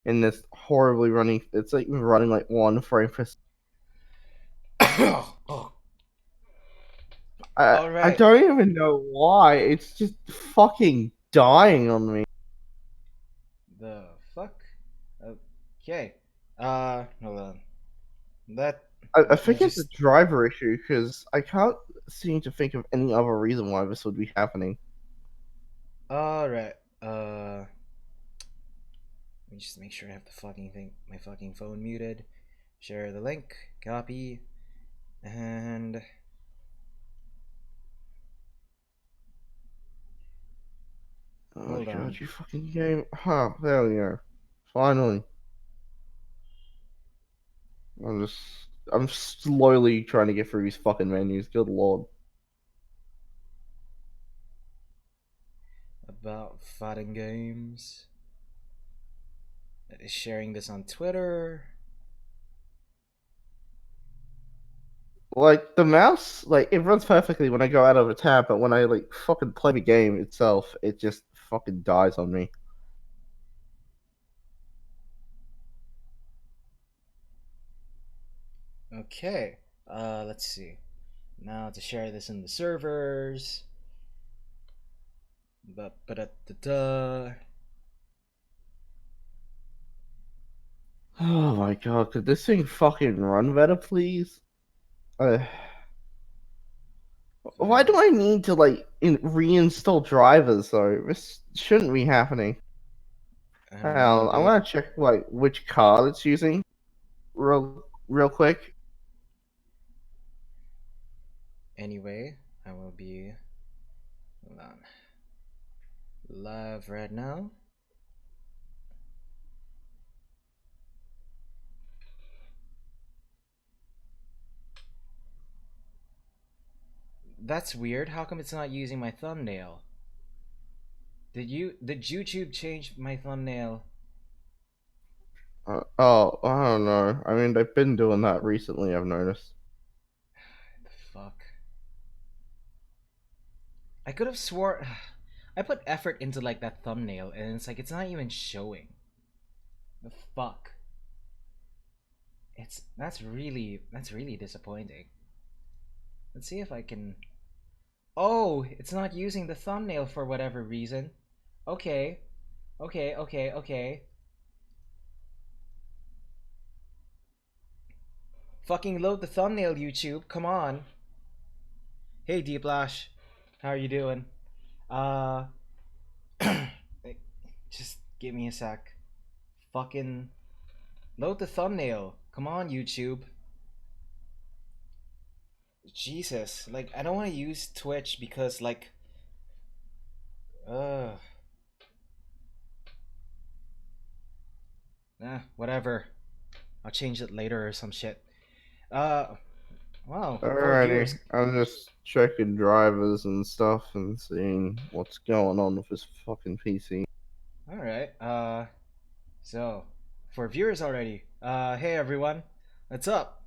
in this horribly running. It's like running like 1 frame per. Oh, all I right. don't even know why. It's just fucking dying on me. The fuck? Okay. Hold on. Let I let me think it's a just. driver issue because I can't seem to think of any other reason why this would be happening. All right. Let me just make sure I have the fucking thing, my fucking phone muted. Share the link. Copy. And Oh hold god, on. you fucking game. Huh, there we go. Finally. I'm just. I'm slowly trying to get through these fucking menus. Good lord. About fighting games. Sharing this on Twitter. Like, the mouse, like, it runs perfectly when I go out of a tab, but when I, like, fucking play the game itself, it just fucking dies on me. Okay. Let's see. Now to share this in the servers. But da. Oh my god, could this thing fucking run better, please? Uh, why do Fine. I need to like reinstall drivers though? This shouldn't be happening. I Hang don't know, on, I'm dude. gonna check like which card it's using real quick. Anyway, I will be hold on, live right now. That's weird. How come it's not using my thumbnail? Did YouTube change my thumbnail? Oh, I don't know. I mean, they've been doing that recently. I've noticed. The fuck. I could have swore I put effort into like that thumbnail and it's like it's not even showing. The fuck. That's really disappointing. Let's see if I can. Oh, it's not using the thumbnail for whatever reason. Okay. Okay. Fucking load the thumbnail, YouTube. Come on. Hey, Deep Lash. How are you doing? Uh, just give me a sec. Fucking load the thumbnail. Come on, YouTube. Jesus, like I don't want to use Twitch because uh, whatever. I'll change it later or some shit. Uh, wow, 4 viewers. Alrighty, I'm just checking drivers and stuff and seeing what's going on with this fucking PC. All right. So 4 viewers already. Hey everyone, what's up?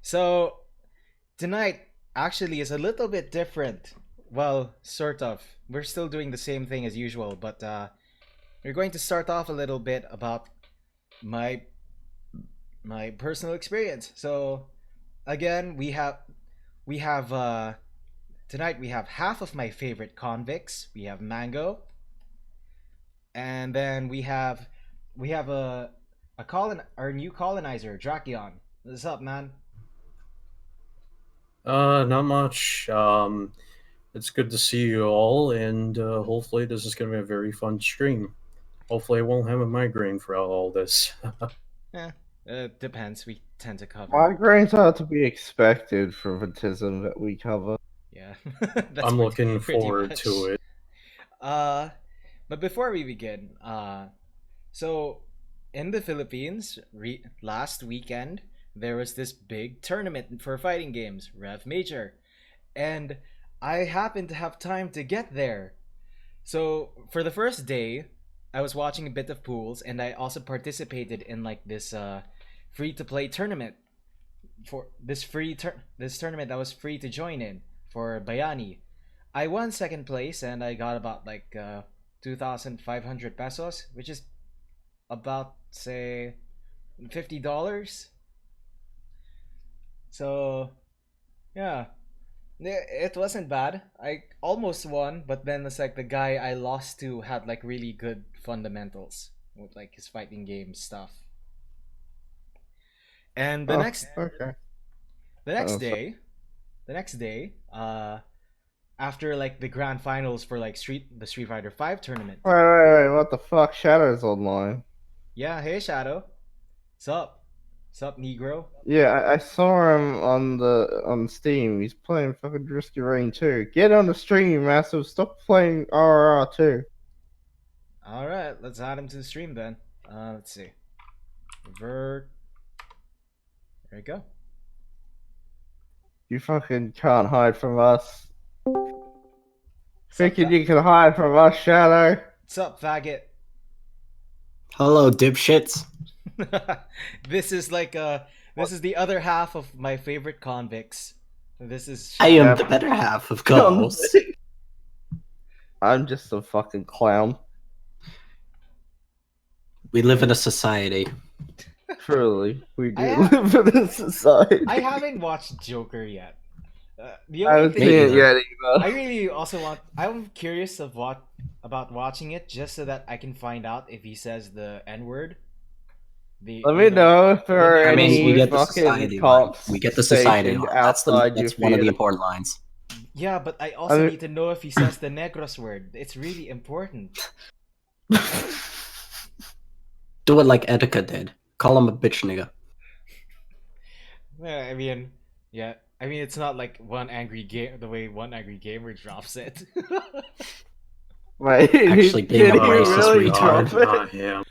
So tonight actually is a little bit different. Well, sort of. We're still doing the same thing as usual, but we're going to start off a little bit about my my personal experience. So again, we have tonight we have half of my favorite convicts. We have Mango, and then we have our new colonizer, Drakion. What's up, man? Not much. It's good to see you all, and hopefully this is going to be a very fun stream. Hopefully, I won't have a migraine for all this. Eh, depends. We tend to cover. Migraines are to be expected from autism that we cover. Yeah, that's I'm looking pretty forward to much. it. Uh, but before we begin, so in the Philippines, last weekend there was this big tournament for fighting games, REV Major, and I happened to have time to get there. So for the first day, I was watching a bit of pools, and I also participated in like this free to play tournament for this tournament that was free to join in for Bayani. I won second place, and I got about like 2,500 pesos, which is about say $50. So yeah, it wasn't bad. I almost won, but then it's like the guy I lost to had like really good fundamentals with like his fighting game stuff. And Oh, okay. the next Oh, so- day, after like the grand finals for like the Street Fighter 5 tournament. Wait, what the fuck? Shadow's online. Yeah, hey Shadow. Sup? Sup, Negro? Yeah, I saw him on Steam. He's playing fucking Risky Rain 2. Get on the stream, Massive. Stop playing RRR 2. Alright, let's add him to the stream then. Let's see. There you go. You fucking can't hide from us. Thinking you can hide from us, Shadow? Sup, faggot? Hello, dipshits. This is like this is the other half of my favorite convicts. This is I am Yeah. the better half of Ghost. I'm just a fucking clown. We live in a society. Truly, we do I have- live in a society. I haven't watched Joker yet. The I only haven't thing seen it Maybe. yet I either. really also want. I'm curious about watching it just so that I can find out if he says the N word. Let me know if there are I mean, any we get the fucking society line. cops We get the society stationed line. That's outside your that's one of the theater. important lines. Yeah, but I also mean- need to know if he says the Negros word. It's really important. Do it like Etika did. Call him a bitch nigga. Yeah, I mean, yeah. I mean, it's not like one angry game the way one angry gamer drops it. Wait, Actually being did a he racist really retard. drop it? Not him.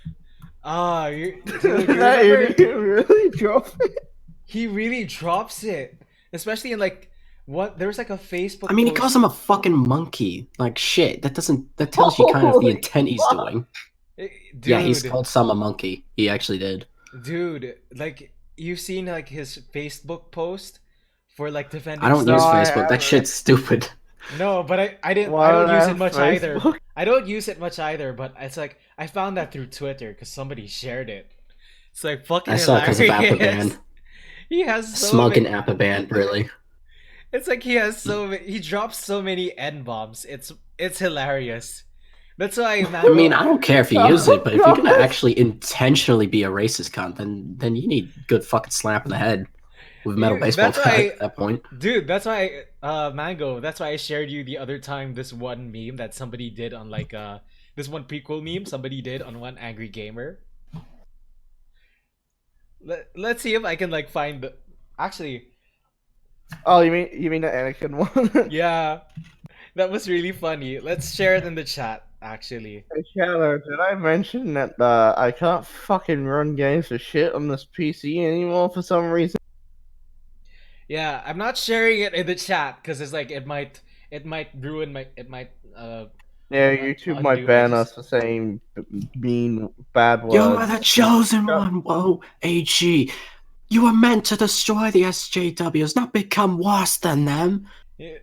Ah, you Did remember? that idiot really drop it? He really drops it, especially in like what there was like a Facebook. I mean, he post- calls him a fucking monkey. Like shit. That tells you kind of the Holy intent he's fuck. doing. Dude, Yeah, he's called some a monkey. He actually did. dude, like you've seen like his Facebook post for like defending. I don't No, use I Facebook. That haven't. shit's stupid. No, but I didn't. Why I don't would use I it much have either. Facebook? I don't use it much either. But it's like I found that through Twitter because somebody shared it. It's like fucking I saw it because of hilarious. Apaban. He has so Smug many. and Apaban, really. It's like he has so many. He drops so many N bombs. It's hilarious. That's why I mean, I don't care if you use it, but if you're gonna God. actually intentionally be a racist cunt, then you need good fucking slap in the head with a metal Yeah, baseball that's bat why- at that point. Dude, that's why Mango, that's why I shared you the other time this one meme that somebody did on like this one prequel meme somebody did on one angry gamer. Let's see if I can like find the actually Oh, you mean the Anakin one? yeah. That was really funny. Let's share it in the chat actually. Hey, Shadow, did I mention that I can't fucking run games for shit on this PC anymore for some reason? Yeah, I'm not sharing it in the chat cuz it's like it might ruin my Yeah, Like, YouTube undo might it, ban just- us for saying mean, bad words. You are the chosen Yeah. one, whoa, AG. You were meant to destroy the SJWs, not become worse than them.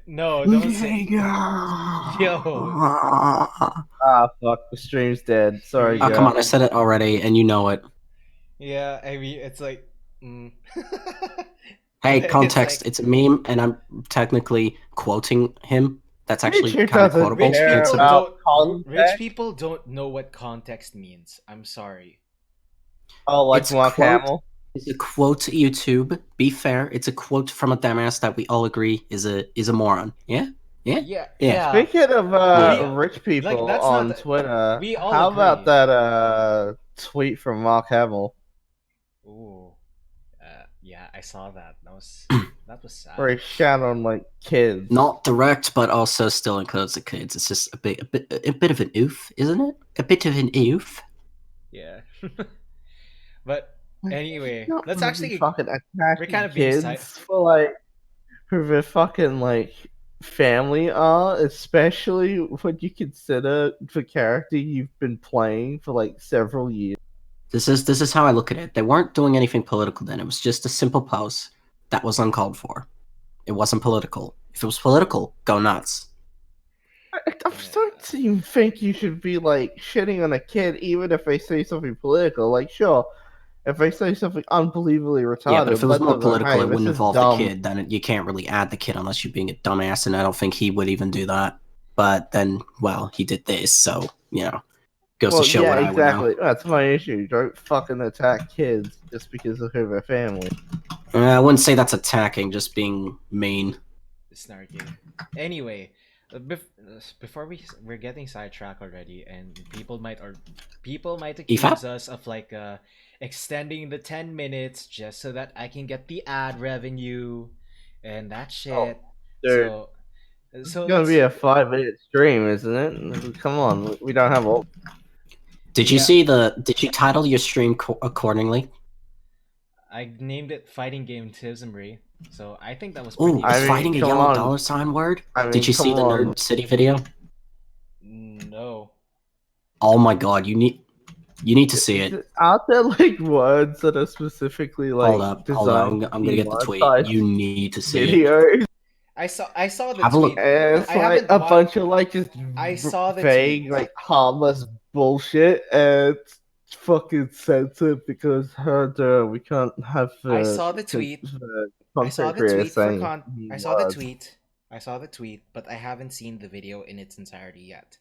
no, don't say Yo. Ah, fuck, the stream's dead. Sorry, Oh, guys. come on, I said it already, and you know it. Yeah, I mean it's like Hey, It's context, like- it's a meme, and I'm technically quoting him. That's actually Nature kind of doesn't quotable. Rich care It's people a- about don't. Rich context. people don't know what context means. I'm sorry. Oh, like It's a Mark quote. Hamill? It's a quote to YouTube. Be fair, it's a quote from a dumbass that we all agree is a moron. Yeah? Yeah. Yeah. Speaking of Yeah. rich people that's on not- Twitter, we all how agree. about that tweet from Mark Hamill Ooh. Yeah, I saw that. That was sad. where he shat on like kids? Not direct, but also still includes the kids. It's just a bit of an oof, isn't it? A bit of an oof. Yeah. But anyway, Not let's really actually. fucking attacking we're kind of being kids for like for their fucking like family art, especially when you consider the character you've been playing for like several years. This is how I look at it. They weren't doing anything political then. It was just a simple post that was uncalled for. It wasn't political. If it was political, go nuts. I'm so you think you should be like shitting on a kid even if they say something political. Like, sure, if they say something unbelievably Yeah, but if retarded, it was let more them know, political, hey, it this wouldn't is involve the dumb. kid. Then you can't really add the kid unless you're being a dumbass, and I don't think he would even do that. But then, well, he did this, so goes to Well, show yeah, what I would know. exactly. That's my issue. Don't fucking attack kids just because of who their family. I wouldn't say that's attacking, just being mean. Snarky. Anyway, before we're getting sidetracked already, and people might EFAP? accuse us of like extending the 10 minutes just so that I can get the ad revenue and that Oh, shit. dude, So it's so gonna be let's a 5 minute stream, isn't it? Come on, we don't have all. Did you yeah. see Did you title your stream accordingly? I named it Fighting Game Tismery, so I think that was pretty Oh, I is mean, fighting a appropriate. come yellow on. dollar sign word? I Did mean, you come see the on. Nerd City video? No. Oh my god, you need to see it. Aren't there like words that are specifically Hold like up, hold up. designed to I'm be gonna get the tweet. monetized You need to see it. videos? I saw the Have a look. tweet. And it's I like haven't a mon bunch of like just I saw the vague, tweet. like harmless bullshit, and it's fucking censored because we can't have I saw the tweet. the I saw content the creator tweet for saying con I mean saw the words. tweet. I saw the tweet, but I haven't seen the video in its entirety yet.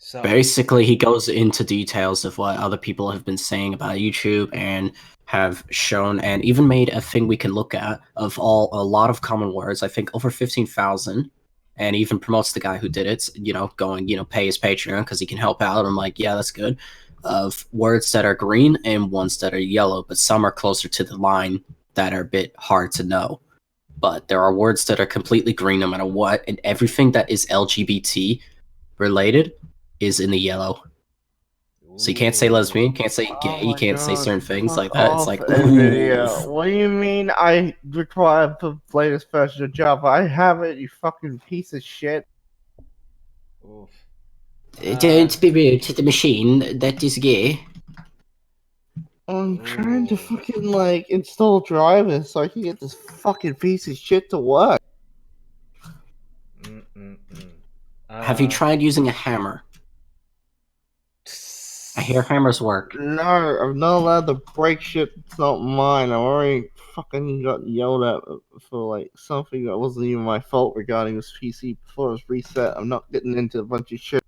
So, Basically, he goes into details of what other people have been saying about YouTube and have shown and even made a thing we can look at of a lot of common words. I think over 15,000, and even promotes the guy who did it. Going pay his Patreon because he can help out. I'm like, yeah, that's good. Of words that are green and ones that are yellow, but some are closer to the line that are a bit hard to know. But there are words that are completely green no matter what, and everything that is LGBT related is in the yellow. So you can't say ooh. lesbian, can't say gay, Oh you my can't say god, certain things like fuck that. It's off, like, ooh. NVIDIA. What do you mean I require the latest version of Java? I have it, you fucking piece of shit. Oof. Don't be rude to the machine that is gay. I'm trying to Ooh. fucking like install drivers so I can get this fucking piece of shit to work. Mm-mm-mm. Have you tried using a hammer? I hear hammers work. No, I'm not allowed to break shit that's not mine. I already fucking got yelled at for like something that wasn't even my fault regarding this PC before it was reset. I'm not getting into a bunch of shit.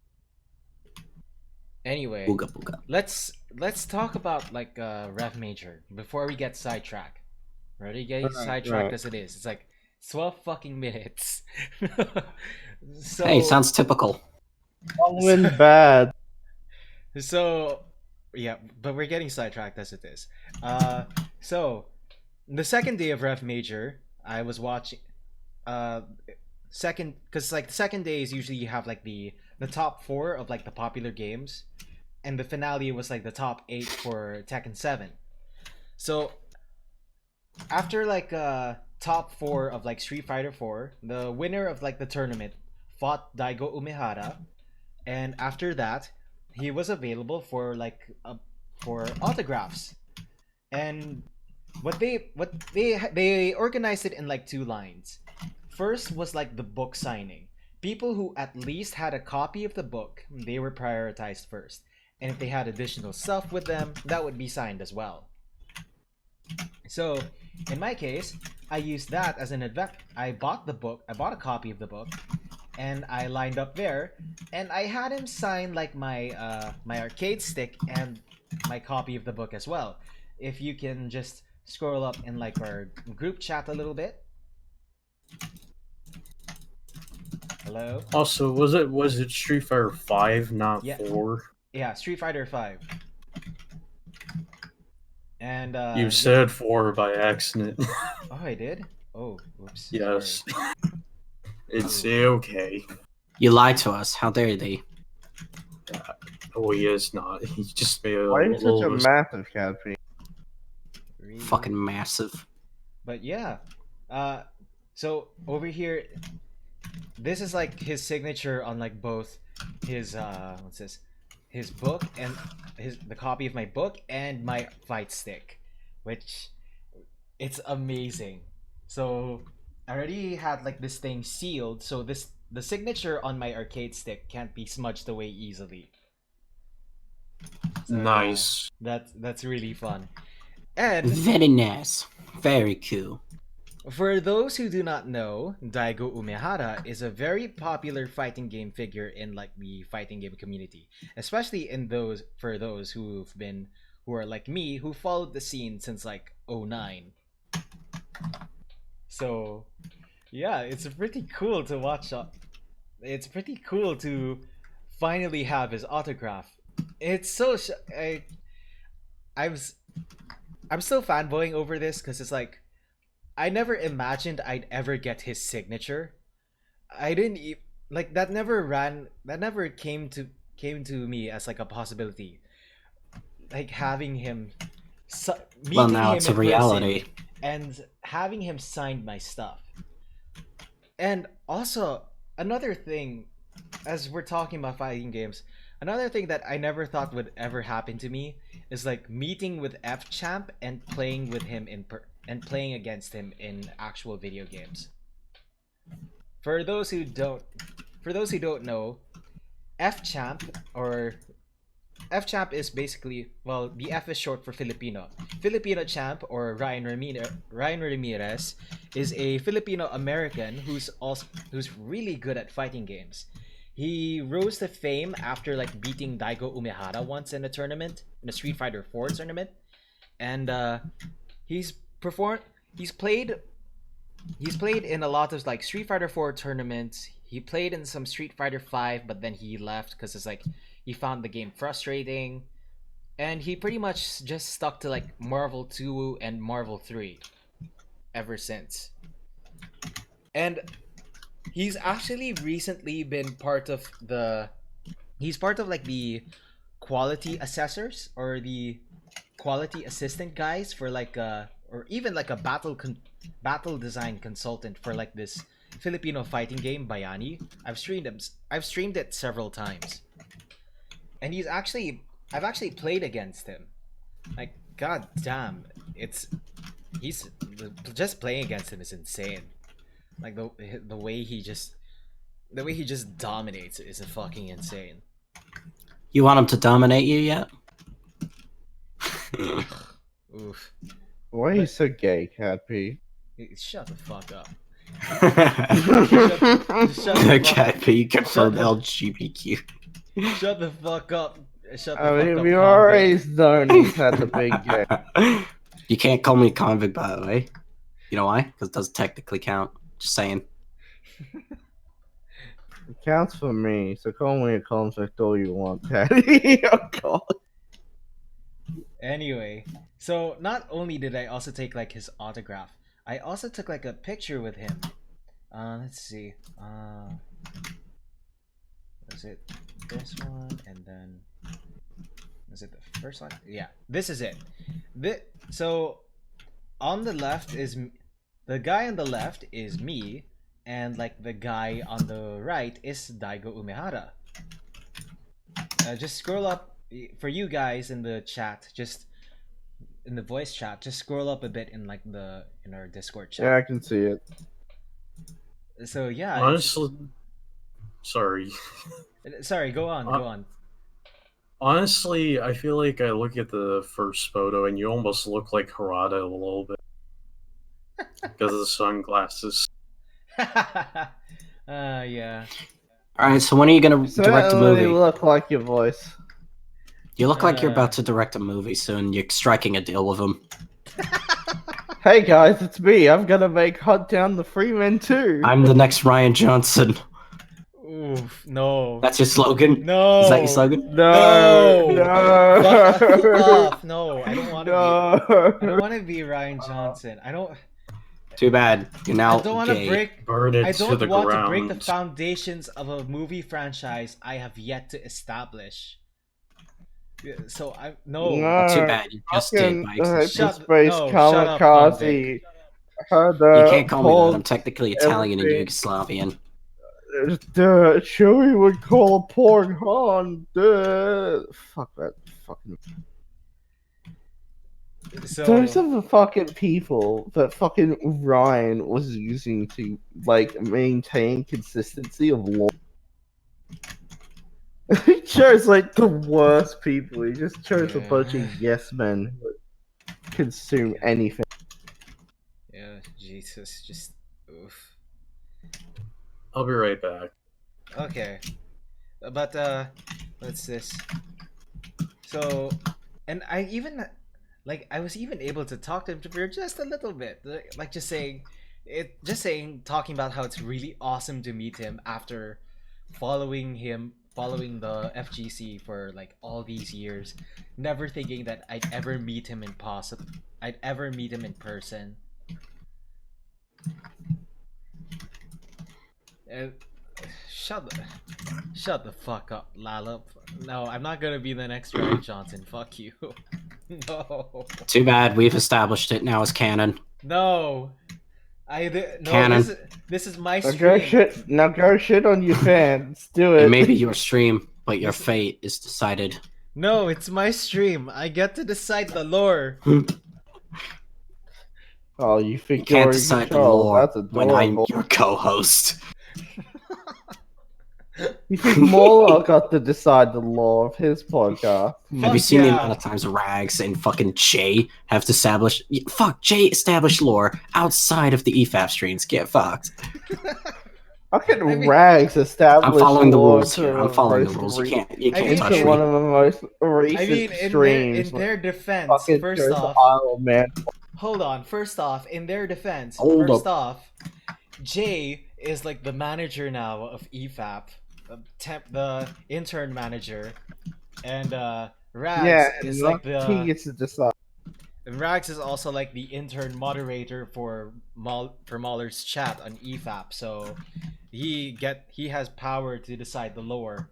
Anyway, Booga booga. let's talk about like REV Major before we get sidetracked. Already getting sidetracked Right. as it is. It's like 12 fucking minutes. Hey, So sounds typical. Long and bad. so yeah, but we're getting sidetracked as it is. So the second day of REV Major, I was watching uh second because like the second day is usually you have like the top four of like the popular games, and the finale was like the top eight for Tekken 7. So after like top four of like Street Fighter 4, the winner of like the tournament fought Daigo Umehara, and after that he was available for like for autographs. And they organized it in like two lines. First was like the book signing. People who at least had a copy of the book, they were prioritized first. And if they had additional stuff with them, that would be signed as well. So, in my case, I used that as an advent. I bought the book, I bought a copy of the book, and I lined up there, and I had him sign like my arcade stick and my copy of the book as well. If you can just scroll up in like our group chat a little bit. Hello? Also, was it Street Fighter 5, not Yeah. 4? Yeah, Street Fighter 5. And You said 4 by accident. oh, I did? Oh, oops. Yes. Sorry. It's Ooh. okay. You lied to us. How dare they? Oh, he is not. He just made a Why are you such a little massive catfish? Really? Fucking massive. But yeah. So over here, this is like his signature on like both his what's this? His book and the copy of my book and my fight stick, which it's amazing. So I already had like this thing sealed, so the signature on my arcade stick can't be smudged away easily. So, Nice. yeah, that's really fun. And Very nice. Very cool. for those who do not know, Daigo Umehara is a very popular fighting game figure in like the fighting game community, especially in those who are like me who followed the scene since like '09. So, yeah, it's pretty cool to watch. It's pretty cool to finally have his autograph. It's so I'm s- I'm still fanboying over this because it's like I never imagined I'd ever get his signature. I didn't like that never came to me as like a possibility. Like having him Well, meeting now him it's a in person reality. and having him sign my stuff. And also another thing, as we're talking about fighting games, another thing that I never thought would ever happen to me is like meeting with F Champ and playing with him and playing against him in actual video games. For those who don't, for those who don't know, F Champ or F Champ is basically, well, the F is short for Filipino. Filipino Champ or Ryan Ramirez is a Filipino American who's really good at fighting games. He rose to fame after like beating Daigo Umehara once in a tournament, in a Street Fighter 4 tournament, and he's performed. He's played. He's played in a lot of like Street Fighter 4 tournaments. He played in some Street Fighter 5, but then he left because it's like he found the game frustrating, and he pretty much just stuck to like Marvel 2 and Marvel 3 ever since. And he's actually recently been part of the he's part of like the quality assessors or the quality assistant guys for like or even like a battle design consultant for like this Filipino fighting game Bayani. I've streamed it several times. And I've actually played against him. Like god damn, it's he's just playing against him is insane. Like the way he just dominates is fucking insane. You want him to dominate you yet? Oof. Why are you so gay, Cappy? Shut the fuck up. Okay, but you confirm Shut LGBTQ. Shut the fuck up. Shut the I fuck mean, up. we convict. always known he's had the big gay. You can't call me convict, by the way. You know why? Because it doesn't technically count. Just saying. It counts for me, so call me a convict all you want, Daddy. Oh god. Anyway, so not only did I also take like his autograph, I also took like a picture with him. Let's see. Was it this one? And then was it the first one? Yeah, this is it. So on the left is the guy on the left is me, and like the guy on the right is Daigo Umehara. Just scroll up for you guys in the chat. Just in the voice chat, just scroll up a bit in like in our Discord chat. Yeah, I can see it. So yeah, Honestly, sorry. sorry, go on. Honestly, I feel like I look at the first photo and you almost look like Harada a little bit because of the sunglasses. Yeah. Alright, so when are you gonna You direct a certainly movie? look like your voice. You look like you're about to direct a movie soon. You're striking a deal with him. Hey guys, it's me. I'm gonna make Hunt Down the Freeman too. I'm the next Ryan Johnson. Oof, no. That's your slogan? No. Is that your slogan? No, no. Fuck off. No, I don't want to No. be. I don't want to be Ryan Johnson. I don't. Too bad. You're now I don't want to gay. break. Burn it I to don't the want ground. to break the foundations of a movie franchise I have yet to establish. Yeah, so I no. Well, too bad. You just did by existing. Hyperspace no, shut up, kamikaze. You can't call me that. I'm technically Italian and everything. Yugoslavian. Chewie would call a porn Han. Fuck that fucking. Those So are the fucking people that fucking Ryan was using to like maintain consistency of law. He chose like the worst people. He just chose a bunch of yeah, yes men who would consume anything. yeah, Jesus, just oof. I'll be right back. Okay, but what's this? So, and I even like I was even able to talk to him for just a little bit, like just saying, talking about how it's really awesome to meet him after following the FGC for like all these years, never thinking that I'd ever meet him in person. Uh, shut the fuck up, Lala. No, I'm not gonna be the next Ryan Johnson. Fuck you. No. Too bad, we've established it now as canon. No. No. Canon. This is my Now stream. go shit on your fans. Do It it. may be your stream, but your This- fate is decided. No, it's my stream. I get to decide the lore. Oh, you think You can't you're in decide the control? lore That's when I'm adorable. your co-host. You think Moloch got to decide the law of his podcast? Have you Fuck seen the yeah. amount of times Rags and fucking Jay have established? Fuck, Jay established lore outside of the EFAP streams. Get fucked. How can I mean- Rags establish I'm following the law rules to here. I'm the following the most rules. You re- can't. You I can't mean, touch into me. one of the most recent I mean, in streams. their defense, fucking first chose the off, Isle of Man. hold on. First off, in their defense, Hold first up. off, Jay is like the manager now of EFAP, the intern manager, and Rags Yeah, is and like he gets to decide. and Rags is also like the intern moderator for Mahler's chat on EFAP, so he has power to decide the lore.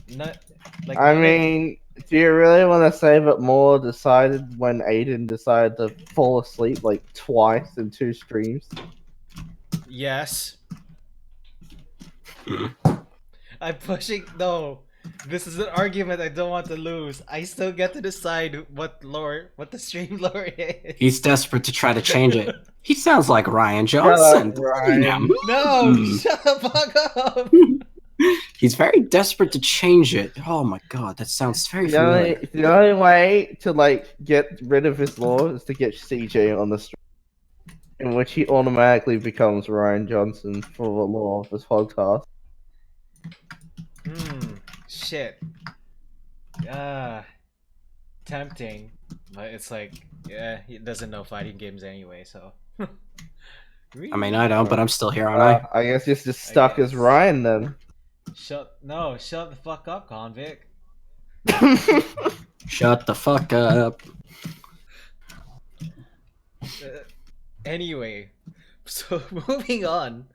Not, like I none of- mean, do you really want to say that Moore decided when Aiden decided to fall asleep like twice in 2 streams? yes. I'm pushing. No, this is an argument I don't want to lose. I still get to decide what the stream lore is. He's desperate to try to change it. He sounds like Ryan Shut up, Johnson. Ryan. No, Hmm. shut the fuck up. He's very desperate to change it. Oh my god, that sounds very familiar. The only way to like get rid of his law is to get CJ on the stream, in which he automatically becomes Ryan Johnson for the law of his podcast. Shit. Tempting, but it's like, yeah, he doesn't know fighting games anyway, so. I mean, I don't, but I'm still here, aren't I? I guess he's just stuck as guess. Ryan then. Shut the fuck up, convict. Shut the fuck up. Anyway, so moving on.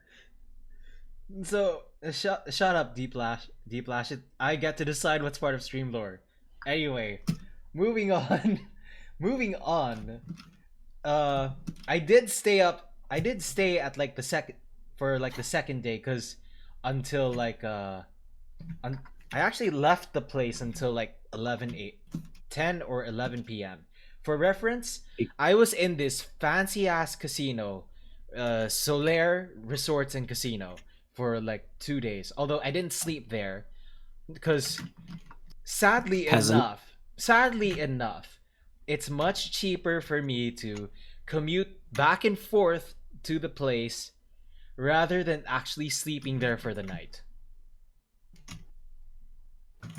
So shut up, Deep Lash. I get to decide what's part of stream lore. Anyway, moving on. Moving on. I did stay at like the second day, because until like I actually left the place until like 10 or 11 p.m. For reference, I was in this fancy ass casino, Solaire Resorts and Casino, for like 2 days. Although I didn't sleep there, because sadly enough, it's much cheaper for me to commute back and forth to the place rather than actually sleeping there for the night.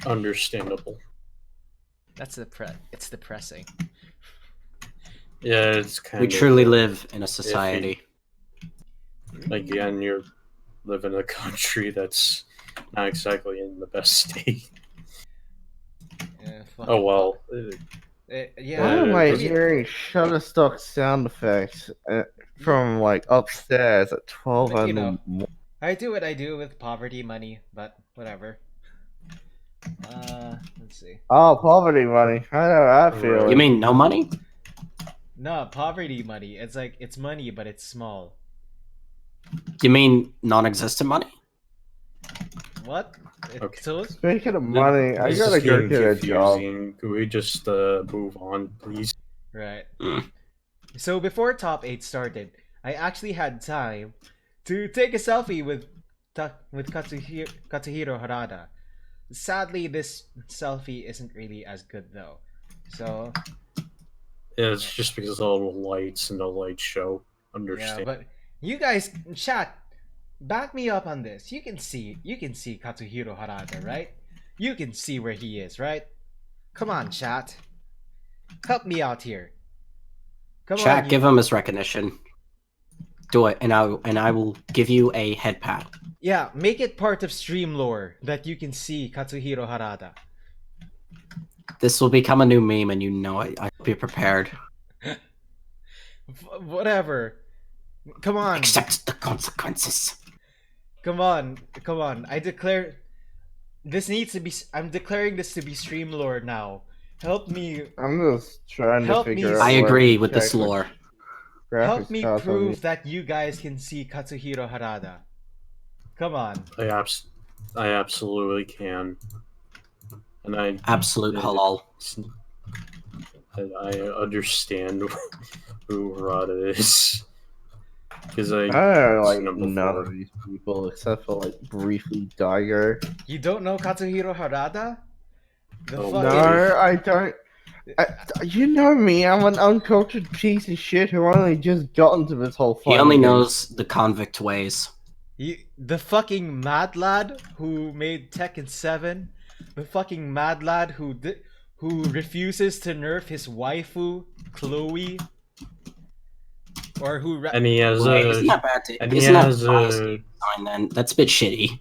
Understandable. It's depressing. Yeah, it's kind We of. truly live in a society. Again, you're living in a country that's not exactly in the best state. Yeah, Oh well. Yeah. Why am I doesn't- hearing Shutterstock sound effects from like upstairs at 12 But, you in the know. morning? I do what I do with poverty money, but whatever. Let's see. Oh, poverty money. I know how I feel. Right. You mean no money? No, poverty money. It's like, it's money, but it's small. You mean non-existent money? What? Okay. So Speaking of money, I This gotta is go getting get a job. confusing. Could we just move on, please? right. Mm. So before top 8 started, I actually had time to take a selfie with Katsuhiro Harada. Sadly, this selfie isn't really as good though. So It's just because of all the lights and the light show. yeah, Understand? but you guys, chat, back me up on this. You can see Katsuhiro Harada, right? You can see where he is, right? Come on, chat. Help me out here. Come on, Chat, you. give him his recognition. Do it, and I will give you a head pat. Yeah, make it part of stream lore that you can see Katsuhiro Harada. This will become a new meme, and you know it. I hope you're prepared. Whatever. Come on. Accept the consequences. Come on. Come on. I declare this needs to be I'm declaring this to be stream lore now. Help me. I'm just trying to Help me figure out. I see- where agree to with this check which lore. Help graphics me cards I prove need. that you guys can see Katsuhiro Harada. Come on. I absolutely can. And I Absolute halal. I understand who Harada is. Because I I don't seen him like none before. of these people except for like briefly Daigo. You don't know Katsuhiro Harada? The Oh, fucking No, I don't. You know me, I'm an uncultured piece of shit who only just got into this whole He fighting only game. knows the convict ways. The fucking mad lad who made Tekken 7, the fucking mad lad who refuses to nerf his waifu Chloe, or who And he has Wait, a. isn't that bad? And he Isn't that has biased a. design then? That's a bit shitty.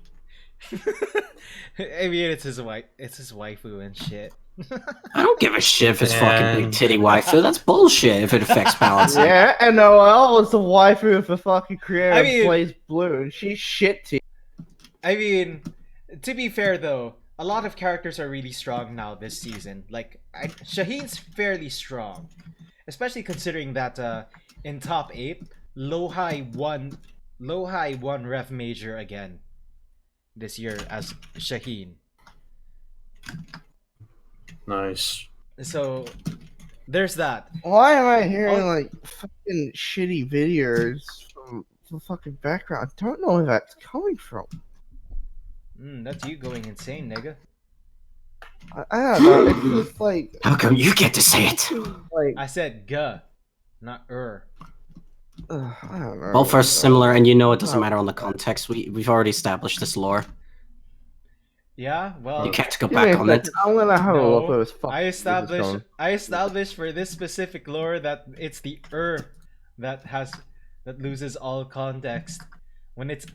I mean, it's his waifu and shit. I don't give a shit if it's fucking big And- titty waifu. That's bullshit if it affects balancing. Yeah, and Noelle was the waifu of the fucking creator I mean- of Blaze Blue, and she's shit to I mean, to be fair though, a lot of characters are really strong now this season. Like, Shaheen's fairly strong, especially considering that in top 8, Lohai won REV Major again this year as Shaheen. Nice. So there's that. Why am I hearing Oh. like fucking shitty videos from the fucking background? I don't know where that's coming from. That's you going insane, nigga. I don't know. It's just like, How come you get to say it? like I said guh, not I don't know. Both are similar, and you know it doesn't Oh. matter on the context. We've already established this lore. Yeah, well, You can't go Give me back a on it. second. I'm gonna have a look no. at this fucking. I established for this specific lore that it's the that loses all context. When it's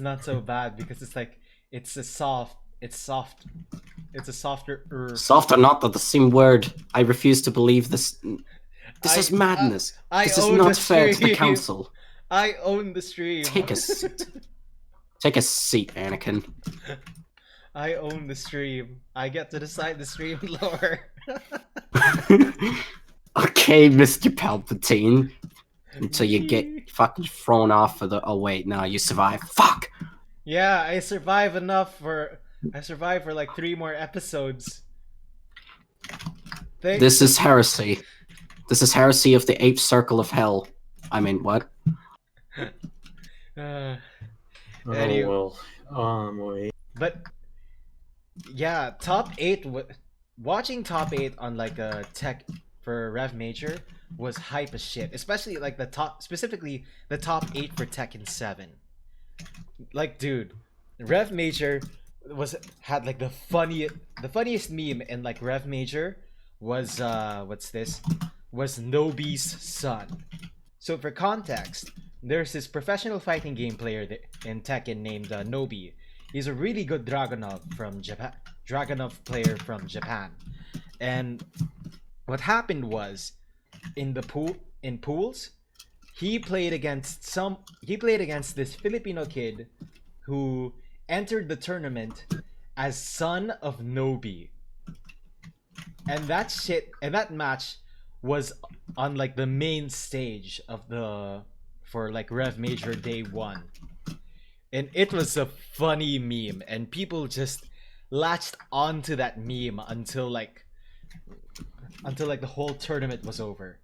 not so bad because it's like it's a softer Soft or not, they're the same word. I refuse to believe this. This is madness. I This is own not the fair to the stream. council. I own the stream. Take a seat. Take a seat, Anakin. I own the stream. I get to decide the stream lore. Okay, Mr. Palpatine. Until you get fucking thrown off for the. Oh wait, no, you survive. Fuck. Yeah, I survive for like 3 more episodes. This is heresy. This is heresy of the 8th circle of hell. I mean, what? Uh, Oh, Anyway. well. Wait. but yeah, top 8 watching top 8 on like a tech for Rev Major was hype as shit, especially like specifically the top 8 for Tekken 7. Like, dude, Rev Major had like the funniest meme in like Rev Major was was Nobi's son. So for context, there's this professional fighting game player in Tekken named Nobi. He's a really good Dragunov from Japan. Dragunov player from Japan. And what happened was in pools, he played against this Filipino kid who entered the tournament as son of Nobi. And that match was on like the main stage for like Rev Major Day 1. and it was a funny meme, and people just latched onto that meme until like the whole tournament was over.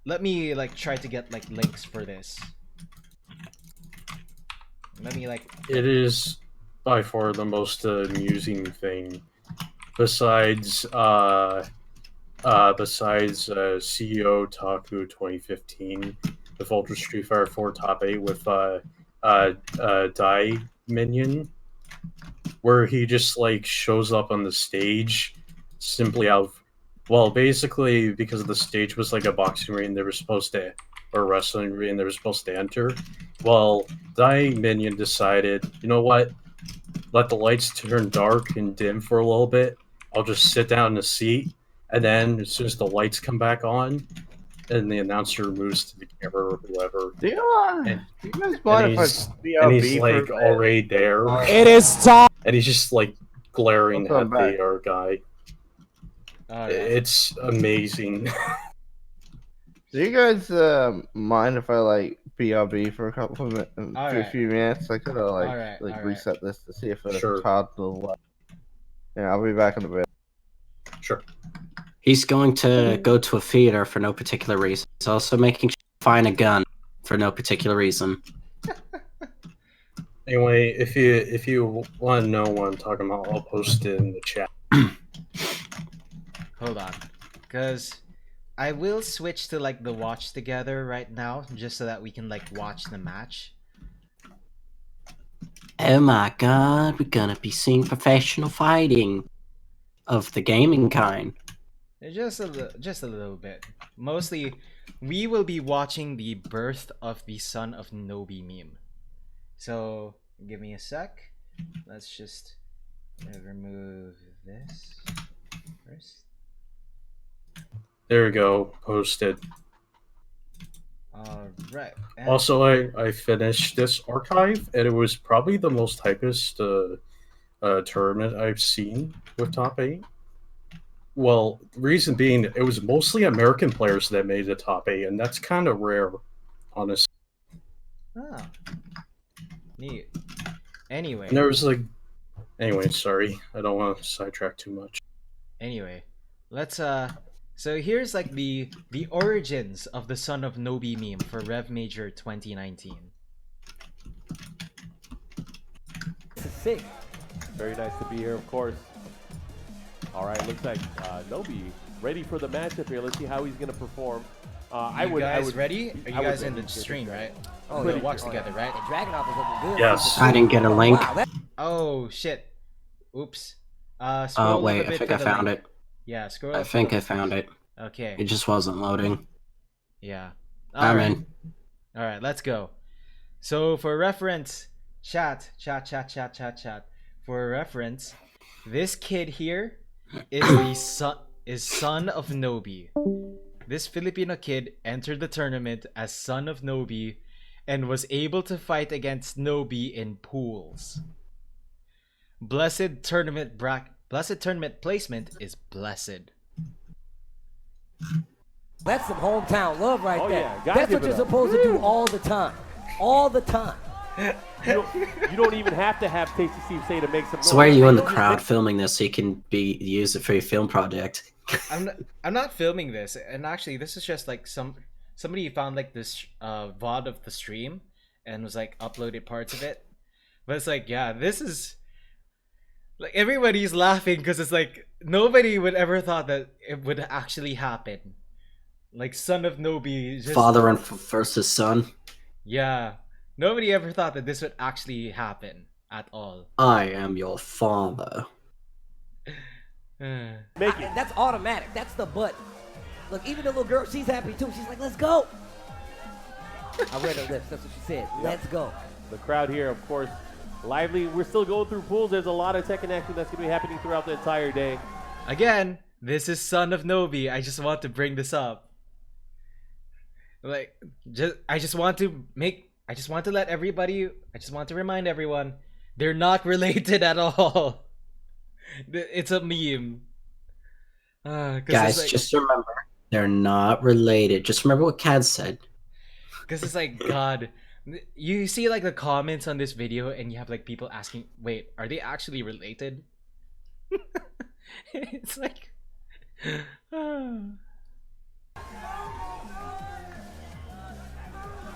Let me like try to get like links for this. Let me like It is by far the most amusing thing, besides CEO Taku 2015 with Ultra Street Fighter 4 Top 8 with Dai Minion, where he just like shows up on the stage simply out of, well, basically because the stage was like a boxing ring they were supposed to, or wrestling ring they were supposed to enter. Well, Dai Minion decided, you know what, let the lights turn dark and dim for a little bit. I'll just sit down in a seat, and then as soon as the lights come back on, and the announcer moves to the camera or whoever, Do and, you guys mind if I and he's BRB like for a bit? already there, It is time. and he's just like glaring Welcome at back. the other guy. alright. It's amazing. Do you guys mind if I like BRB for a couple of minutes, for a Alright. few minutes? I could like Alright, alright. reset this to see if it's Sure. hard to. Yeah, I'll be back in a bit. Sure. He's going to go to a theater for no particular reason. He's also making sure to find a gun for no particular reason. Anyway, if you want to know what I'm talking about, I'll post it in the chat. Hold on, cause I will switch to like the watch together right now, just so that we can like watch the match. Oh my god, we're gonna be seeing professional fighting of the gaming kind. Just a little bit. Mostly, we will be watching the birth of the son of Nobi meme. So give me a sec. Let's just remove this first. There we go, posted. Alright. Also, I finished this archive, and it was probably the most hypest tournament I've seen with Top 8. Well, the reason being, it was mostly American players that made the Top 8, and that's kind of rare, honestly. Ah. Neat. Anyway. And there was like... Anyway, sorry. I don't want to sidetrack too much. Anyway, let's so here's like the origins of the Son of Nobi meme for REV Major 2019. This is sick. Very nice to be here, of course. All right, looks like Nobi ready for the matchup here. Let's see how he's gonna perform. I would ready? Are you guys in the stream, right? Oh, We yeah. watch together, right? And Dragunov is looking good. Yes. I didn't get a link. Wow, that- Oh shit. Oops. Oh Scroll up a wait, I bit think to I the found link. it. Yeah, scroll I up to think the- I found it. Okay. It just wasn't loading. Yeah. I'm Alright. in. Alright, let's go. So for reference, chat. For reference, this kid here is the son of Nobi. This Filipino kid entered the tournament as son of Nobi and was able to fight against Nobi in pools. Blessed tournament placement is blessed. That's some hometown love right Oh, there. yeah, gotta That's give what it you're up. supposed to do all the time. All the time. You don't even have to have Tasty Steve say to make some noise. So why are you in the Just crowd make- filming this so you can use it for your film project? I'm not filming this, and actually this is just like somebody found like this VOD of the stream and was like uploaded parts of it. But it's like, yeah, this is like everybody's laughing because it's like nobody would ever thought that it would actually happen. Like son of Nobi just Father and versus son. yeah. Nobody ever thought that this would actually happen at all. I am your father. Make it. That's automatic. That's the button. Look, even the little girl, she's happy too. She's like, let's go. I read her lips. That's what she said. Let's go. The crowd here, of course, lively. We're still going through pools. There's a lot of Tekken action that's going to be happening throughout the entire day. Again, this is son of Nobi. I just want to bring this up. Like, I just want to let everybody. I just want to remind everyone, they're not related at all. It's a meme. 'Cause Guys, it's like, just remember, they're not related. Just remember what Cad said. because it's like, God, You see like the comments on this video, and you have like people asking, "Wait, are they actually related?" It's like, All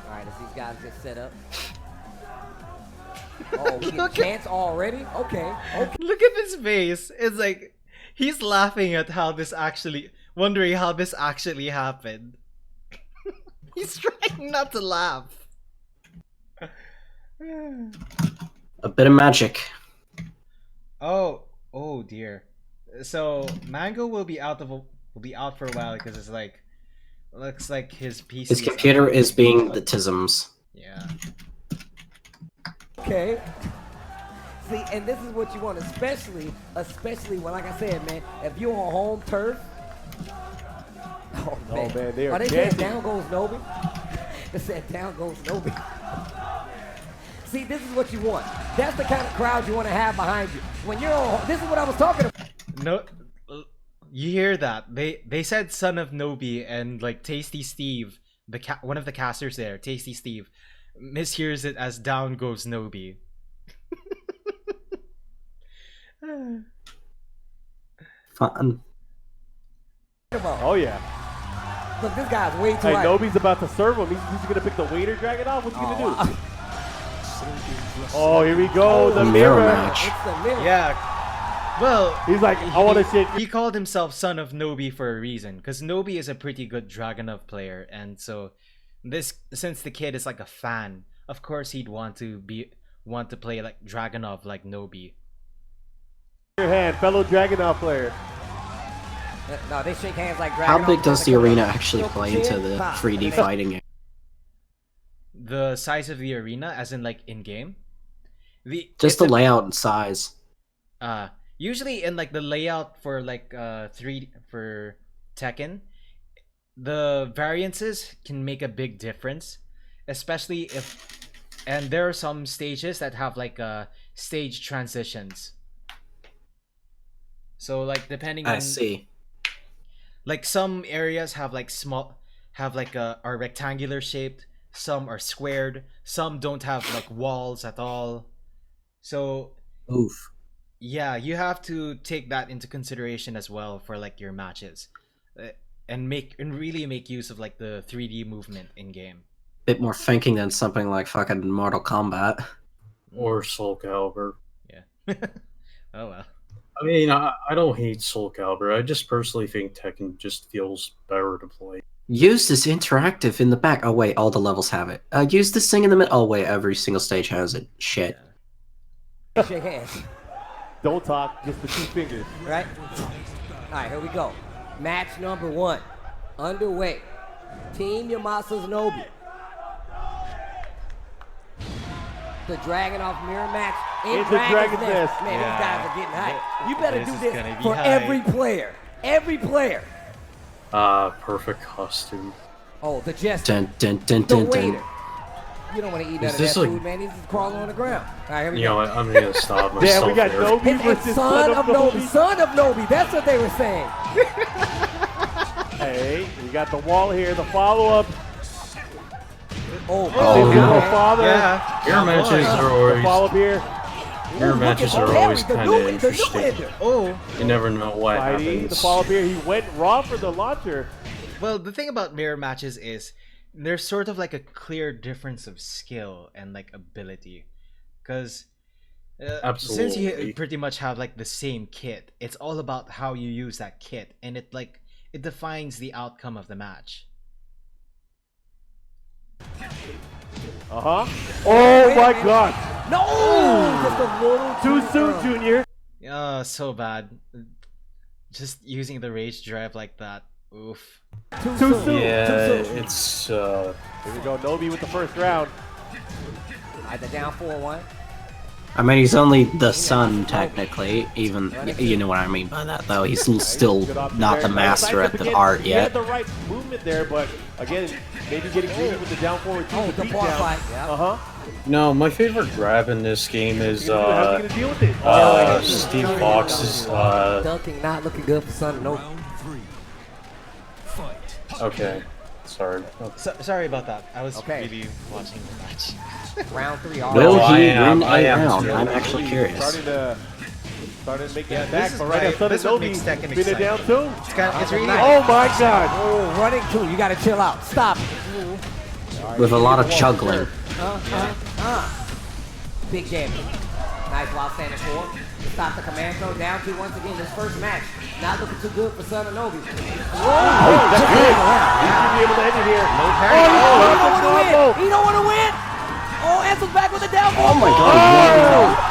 right, as these guys get set up. Oh, we get chance already? Okay. look at his face. It's like he's laughing at how this actually, wondering how this actually happened. He's trying not to laugh. A bit of magic. Oh dear. So Mango will be out for a while because it's like, looks like his PC. His computer is being the tisms. Yeah. Okay. See, and this is what you want, especially when, like I said, man, if you're on home turf. Oh, man. Oh, man, they are they said dancing. down goes Nobi. They said down goes Nobi. See, this is what you want. That's the kind of crowd you want to have behind you. When you're on, this is what I was talking about. No, you hear that? They said son of Nobi, and like Tasty Steve, one of the casters there, Tasty Steve, mishears it as down goes Nobi. Fun. Oh yeah. Look, this guy's way too Hey, high. Nobi's about to serve him. He's gonna pick the waiter Dragunov. What's he gonna do? Wow. Oh, here we go. The Mirror mirror. match. It's the middle. Yeah. Well, He's like, I want to shit. He called himself son of Nobi for a reason, because Nobi is a pretty good Dragunov player, and so since the kid is like a fan, of course he'd want to play like Dragunov like Nobi. Your hand, fellow Dragunov player. No, they shake hands like How Dragunov. big does the Like a- arena actually play into the 3D fighting game? The size of the arena, as in like in game, Just the layout and size. Usually in like the layout for like 3 for Tekken, the variances can make a big difference, especially and there are some stages that have like stage transitions. So like depending on, I see. like some areas have like are rectangular shaped, some are squared, some don't have like walls at all. So Oof. yeah, you have to take that into consideration as well for like your matches, and really make use of like the 3D movement in game. Bit more thinking than something like fucking Mortal Kombat. Or Soul Calibur. Yeah. Oh well. I mean, I don't hate Soul Calibur. I just personally think Tekken just feels better to play. Use this interactive in the back. Oh wait, all the levels have it. Use this thing in the middle. Oh wait, every single stage has it. Shit. Shake hands. Don't talk, just the 2 fingers. Right? Alright, here we go. Match number 1. Underway. Team Yamasa's Nobi. The Dragunov mirror match in It's a Dragon's Dragon's Nest. Nest. Man, Yeah. these guys are getting hyped. You better This do is this gonna be for hype. every player. Every player. Perfect costume. Oh, the jester. Dun dun dun The dun waiter. dun. You don't want to eat none Is of this that like- food, man. He's just crawling on the ground. All right, here we You go. know what? I'm gonna stop myself Damn, we got there. Nobi It's versus son of Nobi. Son of Nobi. That's what they were saying. Hey, we got the wall here, the follow-up. Oh, Oh, His no. little father. Yeah. Your matches are The always follow-up here. your matches are always kind of interesting. ender. Oh, You never know what Fighty, the happens. follow-up here. He went raw for the launcher. well, the thing about mirror matches is there's sort of like a clear difference of skill and like ability, because since you Absolutely. pretty much have like the same kit, it's all about how you use that kit, and it defines the outcome of the match. Uh-huh. Oh my god. No! Just a little Too soon, Junior. So bad. Just using the rage drive like that. Oof. Too soon. Yeah, Too soon. it's Here we go. Nobi with the first round. All right, they're down 4-1. I mean, he's only the son, technically. Even, you know what I mean by that, though. He's still Good off not the there. master Nice at the again. art He had yet. the right movement there, but again, maybe getting greedy with the down forward. Oh, the bar fight. Yeah. Uh-huh. No, my favorite grab in this game is How's he gonna deal with it? Steve Fox's Dunking not looking good for son of Nobi. okay. Sorry. Sorry about that. I was Okay. really watching the match. Round 3 Will already. I he am- win I a am round? too. I'm actually curious. Starting to make Yeah, that this back, is but right why- now, this is what Nobi makes Tekken spin it down exciting. too. It's really Oh my god! Oh, running two. You gotta chill out. Stop it. With a lot of juggling. Big damage. Nice while standing forward. Stop the command throw. Down two once again. This first match. Not looking too good for Son of Nobi. Oh, that's good. He should be able to end it here. He don't want to win. He don't want to win. Oh, Ansel's back with the down Oh my ball. god.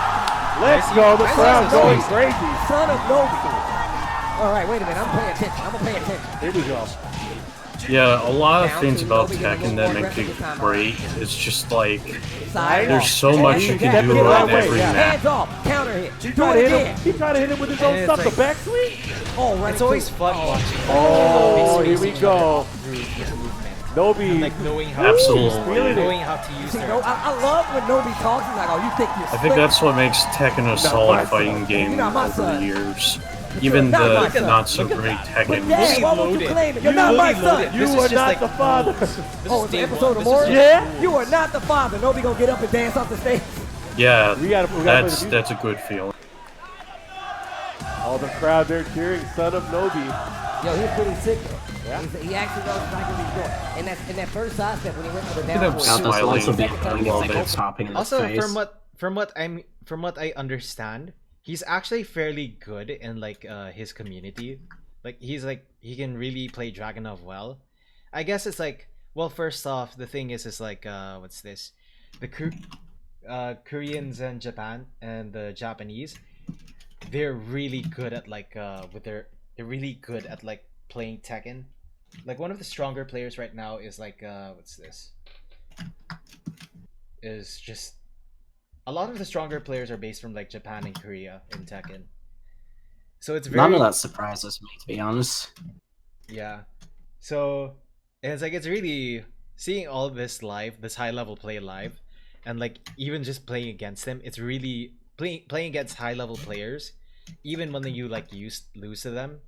Let's go. The Nice crowd Son of going Nobi. crazy. Son of Nobi. All right, wait a minute. I'm paying attention. I'm gonna pay attention. Here we go. Yeah, a lot of Down things to about Nobi getting a Tekken little that more make it aggressive this time great. It's just like Side. there's so much you can Step do it in right way, every yeah. map. Hands off. Counter hit. He Do tried to it hit again. him. He tried to hit him with his And own it's stuff. like- The back swing. Oh, running It's always two. fun watching. Oh, here we Spacing go. Nobi. Like knowing how Absolutely. knowing how to use See, their. no, I love when Nobi talks. He's like, oh, you think you're I think that's what makes Tekken a my solid son. fighting game You're not my over son. the years. Even not my the son. not so Look at great that. But Tekken. Dad, why won't you loaded. claim it? You're not my fully son. loaded. You This is are just not like- the father. Oh, it's an day episode one. of This is Morris? just- Yeah. You are not the father. Nobi gonna get up and dance off the stage. Yeah, We gotta play the that's music. that's a good feeling. All the crowd there cheering, Son of Nobi. Yo, he's pretty sick though. Yeah. He actually knows exactly what he's doing. And that first side step when he went for the Look at down him forward. Now this will also be Smiling. a little bit topping in the Also, face. from what I understand, he's actually fairly good in like his community. Like he can really play Dragunov well. I guess it's like, well, first off, the thing is like what's this? The Koreans and Japan and the Japanese, they're really good at like they're really good at like playing Tekken. Like one of the stronger players right now is like what's this? Is just a lot of the stronger players are based from like Japan and Korea in Tekken. So it's very None of that surprises me, to be honest. yeah. So and it's like it's really seeing all this live, this high level play live, and like even just playing against them, it's really playing against high level players, even when you like lose to them.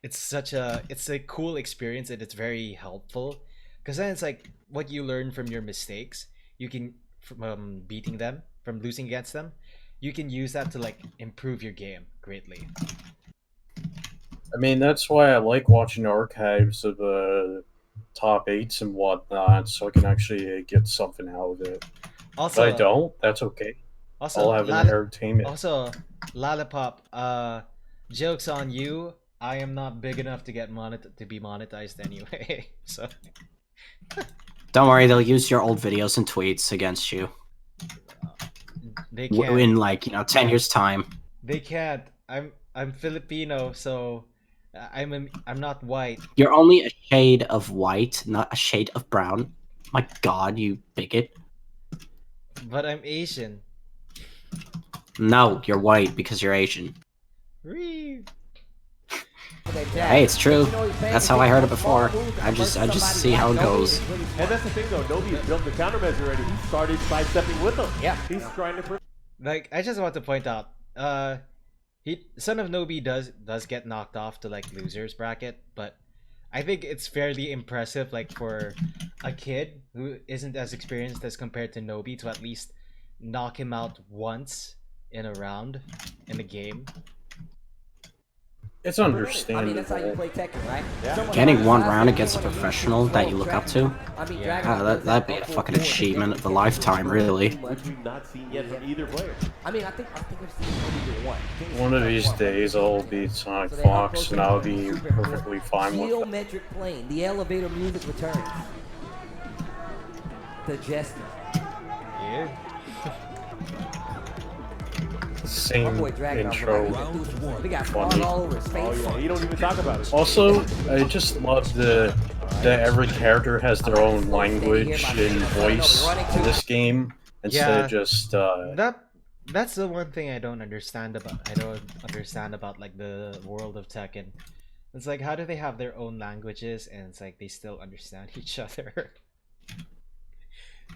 It's a cool experience and it's very helpful because then it's like what you learn from your mistakes, you can from beating them, from losing against them, you can use that to like improve your game greatly. I mean, that's why I like watching archives of top 8s and whatnot, so I can actually get something out of it. Also, If I don't, that's okay. also I'll have an Lala- entertainment. Also, Lollipop, jokes on you. I am not big enough to get to be monetized anyway. So Don't worry, they'll use your old videos and tweets against you they can't. in like 10 years time. They can't. I'm Filipino, so I'm not white. You're only a shade of white, not a shade of brown. My God, you bigot! But I'm Asian. No, you're white because you're Asian. Whee! Hey, it's true. That's how I heard it before. I just see how it goes. And that's the thing though, Nobi has built the countermeasure already. He started sidestepping with him. Yeah. He's trying to Like I just want to point out, Son of Nobi does get knocked off to like losers bracket, but I think it's fairly impressive like for a kid who isn't as experienced as compared to Nobi to at least knock him out once in a round in a game. It's I mean, that's how you understandable. play Tekken, right? Yeah. Someone Getting has one a round size against a that you wanna professional use that you look up to, I mean, Yeah. Dragon that'd be a fucking achievement of a lifetime, really. which we've not seen yet from either player. I mean, I think we've seen Nobi do one. One of these days I'll beat Sonic Fox and I'll be perfectly fine with it. Geometric plane. The elevator music returns. The Jester. Yeah. My Same boy Dragon intro. We got Funny. fun all over his face. Oh yeah, you don't even talk about it. Also, I just love that every character has their own language and voice in this game instead Yeah. of just That's the one thing I don't understand about. Like the world of Tekken. It's like how do they have their own languages and it's like they still understand each other.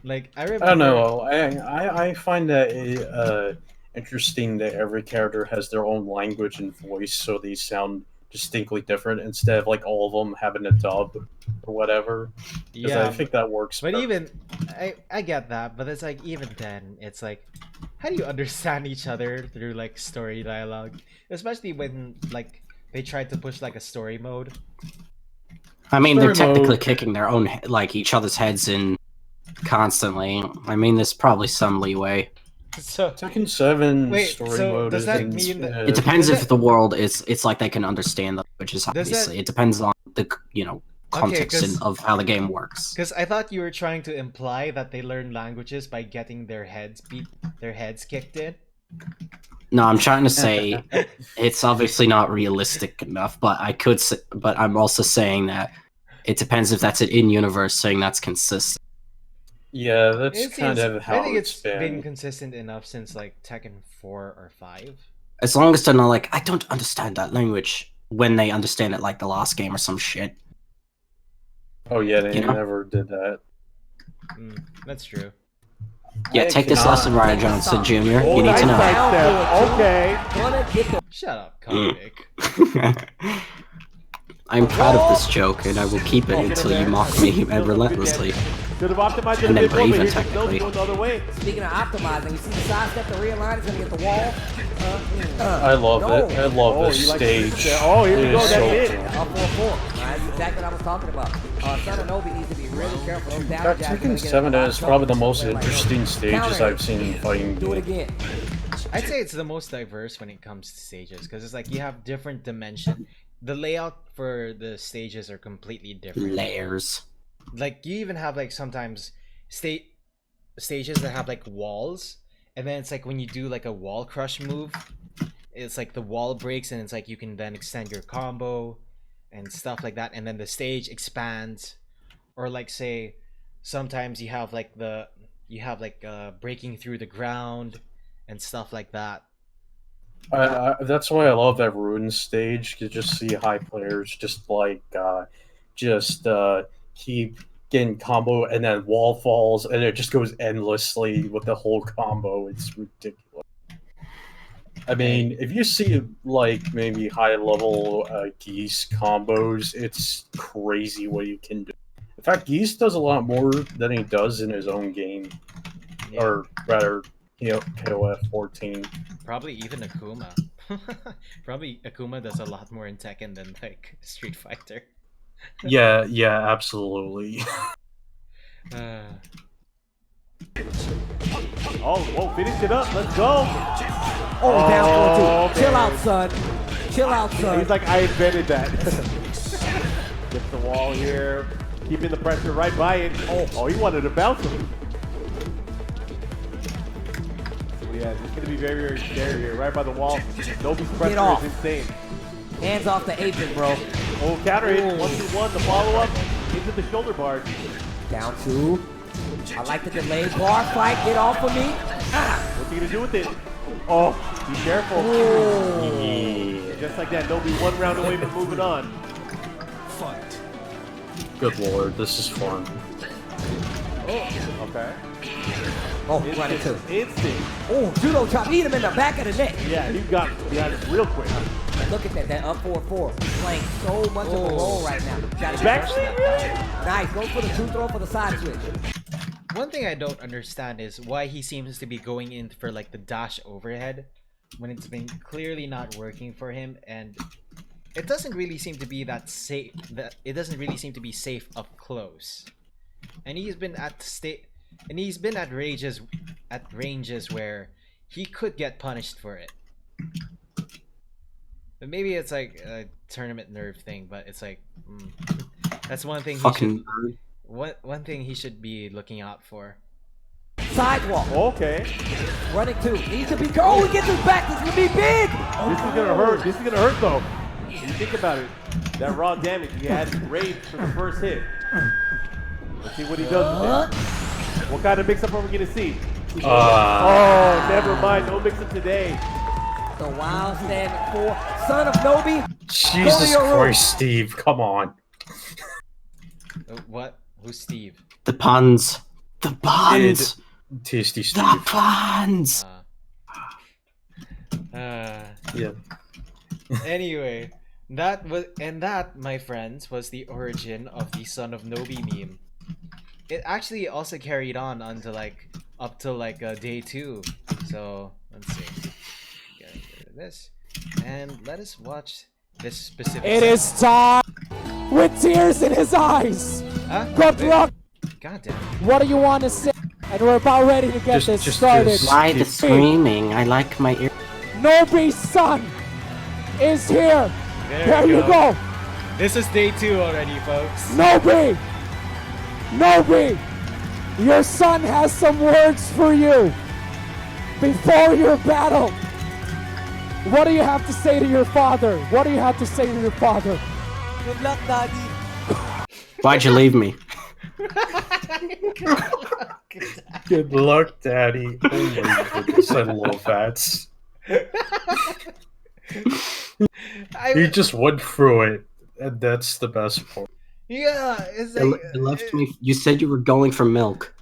Like I remember. I don't know. I find that interesting that every character has their own language and voice, so they sound distinctly different instead of like all of them having a dub or whatever. Because Yeah, I think that works. but better. even I get that, but it's like even then, it's like, how do you understand each other through like story dialogue, especially when like they tried to push like a story mode. I mean, they're Story technically mode. kicking their own, like, each other's heads in constantly. I mean, there's probably some leeway. So Tekken 7 wait, story so mode does that isn't. mean that It depends does if that the world is, it's like they can understand the languages, Does obviously. that- It depends on the, okay? context of how the game works. Because I thought you were trying to imply that they learn languages by getting their heads kicked in. No, I'm trying to say it's obviously not realistic enough, but but I'm also saying that it depends if that's an in-universe thing that's consistent. Yeah, that's It kind seems, of how I think it's been been. consistent enough since like Tekken 4 or 5. As long as they're not like, I don't understand that language, when they understand it like the last game or some shit. Oh yeah, they You know? never did that. That's true. Yeah, I take this cannot- lesson, Ryan Johnson Jr. Oh, You need nice to know. sidestep. Okay. Gonna get the Shut up, comic. I'm proud of this joke, and I will keep it until you mock me relentlessly. Could have optimized it And a then bit more, Brave, but here's technically. going the other way. Speaking of optimizing, you see the sidestep, the realign is gonna get the wall. I love it. I love Oh, this you like stage. this? Oh, here we It go. is That's so it. cool. Up 4-4. That's exactly what I was talking about. Son of Nobi needs to be really careful. Those down That jabs are Tekken gonna get 7 in a lot is of probably the trouble. most interesting stages I've seen in fighting Do it game. again. I'd say it's the most diverse when it comes to stages because it's like you have different dimension. The layout for the stages are completely different. Layers. Like you even have like sometimes stages that have like walls, and then it's like when you do like a wall crush move, it's like the wall breaks and it's like you can then extend your combo and stuff like that, and then the stage expands. Or like say sometimes you have like breaking through the ground and stuff like that. That's why I love that Ruin stage. You just see high players just keep getting combo and then wall falls and it just goes endlessly with the whole combo. It's ridiculous. I mean, if you see like maybe high level Geese combos, it's crazy what you can do. In fact, Geese does a lot more than he does in his own game, Yeah. or rather, KOF 14. Probably even Akuma. Probably Akuma does a lot more in Tekken than like Street Fighter. Yeah, absolutely. Oh, finish it up. Let's go. Oh, down 4-2. man. Chill out, son. Chill out, son. He's like, I invented that. Gets the wall here. Keeping the pressure right by it. Oh, he wanted to bounce him. So yeah, it's going to be very, very scary here. Right by the wall. Nobi's pressure off. is insane. Hands off the apron, bro. Oh, counter hit. Ooh. 1-2-1. The follow-up into the shoulder bar. Down 2. I like the delayed bar fight. Get off of me. What's he going to do with it? Oh, be careful. Oh. Just like that, Nobi 1 round away from moving on. Good lord, this is fun. Okay. Oh, running 2. Instant. Oh, judo chop. Eat him in the back of the neck. Yeah, he got it real quick. Look at that up 4-4. Playing so much of a role right now. Gotta get Back rushed swing, that. Nice. Go for the 2 throw for the side switch. One thing I don't understand is why he seems to be going in for like the dash overhead when it's been clearly not working for him, and it doesn't really seem to be that safe. That it doesn't really seem to be safe up close. And he's been at ranges where he could get punished for it. But maybe it's like a tournament nerve thing, but it's like that's one thing. One thing he should be looking out for. Sidewalk. Okay. Running 2. Needs to be. Oh, he gets his back. This is gonna be big. This is gonna hurt. This is gonna hurt though. When you think about it, that raw damage he had rage for the first hit. Let's see what he does with it. What kind of mix-up are we gonna see? Oh, never mind. No mix-up today. The wild standing 4. Son of Nobi. Jesus your room. Christ, Steve, come on. What? Who's Steve? The puns. The puns. Tasty The Steve. puns. Yeah. Anyway, that, my friends, was the origin of the Son of Nobi meme. it actually also carried on onto like up to like day 2. So let's see. Getting rid of this, and let us watch this specific. It is time with tears in his eyes. Huh? Good luck. God damn. What do you want to say? And we're about ready to get this started. Why the screaming? I like my ear. Nobi's son is here. There you go. This is day 2 already, folks. Nobi! Nobi! Your son has some words for you before your battle. What do you have to say to your father? What do you have to say to your father? Good luck, Daddy. Why'd you leave me? Good luck, Daddy. Oh my goodness, I love that. He just went through it, and that's the best part. Yeah, it's You like left me. You said you were going for milk.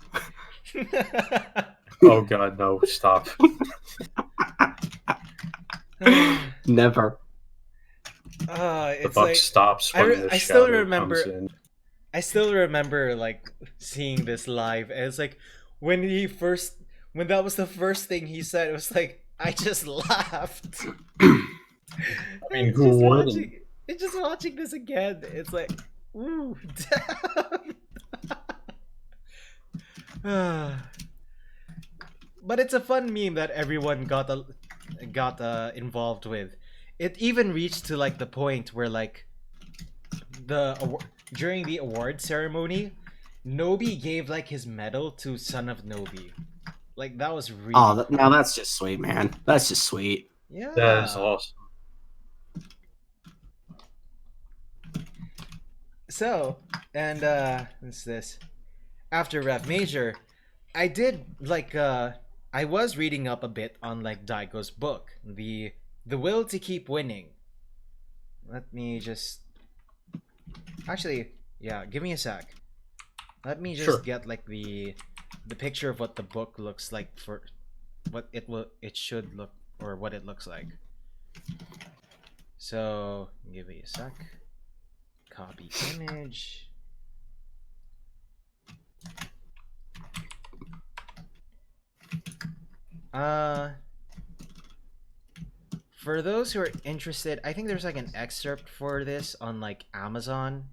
Oh god, no, stop. Never. The it's buck like stops when the I still shadow remember. comes in. I still remember like seeing this live, and it's like when that was the first thing he said, it was like I just laughed. I mean, who wouldn't? Just watching this again, it's like, ooh, damn. But it's a fun meme that everyone got involved with. It even reached to like the point where like during the award ceremony, Nobi gave like his medal to Son of Nobi. Like that was really Now that's just sweet, man. That's just sweet. yeah. That is awesome. So, and what's this? After Rev Major, I did like I was reading up a bit on like Daigo's book, the Will to Keep Winning. Let me just actually, yeah, give me a sec. Let me just get like the picture of what the book looks like for what it should look, or what it looks like. So, give me a sec. Copy image. For those who are interested, I think there's like an excerpt for this on like Amazon.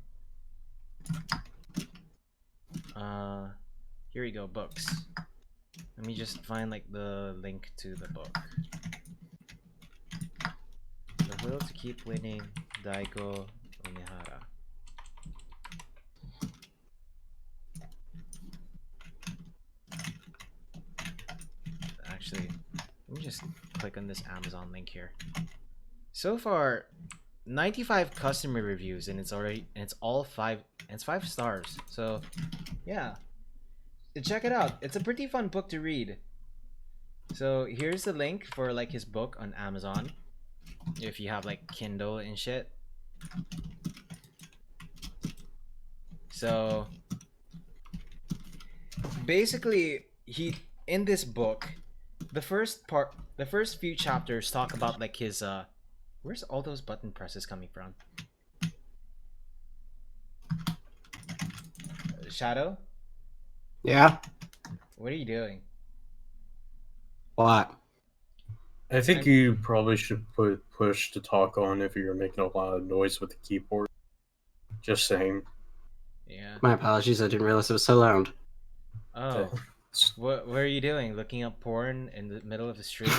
Here we go, books. Let me just find like the link to the book. The Will to Keep Winning, Daigo Umehara. Actually, let me just click on this Amazon link here. So far, 95 customer reviews, and it's all 5 stars. So, yeah, check it out. It's a pretty fun book to read. So here's the link for like his book on Amazon, if you have like Kindle and shit. So basically, in this book, the first few chapters talk about like his where's all those button presses coming from? Shadow? Yeah. What are you doing? What? I think you probably should put push to talk on if you're making a lot of noise with the keyboard. Just saying. Yeah. My apologies. I didn't realize it was so loud. Oh. What are you doing? Looking up porn in the middle of the stream?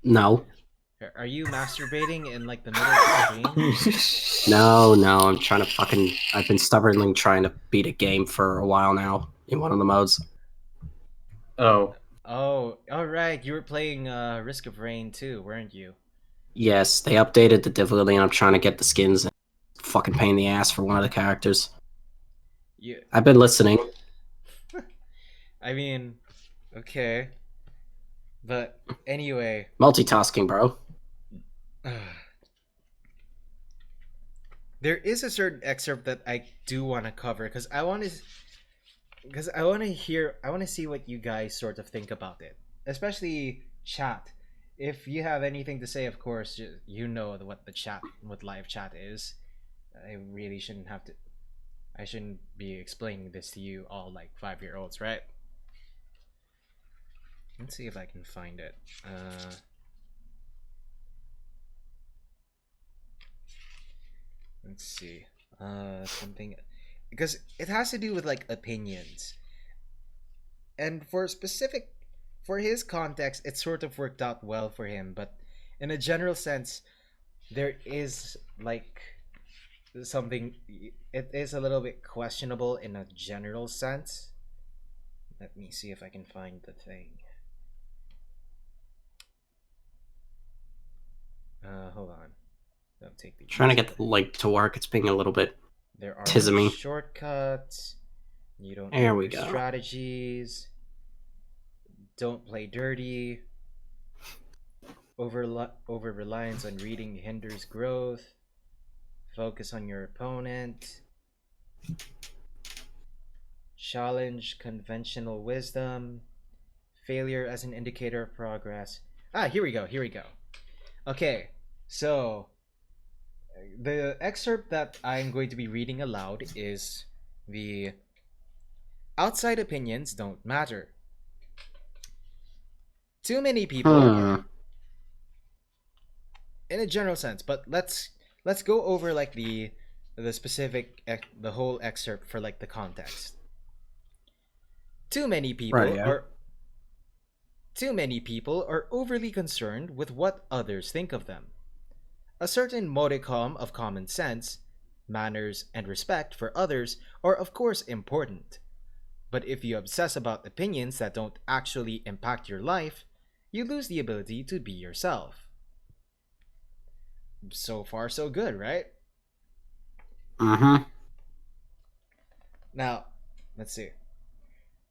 No. Are you masturbating in like the middle of the stream? No. I'm trying to I've been stubbornly trying to beat a game for a while now in one of the modes. Oh. Oh, alright. You were playing Risk of Rain too, weren't you? Yes, they updated the difficulty and I'm trying to get the skins. And fucking pain in the ass for one of the characters. Yeah. I've been listening. I mean, okay. But anyway. Multitasking, bro. There is a certain excerpt that I do want to cover because I want to see what you guys sort of think about it, especially chat. If you have anything to say, of course, you know what live chat is. I really shouldn't have to. I shouldn't be explaining this to you all like 5-year-olds, right? Let's see if I can find it. Let's see. Something, because it has to do with like opinions, and for his context, it sort of worked out well for him. But in a general sense, there is like something. It is a little bit questionable in a general sense. Let me see if I can find the thing. Hold on. Don't take these. Trying to get the link to work. It's being a little bit There are no Tismery. shortcuts. You don't There know we your go. strategies. Don't play dirty. Over reliance on reading hinders growth. Focus on your opponent. Challenge conventional wisdom. Failure as an indicator of progress. Here we go. Okay, so the excerpt that I'm going to be reading aloud is the outside opinions don't matter. Too many people, in a general sense, but let's go over like the specific the whole excerpt for like the context. Too many people Right, yeah. are overly concerned with what others think of them. A certain modicum of common sense, manners, and respect for others are of course important. But if you obsess about opinions that don't actually impact your life, you lose the ability to be yourself. So far, so good, right? Mm-hmm. Now, let's see.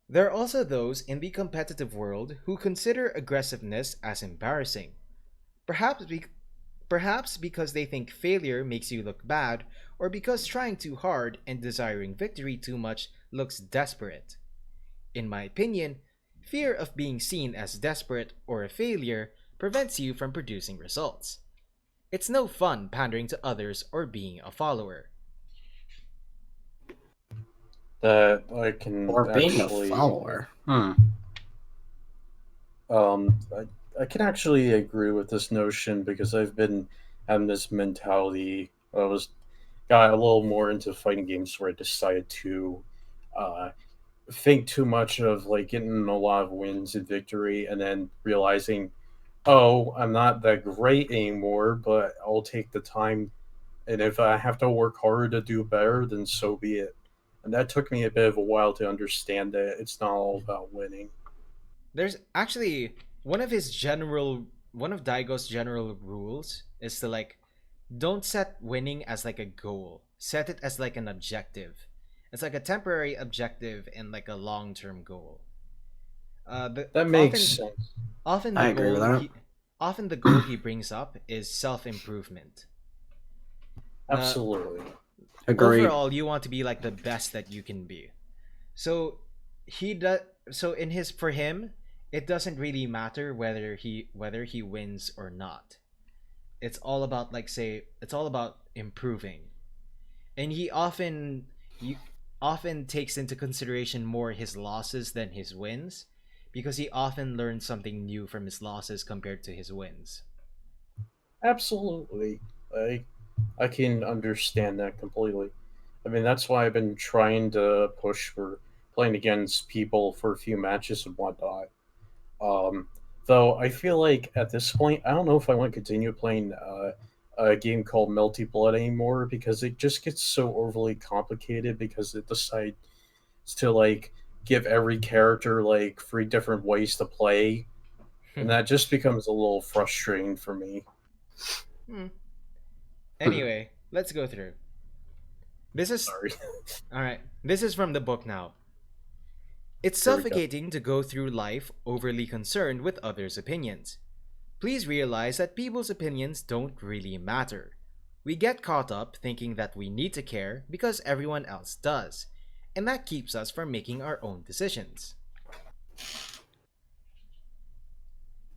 There are also those in the competitive world who consider aggressiveness as embarrassing. Perhaps because they think failure makes you look bad, or because trying too hard and desiring victory too much looks desperate. In my opinion, fear of being seen as desperate or a failure prevents you from producing results. It's no fun pandering to others or being a follower. That I can Or being a actually, follower. um, I can actually agree with this notion because I've been having this mentality. Got a little more into fighting games where I decided to uh, think too much of like getting a lot of wins and victory, and then realizing, oh, I'm not that great anymore, but I'll take the time, and if I have to work harder to do better, then so be it. And that took me a bit of a while to understand that it's not all about winning. There's actually one of Daigo's general rules is to like don't set winning as like a goal. Set it as like an objective. It's like a temporary objective and like a long-term goal. The That makes sense. often the I agree with goal that. he often the goal he brings up is self-improvement. Uh, Absolutely. Agreed. Overall, you want to be like the best that you can be. So he does. So in his for him, it doesn't really matter whether he wins or not. It's all about like say it's all about improving, and he often takes into consideration more his losses than his wins, because he often learns something new from his losses compared to his wins. Absolutely. I can understand that completely. I mean, that's why I've been trying to push for playing against people for a few matches and whatnot. Um, though I feel like at this point, I don't know if I want to continue playing a game called Melty Blood anymore because it just gets so overly complicated because it decides to like give every character like 3 different ways to play, and that just becomes a little frustrating for me. Hmm. Anyway, let's go through. This is Sorry. all right. This is from the book now. It's Here we go. suffocating to go through life overly concerned with others' opinions. Please realize that people's opinions don't really matter. We get caught up thinking that we need to care because everyone else does, and that keeps us from making our own decisions.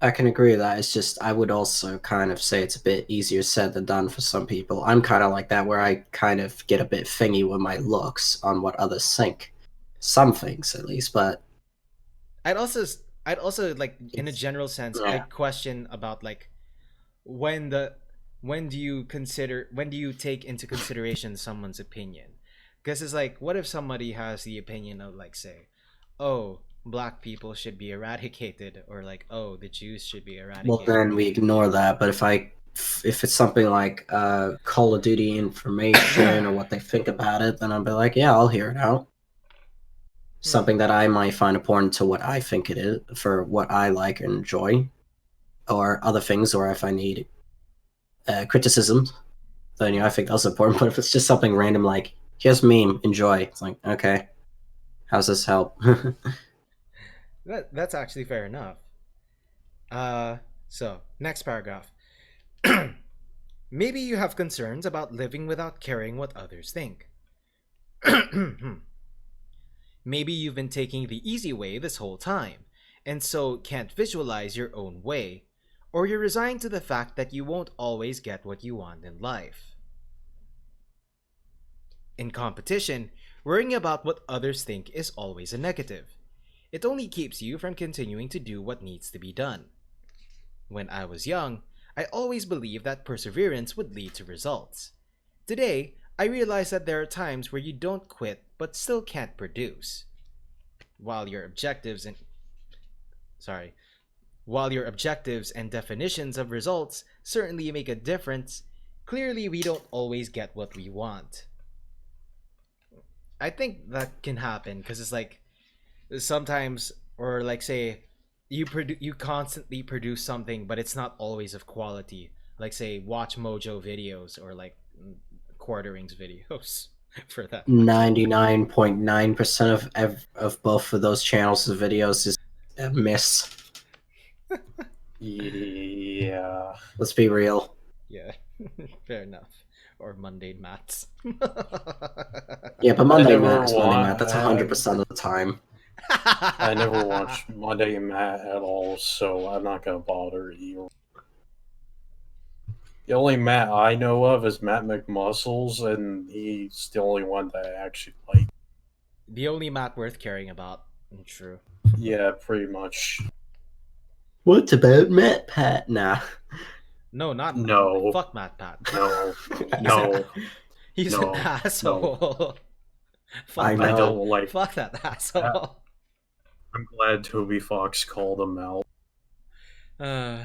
I can agree with that. It's just I would also kind of say it's a bit easier said than done for some people. I'm kind of like that, where I kind of get a bit thingy with my looks on what others think. Some things, at least, but I'd also I'd also like in a general sense yeah. I'd question about like when the when do you take into consideration someone's opinion? Because it's like, what if somebody has the opinion of like, say, oh, black people should be eradicated, or like, oh, the Jews should be Well, eradicated. then we ignore that. But if it's something like Call of Duty information or what they think about it, then I'll be like, yeah, I'll hear it out. Something that I might find important to what I think it is, for what I like and enjoy, or other things, or if I need criticism, then I think that's important. But if it's just something random like, here's meme, enjoy, it's like, okay, how's this help? That's actually fair enough. So next paragraph. Maybe you have concerns about living without caring what others think. Maybe you've been taking the easy way this whole time, and so can't visualize your own way, or you're resigned to the fact that you won't always get what you want in life. In competition, worrying about what others think is always a negative. It only keeps you from continuing to do what needs to be done. When I was young, I always believed that perseverance would lead to results. Today, I realize that there are times where you don't quit but still can't produce. While your objectives and definitions of results certainly make a difference, clearly we don't always get what we want. I think that can happen because it's like sometimes, or like say you constantly produce something but it's not always of quality, like say Watch Mojo videos or like Quarterings videos for that matter. 99.9% of both of those channels of videos is a miss. Yeah. Let's be real. Yeah. Fair enough. Or mundane maths. Yeah, but Monday never Matt is Monday wa- Matt. That's 100% of the time. I never watched Monday and Matt at all, so I'm not gonna bother you. The only Matt I know of is Matt McMuscles, and he's the only one that I actually like. The only Matt worth caring about. True. Yeah, pretty much. What about Matt Pat? Nah. No, not No. fuck Matt Pat. No. No. He's No. an asshole. Fuck I that. know. I don't like. Fuck that asshole. I'm glad Toby Fox called him out. Uh,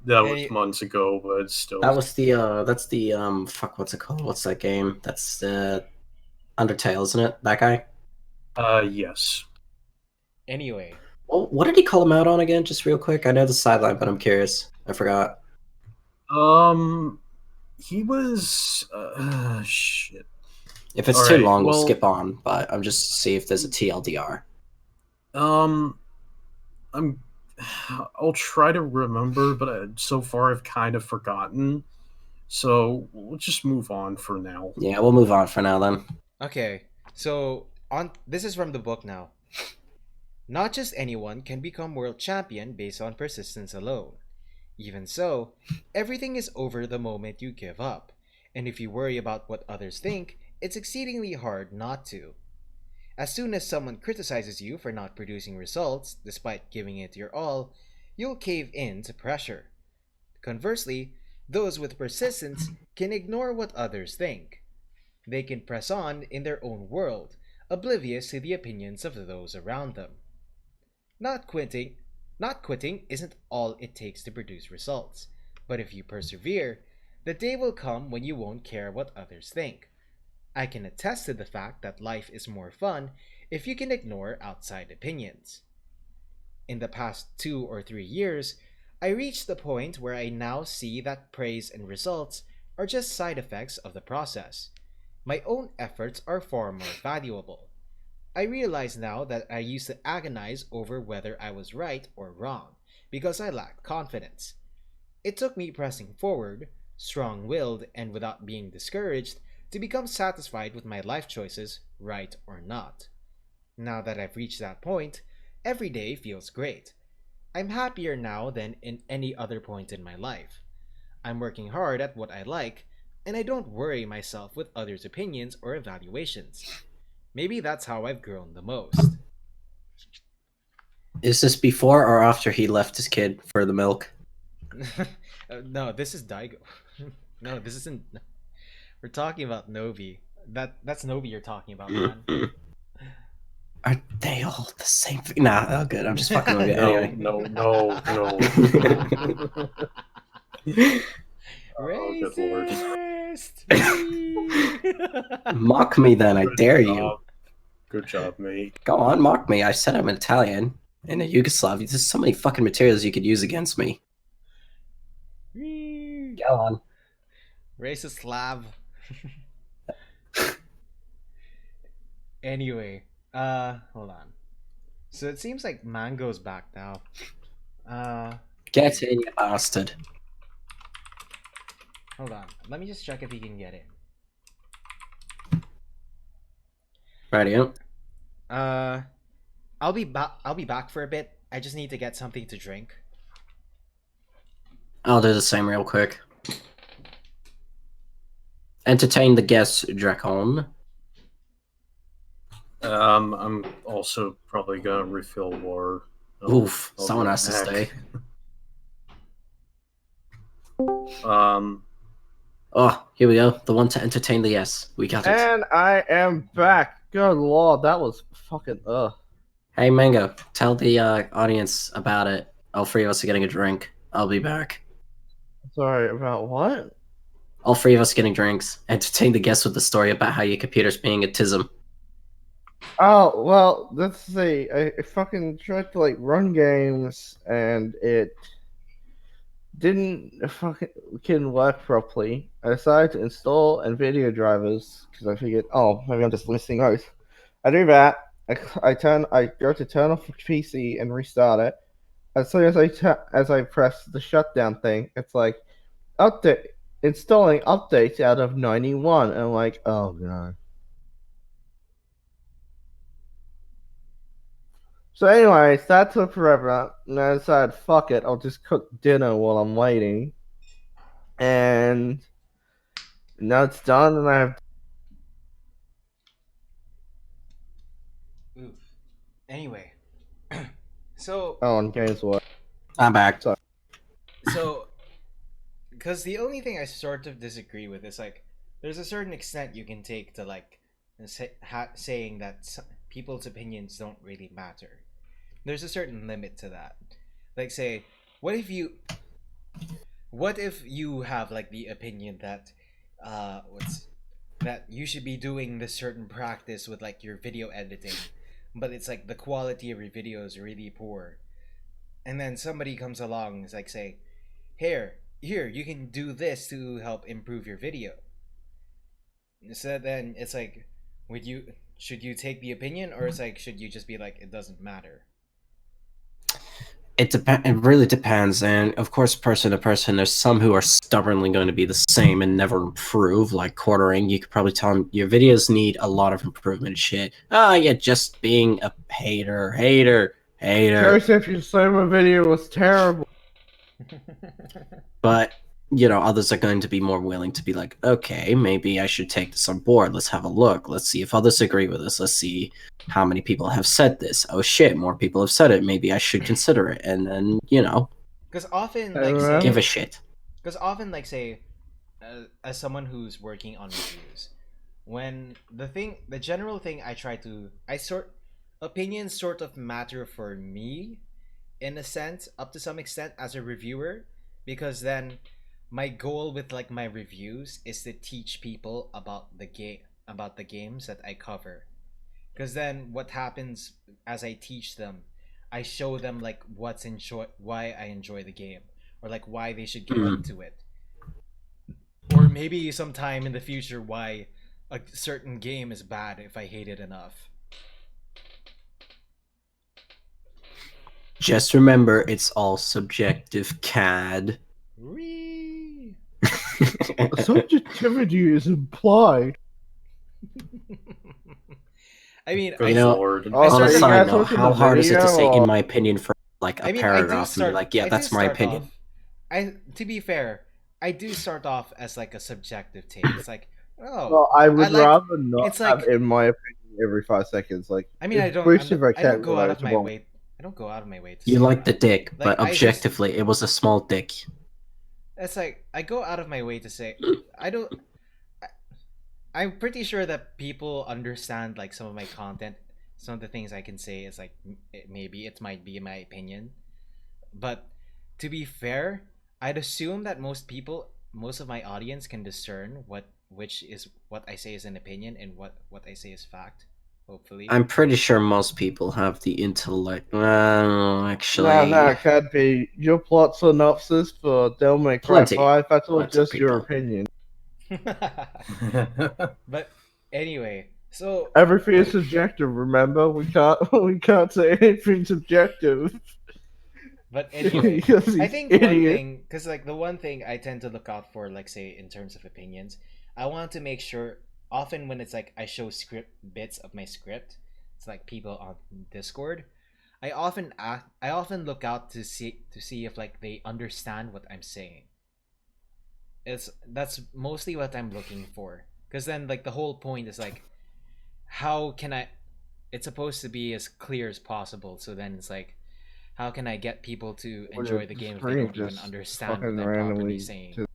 That Any- was months ago, but still. That was that's the fuck, what's it called? What's that game? That's Undertale, isn't it? That guy? Yes. anyway, Well, what did he call him out on again? Just real quick. I know the sideline, but I'm curious. I forgot. He was. Shit. If it's All too right, long, we'll well- skip on. But I'm just see if there's a TLDR. I'll try to remember, but so far I've kind of forgotten. So we'll just move on for now. Yeah, we'll move on for now then. okay. So on this is from the book now. Not just anyone can become world champion based on persistence alone. Even so, everything is over the moment you give up. And if you worry about what others think, it's exceedingly hard not to. As soon as someone criticizes you for not producing results, despite giving it your all, you'll cave in to pressure. Conversely, those with persistence can ignore what others think. They can press on in their own world, oblivious to the opinions of those around them. Not quitting isn't all it takes to produce results, but if you persevere, the day will come when you won't care what others think. I can attest to the fact that life is more fun if you can ignore outside opinions. In the past 2 or 3 years, I reached the point where I now see that praise and results are just side effects of the process. My own efforts are far more valuable. I realize now that I used to agonize over whether I was right or wrong because I lacked confidence. It took me pressing forward, strong-willed and without being discouraged, to become satisfied with my life choices, right or not. Now that I've reached that point, every day feels great. I'm happier now than in any other point in my life. I'm working hard at what I like, and I don't worry myself with others' opinions or evaluations. Maybe that's how I've grown the most. Is this before or after he left his kid for the milk? No, this is Daigo. No, this isn't. We're talking about Novi. That's Novi you're talking about, man. Are they all the same thing? Nah, oh good. I'm just fucking with you anyway. No. Oh, good lord. Racist! Mock me then, I dare you. Good job, mate. Go on, mock me. I said I'm Italian. In a Yugoslav, there's so many fucking materials you could use against me. Go on. Racist Slav. Anyway, hold on. So it seems like Mango's back now. Get in, you bastard. Hold on. Let me just check if he can get in. Radio. I'll be back for a bit. I just need to get something to drink. I'll do the same real quick. Entertain the guests, Drakon. I'm also probably gonna refill war. Oof, someone has to stay. Oh, here we go. The one to entertain the yes. We got it. And I am back. Good lord, that was fucking Hey, Mango, tell the audience about it. All three of us are getting a drink. I'll be back. Sorry, about what? All three of us getting drinks. Entertain the guests with the story about how your computer's being a tism. Oh, well, let's see. I fucking tried to, like, run games, and it didn't fucking work properly. I decided to install NVIDIA drivers, because I figured, oh, maybe I'm just listing those. I do that. I go to turn off the PC and restart it. As soon as I press the shutdown thing, it's like, installing updates out of 91, and I'm like, oh god. So anyways, that took forever, and I decided, fuck it, I'll just cook dinner while I'm waiting. And now it's done, and I have... Oof. Anyway. So... Oh, and games what? I'm back. Sorry. So... Because the only thing I sort of disagree with is, like, there's a certain extent you can take to, like, saying that people's opinions don't really matter. There's a certain limit to that. Like, say, what if you have, like, the opinion that that you should be doing this certain practice with, like, your video editing, but it's like the quality of your video is really poor, and then somebody comes along and is like, say, here you can do this to help improve your video. So then it's like, should you take the opinion, or it's like, should you just be like, it doesn't matter? It really depends, and of course, person to person, there's some who are stubbornly going to be the same and never improve. Like Quartering, you could probably tell them your videos need a lot of improvement. Shit, yeah, just being a hater. Joseph, you said my video was terrible. But others are going to be more willing to be like, okay, maybe I should take this on board. Let's have a look. Let's see if others agree with us. Let's see how many people have said this. Oh shit, more people have said it. Maybe I should consider it. And then, Because often, like, give a shit. Because often, like, say, as someone who's working on reviews, when the general thing opinions sort of matter for me, in a sense, up to some extent, as a reviewer, because then my goal with, like, my reviews is to teach people about the games that I cover. Because then what happens as I teach them, I show them, like, why I enjoy the game, or, like, why they should get into it, or maybe sometime in the future why a certain game is bad if I hate it enough. Just remember, it's all subjective, CAD. Subjectivity is implied. I mean, Good lord. On a side note, watching how the hard is it to video, say, or- in my opinion, for like a I mean, I do paragraph and be start. like, yeah, I do that's my start opinion. off. To be fair, I do start off as like a subjective take. It's like, oh, Well, I I would like. rather not It's have, like, in my opinion, every 5 seconds. Like, I mean, it's brief if I I don't can't go out whether of it's my wrong. way. I don't go out of my way to You say like the that. dick, Like, but I just. objectively, it was a small dick. It's like I go out of my way to say I don't. I'm pretty sure that people understand like some of my content. Some of the things I can say is like maybe it might be my opinion, but to be fair, I'd assume that most of my audience can discern which is what I say is an opinion and what I say is fact. Hopefully, I'm pretty sure most people have the intellect. Actually, No, it can't be. Your plot synopsis for Devil May Cry Plenty. 5, that's all Plenty just your people. opinion. but anyway, so Everything is subjective, remember? We can't we can't say anything subjective. But anyway, Because I he's think one idiot. thing, because like the one thing I tend to look out for, like say in terms of opinions, I want to make sure. Often when it's like I show script bits of my script, it's like people on Discord. I often look out to see if like they understand what I'm saying. That's mostly what I'm looking for. Because then like the whole point is like, how can I? It's supposed to be as clear as possible. So then it's like, how can I get people to enjoy the game if they don't even understand what I'm properly saying?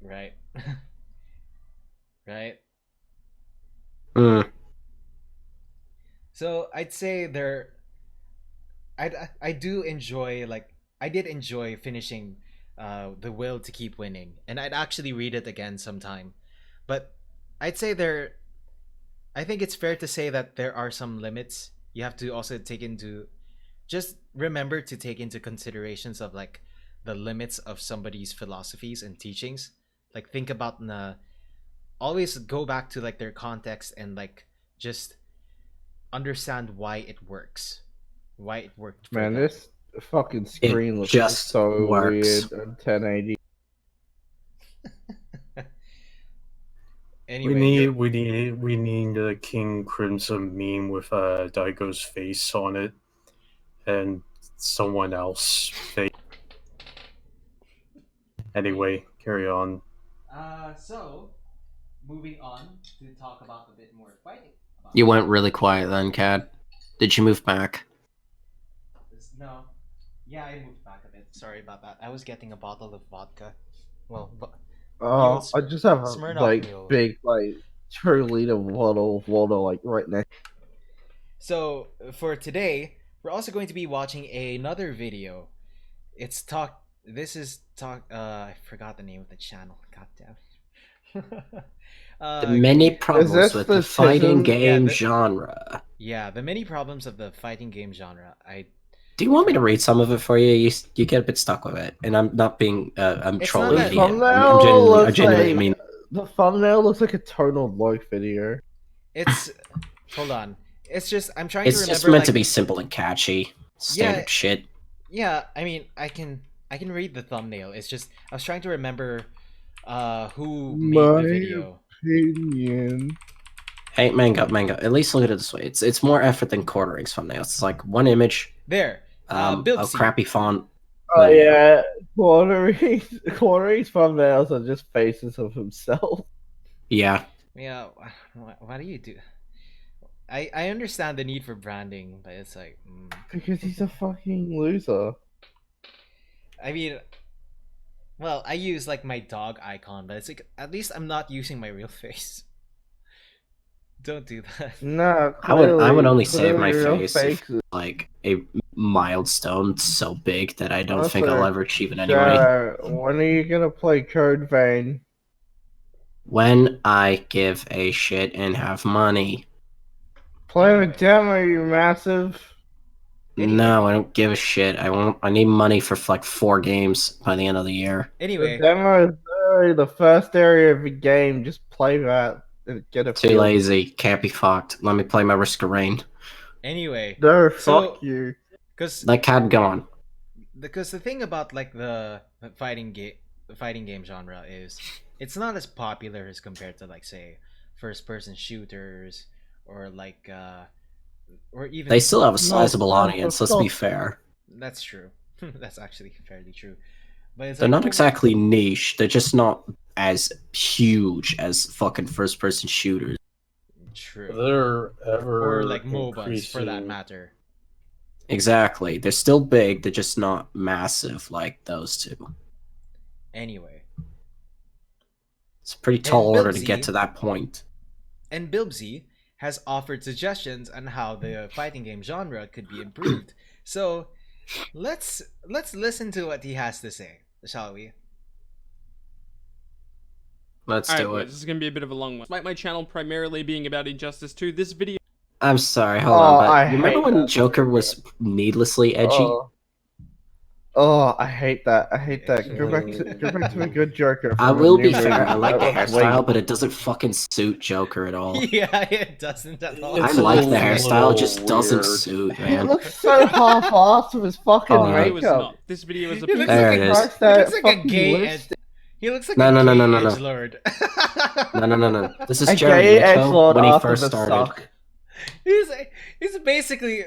Right. Right. Mm. So I'd say I do enjoy like I did enjoy finishing The Will to Keep Winning, and I'd actually read it again sometime. But I'd say I think it's fair to say that there are some limits. You have to also take into just remember to take into considerations of like the limits of somebody's philosophies and teachings. Like think about the always go back to like their context and like just understand why it works, why it worked for Man, them. this fucking screen looks just so works. weird on 1080. Anyway, we need a King Crimson meme with Daigo's face on it and someone else face. Anyway, carry on. so moving on to talk about a bit more fighting. You went really quiet then, Cad. Did you move back? No, yeah, I moved back a bit. Sorry about that. I was getting a bottle of vodka. Well, I just have a Smirnoff like Mule. big like 2 liter bottle of water like right next. So for today, we're also going to be watching another video. It's talk. This is talk. I forgot the name of the channel. God damn it. The many problems this with the the fighting Tism- game Yeah, genre. yeah, the many problems of the fighting game genre. Do you want me to read some of it for you? You get a bit stuck with it, and I'm not being I'm It's trolling not The that- idiot. I'm thumbnail I looks genuinely like mean. the thumbnail looks like a tonal like video. It's hold on. It's just I'm trying It's to remember. just meant like, to be simple and catchy, standard Yeah. shit. Yeah, I mean, I can read the thumbnail. It's just I was trying to remember who made My the video. opinion. Hey, Mango. At least look at it this way. It's more effort than Quartering's thumbnails. It's like one image, There. Build a seat. crappy font. Oh There you go. yeah, Quartering's thumbnails are just faces of himself. Yeah. Yeah, what do you do? I understand the need for branding, but it's like Because he's a fucking loser. I mean, well, I use like my dog icon, but it's like at least I'm not using my real face. Don't do that. No, I would only clearly save my your face if is- like a milestone so big that I don't think Also, I'll ever achieve it anyway. Jared, when are you gonna play Code Vein? When I give a shit and have money. Play Anyway. a demo, you massive. Anyway. No, I don't give a shit. I need money for like 4 games by the end of the year. The Anyway, demo is literally the first area of the game. Just play that and get a Too feel. lazy. Can't be fucked. Let me play my Risk of Rain. anyway, No, So- fuck you. because That cat gone. the thing about like the fighting game genre is it's not as popular as compared to like say first person shooters or like or even They still have a No, sizable no, audience. Let's be stop. fair. That's true. That's actually fairly true. But it's They're like, not exactly niche. They're just not as huge as fucking first-person shooters. true. They're ever Or like MOBAs for that increasing. matter. Exactly. They're still big. They're just not massive like those two. Anyway, It's a pretty tall order to Bilbsy- get to that point. and Bilbsy has offered suggestions on how the fighting game genre could be improved. So let's listen to what he has to say, shall we? Let's Alright, do boys, it. this is gonna be a bit of a long one. Despite my channel primarily being about Injustice 2, this video I'm sorry, hold Oh, on, but I you remember hate when that. Joker was needlessly edgy? Oh, I hate that. I hate that. Go back to a good Joker. I from a will new be fair, movie. I like the That was hairstyle, late. but it doesn't fucking suit Joker at all. Yeah, it doesn't at all. I It's a like the little hairstyle, it just doesn't weird. suit, He man. looks so half-assed with his fucking Oh, this video is makeup. not. This video is a He looks There like it a, is. Christ, he looks that like a fucking gay lipstick. he looks like No, a no, gay no, no, no, no. edgelord. No. This is A Jared gay Leto edgelord when he after first the started. suck. He's basically,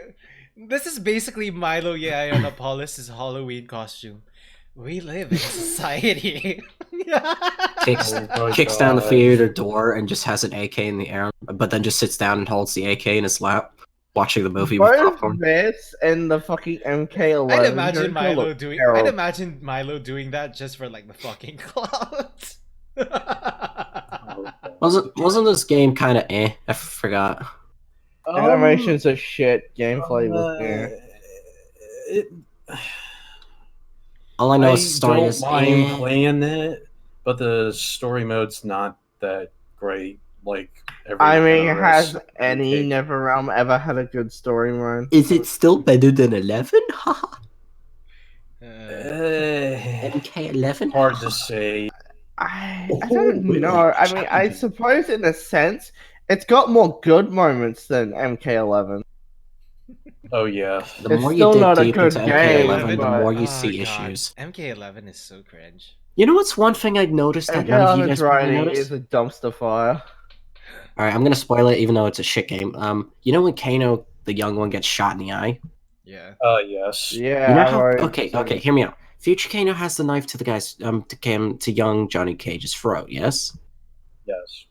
this is basically Milo Yiannopoulos' Halloween costume. We live in a society. Kicks, Oh my kicks down the God. theater door and just has an AK in the air, but then just sits down and holds the AK in his lap, watching the movie with Both popcorn. this and the fucking MK11. I'd imagine Joker Milo look doing. terrible. I'd imagine Milo doing that just for like the fucking clout. Wasn't this game kind of eh? I forgot. Animations are shit. Gameplay was eh. It, All I know I is the story don't is mind eh. playing it, but the story mode's not that great. Like every I mean, other has rest any take. NetherRealm ever had a good story mode? Is it still better than 11? Haha. MK11? Hard to say. I Oh, don't wait, know. I mean, I challenging. suppose in a sense, it's got more good moments than MK11. Oh yeah. The It's more you still dig not a deep good into game, MK11, the but- more you Oh, see God. issues. MK11 is so cringe. You know what's one thing I noticed that none of you MK11's guys probably writing noticed? is a dumpster fire. Alright, I'm gonna spoil it even though it's a shit game. You know when Kano, the young one, gets shot in the eye? Yeah. Yes. Yeah, You know I've how, already okay, seen okay, it. hear me out. Future Kano has the knife to the guy's to young Johnny Cage's throat, yes? Yes.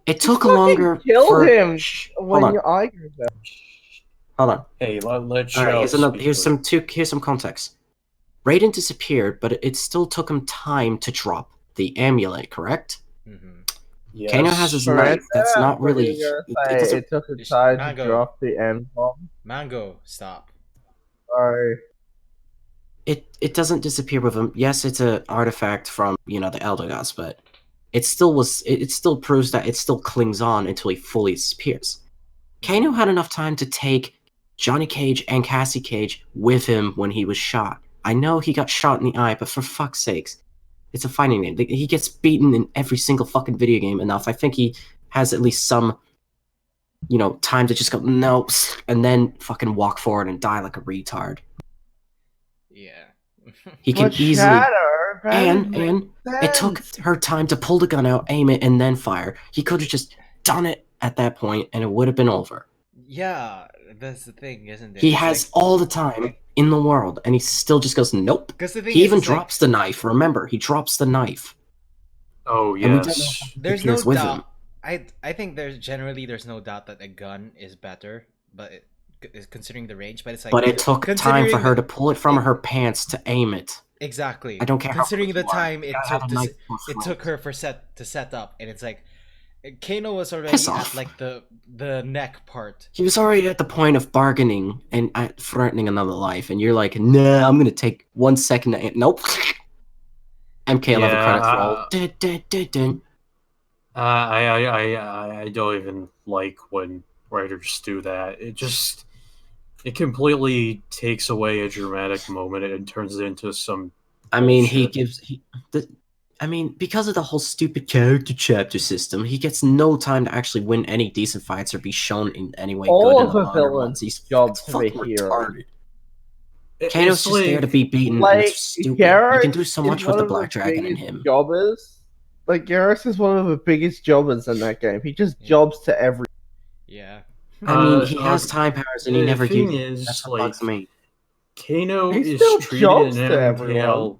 It took fucking longer kill for him Shh, when hold on, your eye goes out. hold on. Hey, let's All right, show. here's some context. Raiden disappeared, but it still took him time to drop the amulet, correct? Mm-hmm. Yes. Kano has his For knife. That's instance, not what are really. you It gonna say? doesn't. It took a It's time to Mango. drop the M bomb. Mango, stop. Sorry. It doesn't disappear with him. Yes, it's an artifact from the Elder Gods, but it still was. It still proves that it still clings on until he fully disappears. Kano had enough time to take Johnny Cage and Cassie Cage with him when he was shot. I know he got shot in the eye, but for fuck's sakes, it's a fighting game. He gets beaten in every single fucking video game enough. I think he has at least some, time to just go no, and then fucking walk forward and die like a retard. Yeah. He can But easily. Shadow, that And makes it took sense. her time to pull the gun out, aim it, and then fire. He could have just done it at that point, and it would have been over. Yeah, that's the thing, isn't it? He It's has like, all the time in the world, and he still just goes nope. because the thing He is, even it's like, drops the knife. Remember, he drops the knife. Oh And we don't know yes. how he there's no appears with doubt. him. I think there's no doubt that a gun is better, but considering the range, but it's like, But it took time for considering her the- to pull it from her pants to aim it. exactly. I don't care how Considering quick the you are. time You it gotta took have a to knife to it throat. took her to set up, and it's like Kano was already Piss at off. like the neck part. He was already at the point of bargaining and threatening another life, and you're like, nah, I'm gonna take 1 second to nope. MK11 Yeah, credits roll. Dun, dun, dun, dun. I don't even like when writers do that. It completely takes away a dramatic moment and turns it into some. I mean, Bullshit. because of the whole stupid character chapter system, he gets no time to actually win any decent fights or be shown in any way All good of in the the other villains' ones. He's jobs it's to be fucking hero. retarded. It's Kano's just there to be beaten, and Like, it's stupid. You Garrus can do so is much with one the of Black Dragon in biggest him. Jobbers. Like, Garrus is one of the biggest jobbers in that game. He just Yeah. jobs to every. Yeah. I mean, he has time powers and he the never thing uses. is, That's what bugs me. Kano He is still treated jokes in to MKL. everyone.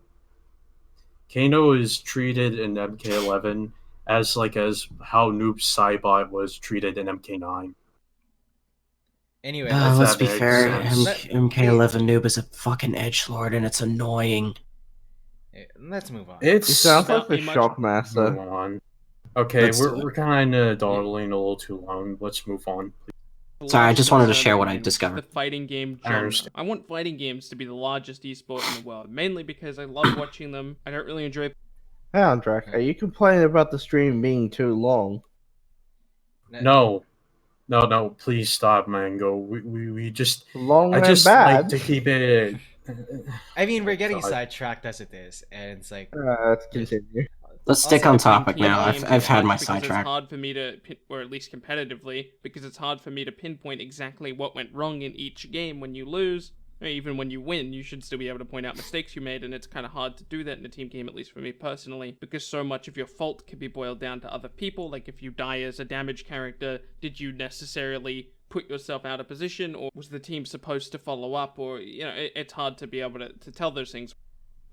Kano is treated in MK11 as how Noob Saibot was treated in MK9. Anyway, If Let's that be makes fair, sense. MK11 noob is a fucking edgelord and it's annoying. let's move on. He sounds like Without the me much- Shock Move Master. on. Okay, Let's do we're kind of dawdling a little too long. Let's move on. Sorry, I just wanted to share what I Means discovered. The fighting game I genre. understand. I want fighting games to be the largest esport in the world, mainly because I love watching them. I don't really enjoy. Hey, Andrak, are you complaining about the stream being too long? No, please stop, Mango. We just Long I and just bad. like to keep it. I mean, we're getting God. sidetracked as it is, and it's like Let's Yes. continue. Let's stick Also, on I think topic team now. games I've had my because sidetrack. it's hard for me to, or at least competitively, because it's hard for me to pinpoint exactly what went wrong in each game when you lose. Or even when you win, you should still be able to point out mistakes you made, and it's kind of hard to do that in a team game, at least for me personally, because so much of your fault can be boiled down to other people. Like if you die as a damage character, did you necessarily put yourself out of position, or was the team supposed to follow up, or, it's hard to be able to tell those things.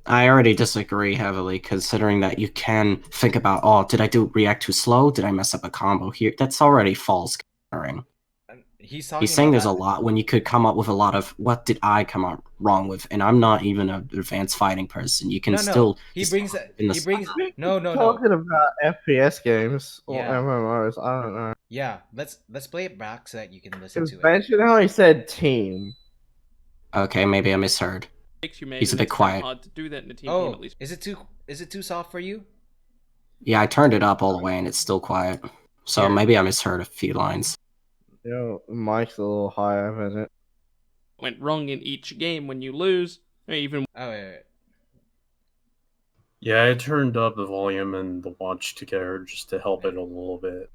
I already disagree heavily, considering that you can think about, oh, did I react too slow? Did I mess up a combo here? That's already false countering. he's talking. He's saying about there's that. a lot when you could come up with a lot of what did I come up wrong with, and I'm not even an advanced fighting person. You can No. still He brings that. in the He brings. No. Talking about FPS games or Yeah. MMOs, I don't know. Yeah. Let's play it back so that you can listen to it. Mention how he said team. Okay, maybe I misheard. Mistakes you made, He's a and bit it's kinda quiet. hard to do that in a team game, Oh, at least. is it too soft for you? Yeah, I turned it up all the way and it's still quiet. So Here. maybe I misheard a few lines. Mike's a little higher than it. Went wrong in each game when you lose, or even Oh wait. Yeah, I turned up the volume and the watch together just to help it a little bit.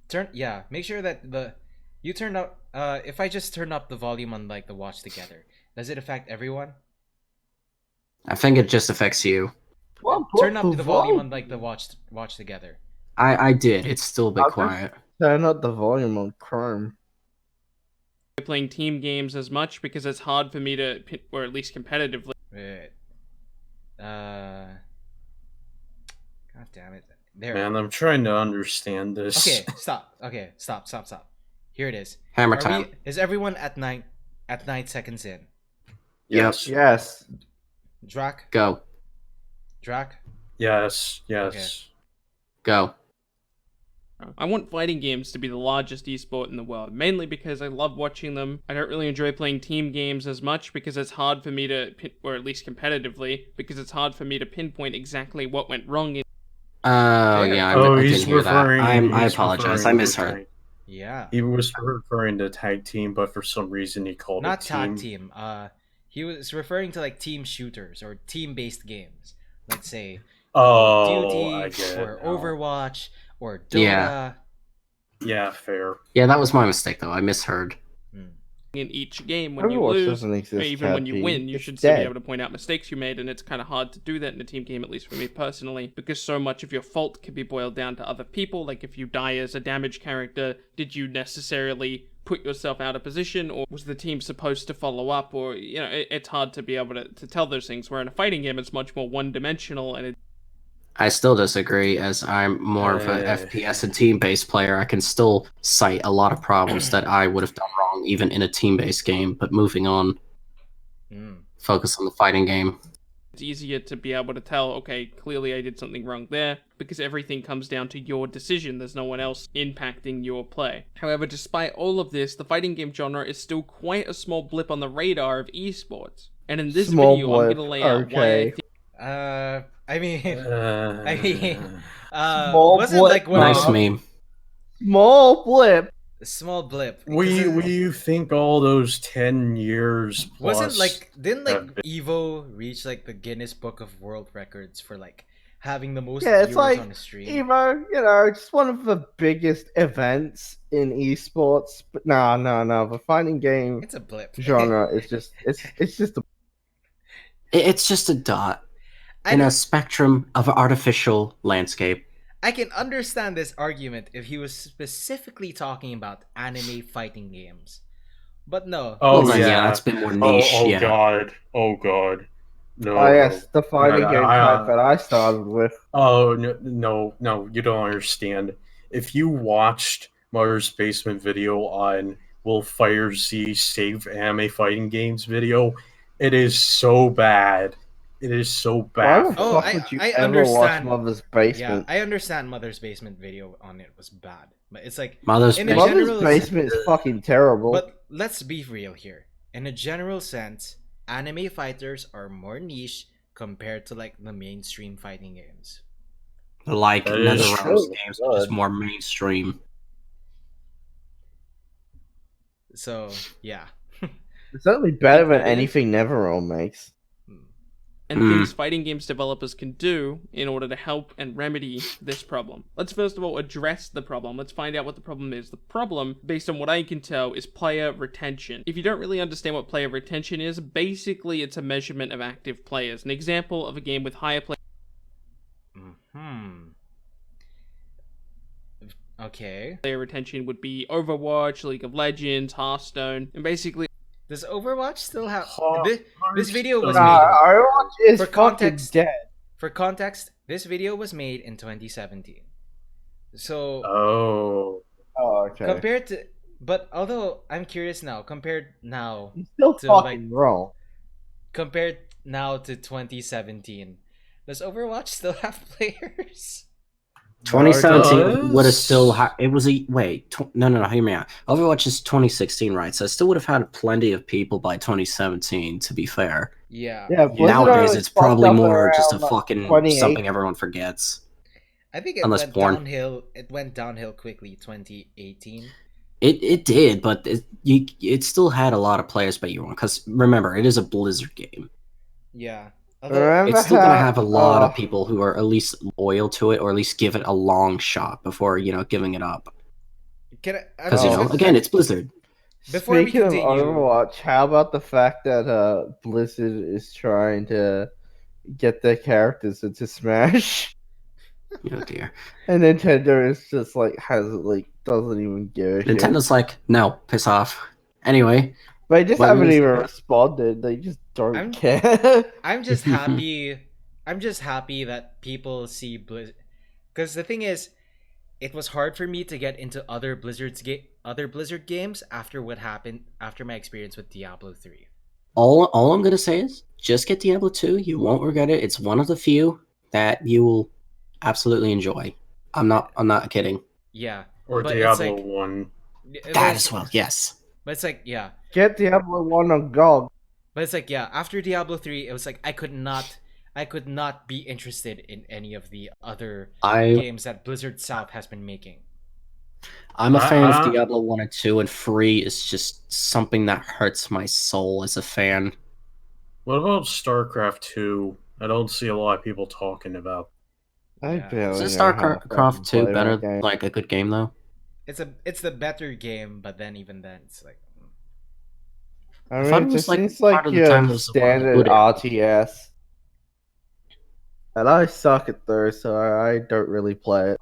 Make sure that you turn up. If I just turn up the volume on like the watch together, does it affect everyone? I think it just affects you. Well, Turn up the volume on like the watch together. I did. It's still a bit I'll just quiet. Turn up the volume on Chrome. playing team games as much because it's hard for me to, or at least competitively. Wait. God damn it. There. Man, I'm trying to understand this. Okay, stop. Okay, stop. Here it is. Hammer Are time. is everyone at 9 seconds in? Yes. Yes. Drak? Go. Yes. Okay. Go. I want fighting games to be the largest esport in the world, mainly because I love watching them. I don't really enjoy playing team games as much because it's hard for me to, or at least competitively, because it's hard for me to pinpoint exactly what went wrong in. Oh, yeah, I he's didn't hear that. referring. I he's apologize. referring I to misheard. tag- Yeah. He was referring to tag team, but for some reason he called Not it team. tag team. He was referring to like team shooters or team-based games. Let's say Call of Duty I get it or now. Overwatch or Dota. Yeah. Yeah, fair. Yeah, that was my mistake, though. I misheard. In each game when you Overwatch lose, doesn't or exist, even when you Cappy. win, you It's should still be dead. able to point out mistakes you made, and it's kind of hard to do that in a team game, at least for me personally, because so much of your fault can be boiled down to other people. Like if you die as a damage character, did you necessarily put yourself out of position, or was the team supposed to follow up, or, it's hard to be able to tell those things, where in a fighting game it's much more one-dimensional, and I still disagree, as I'm more of an FPS and team-based player. I can still cite a lot of problems that I would have done wrong, even in a team-based game. But moving on, focus on the fighting game. it's easier to be able to tell, okay, clearly I did something wrong there, because everything comes down to your decision. There's no one else impacting your play. However, despite all of this, the fighting game genre is still quite a small blip on the radar of esports. And in this Small video, I'm blip, going to lay out why I okay. think I mean, Small wasn't blip, like one Nice of meme. Small blip. small blip. We think all those 10 years plus Wasn't like didn't have like Evo reach like the Guinness Book of World Records for like having the most Yeah, it's viewers like on a stream? Evo, it's one of the biggest events in esports. But no, the fighting game It's a blip. genre is just it's just a It's just a dot I in don't- a spectrum of artificial landscape. I can understand this argument if he was specifically talking about anime fighting games. But no. Oh Well, then, yeah, that's been more niche. Oh Yeah. god. Oh god. No. Oh yes, the No. fighting game type I, that I started with. Oh no, you don't understand. If you watched Mother's Basement video on Will Fire Z Save Anime Fighting Games video, it is so bad. It is so Why the baffling. Oh, fuck would you I ever watch understand. Mother's Yeah, Basement? I understand Mother's Basement video on it was bad, but it's like Mother's in a Basement. general Mother's Basement is fucking terrible. But let's be real here. In a general sense, anime fighters are more niche compared to like the mainstream fighting games. Like That is NetherRealm's true. games are just more mainstream. So yeah. It's certainly better than That is- anything NetherRealm makes. and things fighting games developers can do in order to help and remedy this problem. Let's first of all address the problem. Let's find out what the problem is. The problem, based on what I can tell, is player retention. If you don't really understand what player retention is, basically it's a measurement of active players. An example of a game with higher player Okay. retention would be Overwatch, League of Legends, Hearthstone, and basically Does Overwatch still have Hearthstone. this video was Nah, made Overwatch is For fucking context- dead. for context, this video was made in 2017. So Oh. Oh, okay. compared to but although I'm curious now, compared now He's still to, fucking wrong. compared now to 2017, does Overwatch still have players? 2017 would have does. still it was a wait no hear me out. Overwatch is 2016, right? So it still would have had plenty of people by 2017 to be fair. Yeah. Yeah, Blizzard Nowadays only it's fucked probably up more just a around, like, fucking 28. something everyone forgets. I think it Unless went porn. downhill. It went downhill quickly 2018. It did, but it still had a lot of players by year one. Because remember, it is a Blizzard game. Yeah. Although, Remember It's still gonna how- have a lot of oh, people who are at least loyal to it, or at least give it a long shot before giving it up. can I, Because Oh. again, it's Blizzard. Before we Speaking of continue- Overwatch, how about the fact that Blizzard is trying to get their characters into Smash, Oh dear. and Nintendo is just like doesn't even give a shit. Nintendo's like, no, piss off. Anyway, They just what haven't was- even responded. They just don't I'm- care. I'm just happy. I'm just happy that people see Blizzard. Because the thing is, it was hard for me to get into other Blizzard games after what happened after my experience with Diablo 3. all I'm gonna say is just get Diablo 2. You won't regret it. It's one of the few that you will absolutely enjoy. I'm not kidding. Yeah. Or but it's Diablo like- 1. That as well, yes. But it's like, yeah. Get Diablo 1 on GOG. But it's like, yeah, after Diablo 3, it was like I could not be interested in any of the other games that Blizzard South has been making. I'm a fan Uh-huh. of Diablo 1 and 2, and 3 is just something that hurts my soul as a fan. What about StarCraft 2? I don't see a lot of people talking about. I Yeah. barely Is know how to fucking StarCraft 2 play better, that game. like a good game though? It's the better game, but then even then, it's like. I I mean, thought it it was, just like, seems like part of the time it your was the one that standard put it. RTS. And I suck at those, so I don't really play it.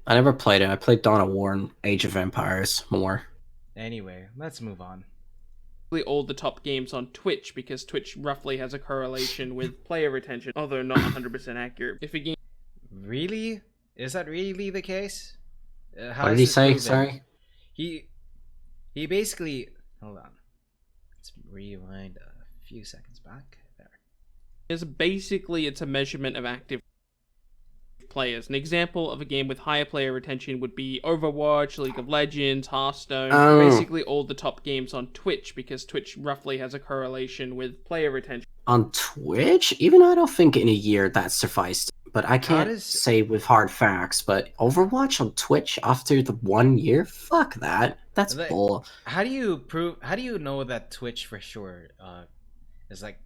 I never played it. I played Dawn of War and Age of Empires more. Anyway, let's move on. all the top games on Twitch, because Twitch roughly has a correlation with player retention, although not 100% accurate. If a game Really? Is that really the case? How What is did he this say? proven? Sorry? He basically. Hold on. Let's rewind a few seconds back. There. is basically it's a measurement of active players. An example of a game with higher player retention would be Overwatch, League of Legends, Hearthstone, Oh. basically all the top games on Twitch, because Twitch roughly has a correlation with player retention. On Twitch? Even I don't think in a year that sufficed. But I can't does- say with hard facts, but Overwatch on Twitch after the 1 year? Fuck that. That's Like- bull. How do you know that Twitch for sure is like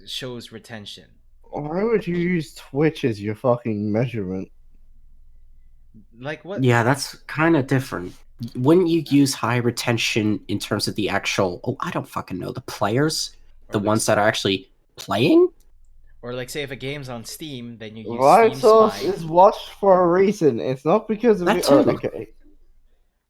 shows retention? Why would you use Twitch as your fucking measurement? Like what? Yeah, that's kind of different. Wouldn't you use high retention in terms of the actual... Oh, I don't fucking know. The players? The Or like- ones that are actually playing? Or like say if a game's on Steam, then you use Riot Steam Source Spy. is watched for a reason. It's not because of That it. Oh, too. okay.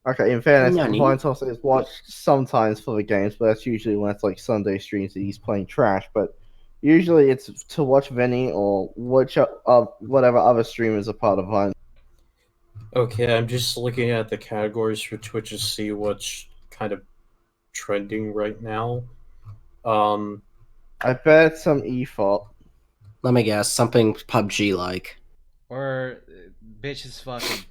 Okay, in fairness, Nani? Vinesource is watched sometimes for the games, but that's usually when it's like Sunday streams that he's playing trash. But usually it's to watch Vinny or whatever other streamers are part of Vine. Okay, I'm just looking at the categories for Twitch to see what's kind of trending right now. I bet it's some e-fault. Let me guess, something PUBG like. Or bitches fucking.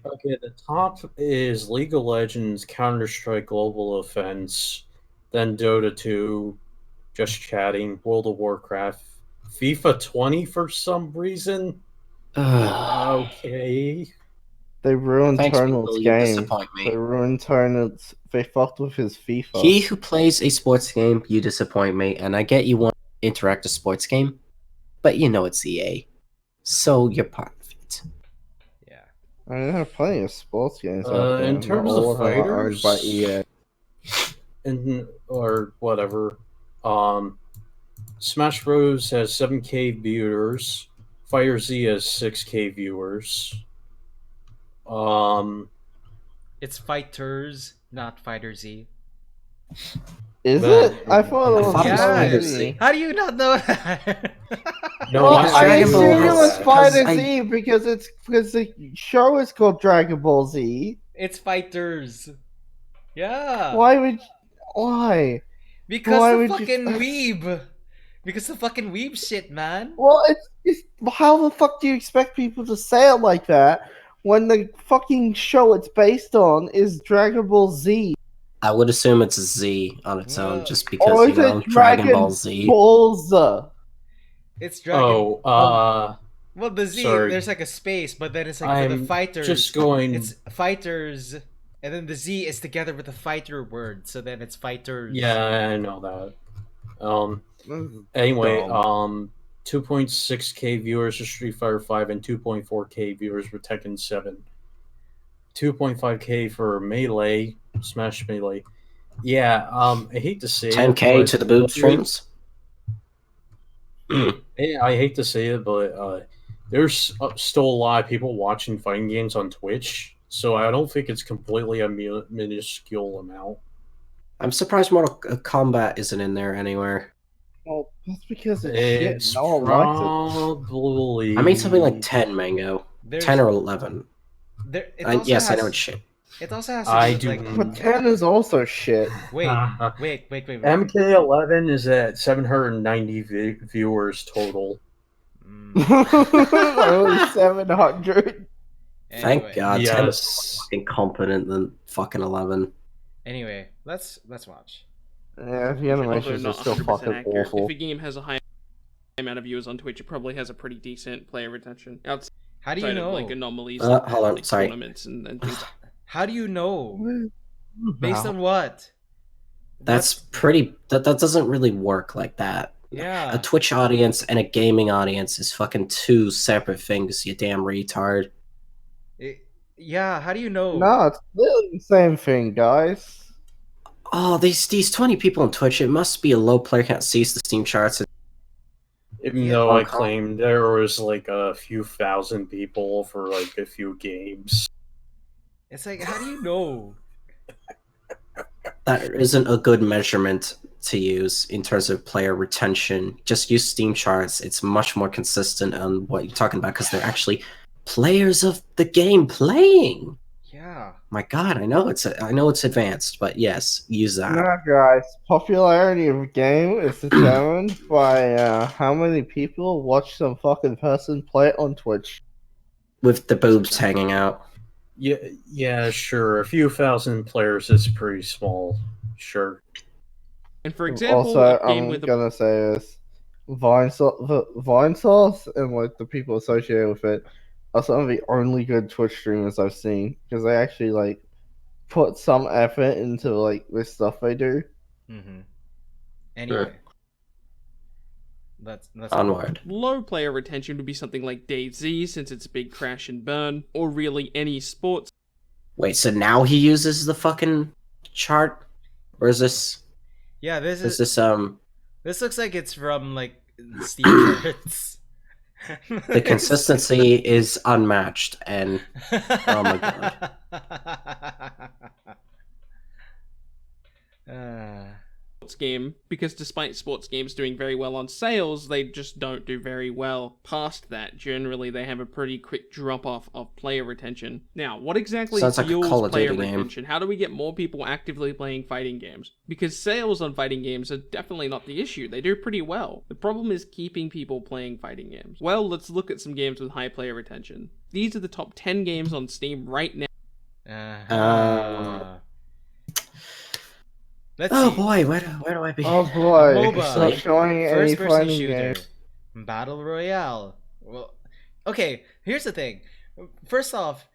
Okay, the top is League of Legends, Counter-Strike Global Offense, then Dota 2, Just Chatting, World of Warcraft, FIFA 20 for some reason. Okay. They ruined Thanks, Turnal's people, you game. disappoint me. They ruined Turnal's. They fucked with his FIFA. He who plays a sports game, you disappoint me, and I get you want to interact a sports game, but you know it's EA, so you're part of it. Yeah. I mean, there are plenty of sports games out there. In Not terms all of them are owned by fighters, EA. or whatever, Smash Bros has 7K viewers, Fire Z has 6K viewers. It's Fighters, not Fighter Z. Is But- it? I thought it was thought it was Fighter Fighter Z. Z. How do you not know that? No, Well, I- I Dragon Ball assume it was has- Fighter 'cause Z because the show is called Dragon Ball Z. It's Fighters. Yeah. Why? Because why the would you- fucking weeb. Because the fucking weeb shit, man. Well, it's how the fuck do you expect people to say it like that when the fucking show it's based on is Dragon Ball Z? I would assume it's a Z on its own, just Or because, is you know, it Dragon Ball Z. Balls? It's Dragon. Well, the Z, sorry. there's like a space, but then it's like for the I'm fighters. just going. It's fighters, and then the Z is together with the fighter word, so then it's fighters. Yeah, I know that. Anyway, Dumb. 2.6K viewers for Street Fighter 5 and 2.4K viewers for Tekken 7. 2.5K for Melee, Smash Melee. Yeah, I hate to say it. 10K but to the boob streams. I hate to say it, but there's still a lot of people watching fighting games on Twitch, so I don't think it's completely a minuscule amount. I'm surprised Mortal Kombat isn't in there anywhere. Well, that's because it's It's shit. No one likes probably. I made something like 10, Mango. There's, 10 or 11. There, it also Yes, I has- know it's shit. It also has to I do with, do. like, it. But 10 is also shit. wait. MK11 is at 790 viewers total. Only 700. Thank Anyway. God. 10 is Yes. more incompetent than fucking 11. Anyway, let's watch. Yeah, the Although animations are not still 100% fucking accurate. awful. If a game has a high amount of viewers on Twitch, it probably has a pretty decent player retention. Outside How do you of know? like anomalies, Hold on, like sorry. tournaments and things. How do you know? Based on what? That's pretty. That doesn't really work like that. Yeah. A Twitch audience and a gaming audience is fucking two separate things, you damn retard. Yeah, how do you know? No, it's literally the same thing, guys. Oh, these 20 people on Twitch, it must be a low player count sees the Steam charts. Even Yeah. though I claimed there was like a few thousand people for like a few games. It's like, how do you know? That isn't a good measurement to use in terms of player retention. Just use Steam charts. It's much more consistent on what you're talking about because they're actually players of the game playing. Yeah. My God, I know it's advanced, but yes, use that. Nah, guys. Popularity of a game is determined by how many people watch some fucking person play it on Twitch. With the boobs hanging out. Yeah, sure. A few thousand players is pretty small. Sure. And for example, Also, a game I'm with a gonna say this: Vinesauce and like the people associated with it are some of the only good Twitch streamers I've seen because they actually like put some effort into like this stuff they do. Mm-hmm. Anyway. Let's Onward. low player retention would be something like DayZ, since it's a big crash and burn, or really any sports. Wait, so now he uses the fucking chart? Or is this Yeah, this is is this this looks like it's from like Steam charts. The consistency is unmatched, and oh my god. Game, because despite sports games doing very well on sales, they just don't do very well past that. Generally, they have a pretty quick drop-off of player retention. Now, what exactly Sounds like a fuels Call of player Duty game. retention? How do we get more people actively playing fighting games? Because sales on fighting games are definitely not the issue. They do pretty well. The problem is keeping people playing fighting games. Well, let's look at some games with high player retention. These are the top 10 games on Steam right now. Let's Oh see. boy, where do I begin? Oh boy, MOBA. it's not showing any First person fighting shooter. games. Battle Royale. Well, okay, here's the thing. First off,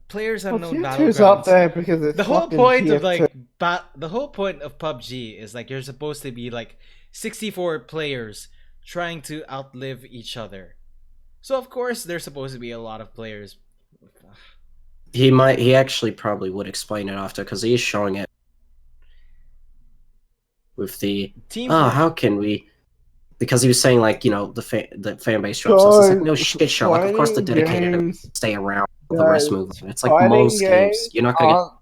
Players Well, Unknown Tier 2's up Battlegrounds. there because it's The whole fucking point of TF2. like the whole point of PUBG is like you're supposed to be like 64 players trying to outlive each other. So of course there's supposed to be a lot of players. He actually probably would explain it after, because he is showing it with the Team how can we? Because he was saying, like, you know, the fan base drops. So it's like, no shit, Sherlock. Of course the dedicated games, stay around. The rest move. It's like fighting most games. You're not gonna aren't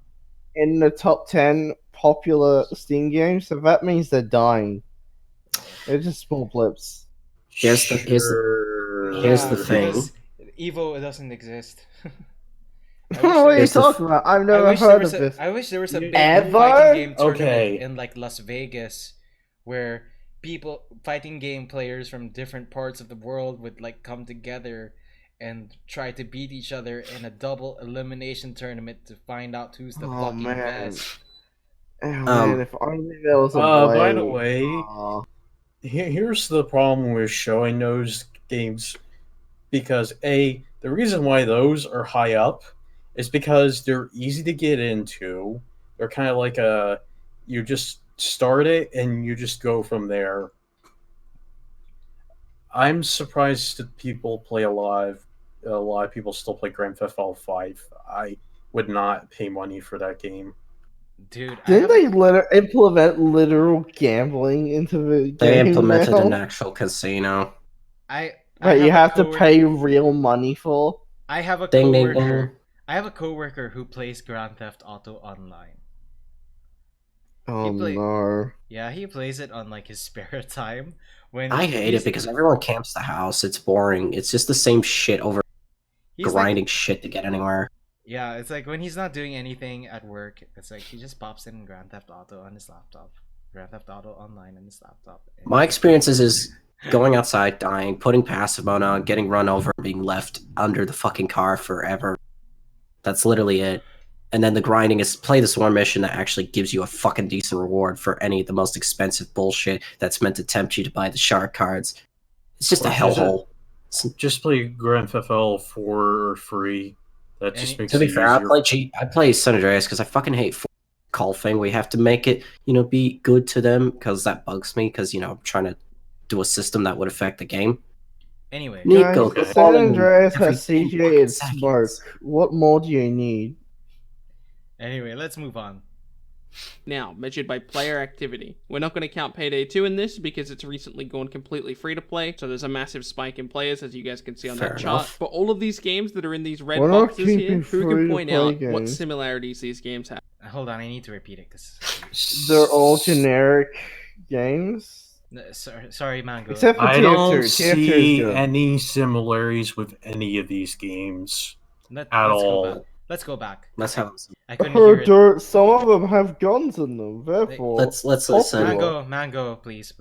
in the top 10 popular Steam games, so that means they're dying. They're just small blips. Here's the thing. because Evo doesn't exist. What are you Here's the talking about? I've I never wish there heard was of a, this. I wish there was a big Ever? fighting game tournament Okay. in like Las Vegas where people fighting game players from different parts of the world would like come together and try to beat each other in a double elimination tournament to find out who's the Oh, fucking man. best. Oh, man, if only there was a by the way. way, here's the problem with showing those games, because the reason why those are high up is because they're easy to get into. They're kind of like you just start it and you just go from there. I'm surprised that people play a lot of people still play Grand Theft Auto 5. I would not pay money for that game. Dude, Didn't they implement literal gambling into the game? They implemented now? an actual casino. That you have to pay real money for? I have a Ding, ding, coworker. ding. I have a coworker who plays Grand Theft Auto online. Oh He play- no. Yeah, he plays it on like his spare time. When I hate he's- it because everyone camps the house. It's boring. It's just the same shit over he's like- grinding shit to get anywhere. yeah, it's like when he's not doing anything at work, it's like he just pops in Grand Theft Auto on his laptop. Grand Theft Auto online on his laptop. And My experiences is going outside, dying, putting passive mode on, getting run over, and being left under the fucking car forever. That's literally it. And then the grinding is play this one mission that actually gives you a fucking decent reward for any of the most expensive bullshit that's meant to tempt you to buy the shark cards. It's just a hellhole. Just play Grand Theft Auto 4 free. That just makes To be it fair, easier. I play San Andreas because I fucking hate call thing. We have to make it, be good to them, because that bugs me, because, I'm trying to do a system that would affect the game. Anyway, Nico, Guys, San calling Andreas every has 10 CJ fucking and Smoke. seconds. What more do you need? anyway, let's move on. Now, measured by player activity. We're not going to count Payday 2 in this because it's recently gone completely free to play, so there's a massive spike in players, as you guys can see on Fair that chart. enough. But all of these games that are in these red We're not boxes here, keeping who can point free-to-play out what games. similarities these games have? Hold on, I need to repeat it because. They're all generic games. Sorry, Mango. Except for I TF2. don't TF2 is see good. any similarities with any of these games at let's all. Go back. Let's go back. Let's have I couldn't hear it. Some of them have guns in them, therefore. let's listen. Mango, please.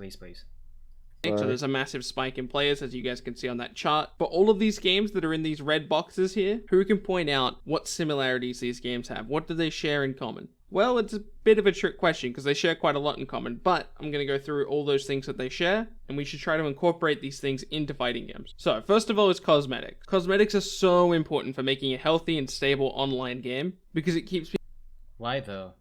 So there's a massive spike in players, as you guys can see on that chart. But all of these games that are in these red boxes here, who can point out what similarities these games have? What do they share in common? Well, it's a bit of a trick question because they share quite a lot in common, but I'm going to go through all those things that they share, and we should try to incorporate these things into fighting games. So, first of all is cosmetics. Cosmetics are so important for making a healthy and stable online game because it keeps people... Why though?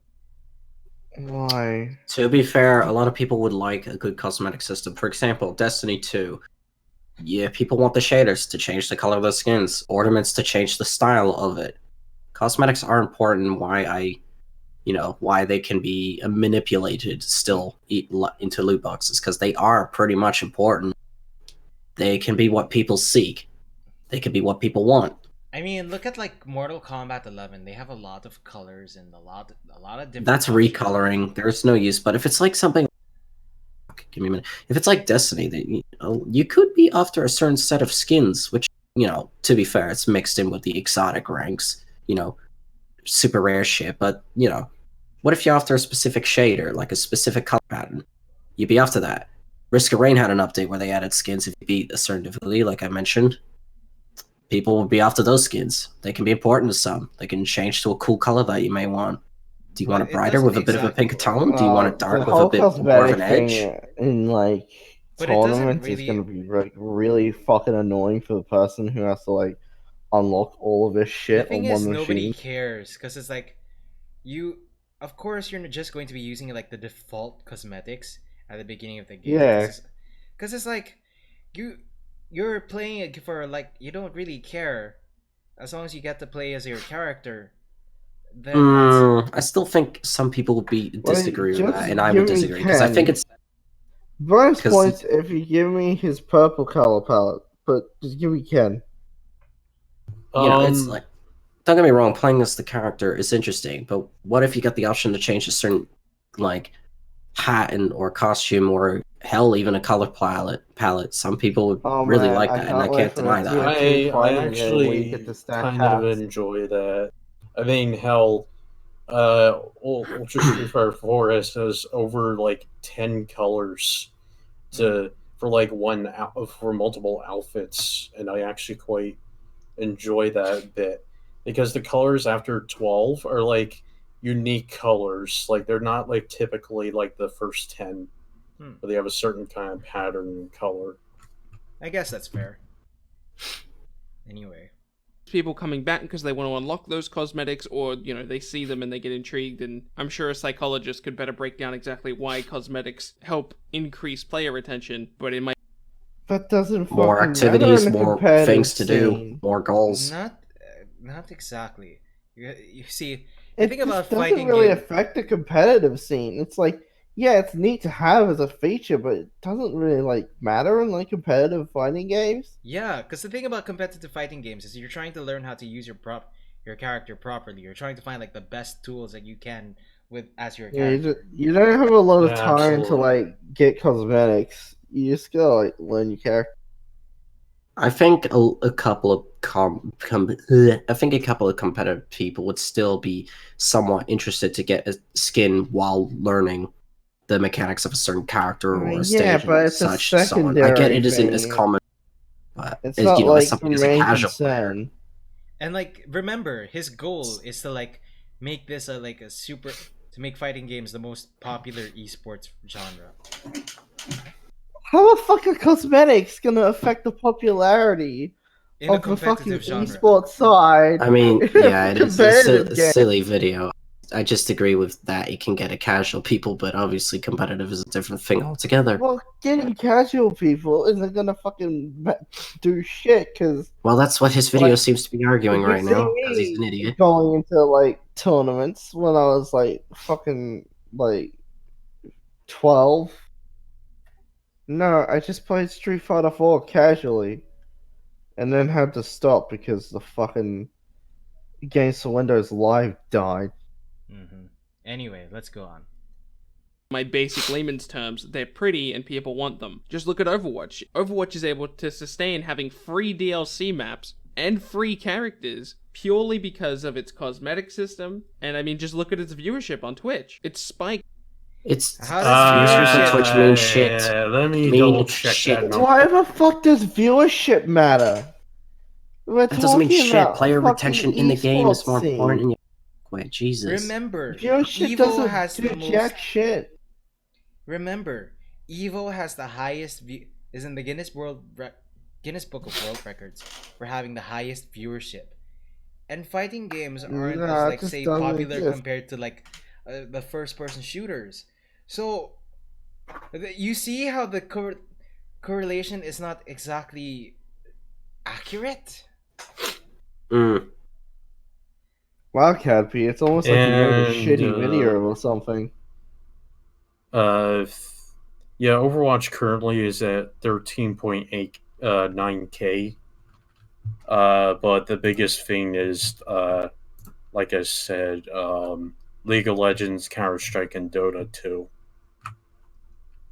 Why? To be fair, a lot of people would like a good cosmetic system. For example, Destiny 2. Yeah, people want the shaders to change the color of their skins, ornaments to change the style of it. Cosmetics are important. Why they can be manipulated still into loot boxes, because they are pretty much important. They can be what people seek. They can be what people want. I mean, look at like Mortal Kombat 11. They have a lot of colors and a lot of different. That's options. recoloring. There's no use. But if it's like something, give me a minute. If it's like Destiny, then, you could be after a certain set of skins, which, to be fair, it's mixed in with the exotic ranks. Super rare shit. But what if you're after a specific shader, like a specific color pattern? You'd be after that. Risk of Rain had an update where they added skins if you beat a certain difficulty, like I mentioned. People will be after those skins. They can be important to some. They can change to a cool color that you may want. Do you want it brighter with a bit of a pink tone? Do you want it dark with a bit more of an edge? In like But it doesn't tournaments is really- gonna be really fucking annoying for the person who has to like unlock all of this The shit thing on is, one nobody machine. cares because it's like of course, you're just going to be using like the default cosmetics at the beginning of the game. Yeah. Because it's like you're playing it for like you don't really care as long as you get to play as your character. Then I still think some people would disagree with just that, and I would give me disagree because I think Ken. it's Bonus 'cause- points if you give me his purple color palette, but just give me Ken. it's like, don't get me wrong, playing as the character is interesting, but what if you got the option to change a certain like hat or costume or hell even a color palette? Some people would really man, like I that, and I can't wait can't for deny that that. too. I Fighting game where you actually get to stack kind of hats. enjoy that. I mean, hell, Ultra Street Fighter 4 has over like 10 colors for like for multiple outfits, and I actually quite enjoy that bit because the colors after 12 are like unique colors. Like they're not like typically like the first 10, but they have a certain kind of pattern and color. I guess that's fair. Anyway, People coming back because they want to unlock those cosmetics, or they see them and they get intrigued. And I'm sure a psychologist could better break down exactly why cosmetics help increase player retention. But it might That doesn't More fucking activities, matter in a more competitive things to do, scene. more goals. not exactly. You see, It think about just doesn't fighting really game. affect the competitive scene. It's like, yeah, it's neat to have as a feature, but it doesn't really like matter in like competitive fighting games. Yeah, because the thing about competitive fighting games is you're trying to learn how to use your character properly. You're trying to find like the best tools that you can as your Yeah, character. you don't have a lot of Yeah, time to absolutely. like get cosmetics. You just gotta like learn your character. I think a couple of I think a couple of competitive people would still be somewhat interested to get a skin while learning the mechanics of a certain character or a stage Yeah, but and it's a such. So on. secondary I get it isn't as thing. common, but It's as, not as like something the as a main casual player. concern. And like remember, his goal is to like make this to make fighting games the most popular esports genre. How the fuck are cosmetics gonna affect the popularity In a of the fucking competitive genre. esports side? I mean, yeah, it is a Competitive game. silly video. I just agree with that. It can get a casual people, but obviously competitive is a different thing altogether. Well, getting casual people isn't gonna fucking do shit because Well, that's what his video Like, seems to be arguing you right see now, because he's an me idiot. going into like tournaments when I was like fucking like 12. No, I just played Street Fighter 4 casually, and then had to stop because the fucking Games for Windows Live died. Anyway, let's go on. my basic layman's terms, they're pretty and people want them. Just look at Overwatch. Overwatch is able to sustain having free DLC maps and free characters purely because of its cosmetic system. And I mean, just look at its viewership on Twitch. It's spiked. It's How does users viewership- on Twitch mean shit. Yeah, let me Mean double check shit. that number. Why the fuck does viewership matter? We're That doesn't mean talking shit. about Player fucking retention in the game is esports more scene. important. In your... Wait, Jesus. Remember, Viewership Evo doesn't has do the most. jack shit. Remember, Evo has the highest is in the Guinness Book of World Records for having the highest viewership. And fighting games aren't Nah, as it like just say doesn't popular exist. compared to like the first person shooters. So you see how the correlation is not exactly accurate. Wildcat P, it's almost like you made a And, shitty video or something. Yeah, Overwatch currently is at 13.8 9K. But the biggest thing is, like I said, League of Legends, Counter-Strike, and Dota 2.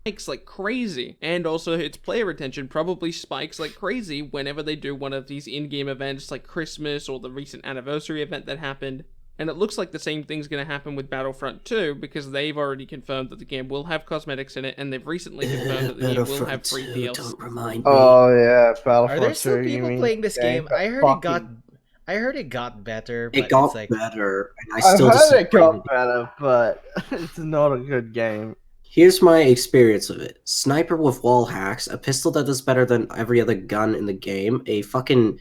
Spikes like crazy, and also its player retention probably spikes like crazy whenever they do one of these in-game events like Christmas or the recent anniversary event that happened. And it looks like the same thing's going to happen with Battlefront 2 because they've already confirmed that the game will have cosmetics in it, and they've recently confirmed that the game will have free DLC. Don't remind me. Oh yeah, Battlefront Are there still 2, you people mean playing this game? I heard it got better, but It got it's like better, and I I've still heard it disagree. got better, but it's not a good game. Here's my experience of it. Sniper with wall hacks, a pistol that does better than every other gun in the game, a fucking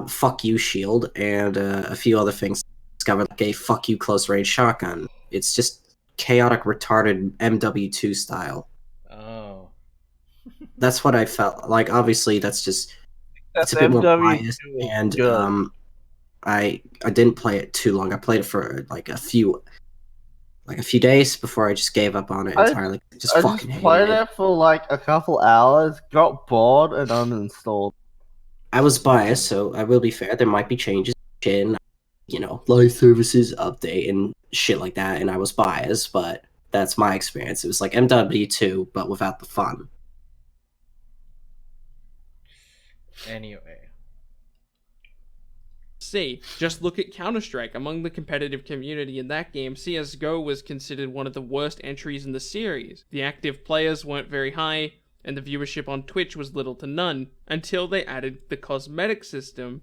fuck you shield, and a few other things discovered, like a fuck you close range shotgun. It's just chaotic, retarded MW2 style. oh. That's what I felt like. Obviously, that's just That's it's a bit more MW2 biased, is and good. I didn't play it too long. I played it for like a few days before I just gave up on it I entirely. I Just fucking just played hated it. it for like a couple hours, got bored, and uninstalled. I was biased, so I will be fair. There might be changes in, live services update and shit like that, and I was biased, but that's my experience. It was like MW2, but without the fun. Anyway. See, just look at Counter-Strike. Among the competitive community in that game, CSGO was considered one of the worst entries in the series. The active players weren't very high, and the viewership on Twitch was little to none, until they added the cosmetic system,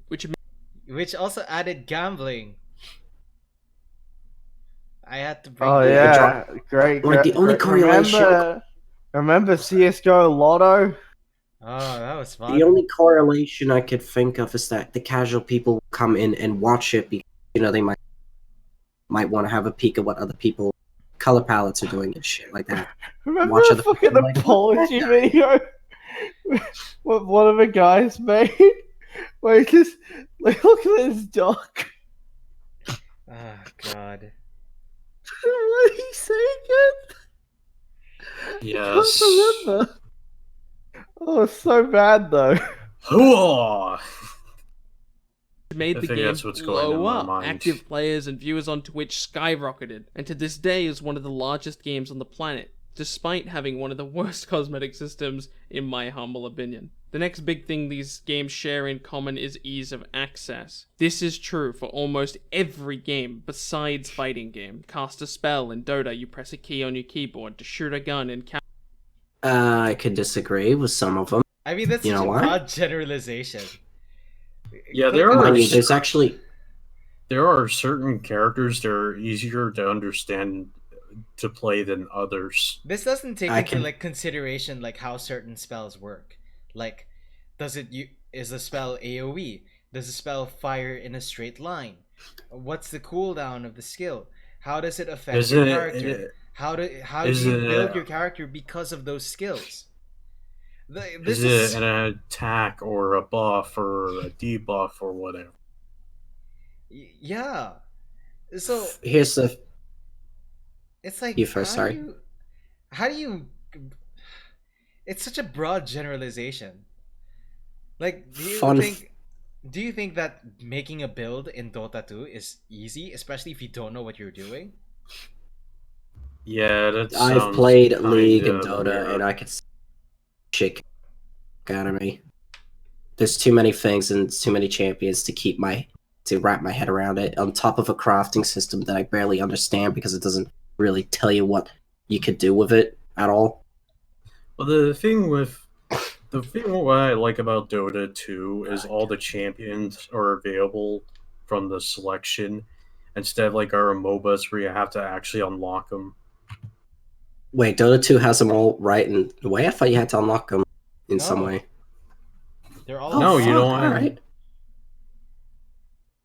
Which also added gambling. I had to bring Oh that up. yeah, great. Like, the only correlation- Remember CS:GO Lotto? Oh, that was fun. The only correlation I could think of is that the casual people come in and watch it because they might want to have a peek at what other people color palettes are doing and shit like that. Remember Watch the other fucking people like, apology "What video? What one of the guys made? Where he just like, look at this dog. Oh, God. What did he say again? Yes. I can't remember. Oh, it's so bad though. Hooah! made I the think game that's what's going in blow my up. mind. Active players and viewers on Twitch skyrocketed, and to this day is one of the largest games on the planet, despite having one of the worst cosmetic systems, in my humble opinion. The next big thing these games share in common is ease of access. This is true for almost every game besides fighting game. Cast a spell in Dota, you press a key on your keyboard. To shoot a gun in I could disagree with some of them. I mean, that's You such know a what? broad generalization. Yeah, there are Mind you, there's actually there are certain characters that are easier to understand to play than others. This doesn't take I into can- like consideration like how certain spells work. Like, is the spell AoE? Does the spell fire in a straight line? What's the cooldown of the skill? How does it affect Is your it- character? How do is you it, build your character because of those skills? This Is it an attack or a buff or a debuff or whatever? Yeah. So here's the it's like You first, sorry. How do you? It's such a broad generalization. Like, Fun f- do you think that making a build in Dota 2 is easy, especially if you don't know what you're doing? Yeah, that I've sounds played kinda League and Dota, weird. and I could see shit out of me. There's too many things and too many champions to wrap my head around it. On top of a crafting system that I barely understand because it doesn't really tell you what you could do with it at all. Well, the thing what I like about Dota 2 is all the champions are available from the selection instead of like our MOBAs where you have to actually unlock them. Wait, Dota 2 has them all right in the way? I thought you had to unlock them in some No. way. They're all No, you don't. Alright.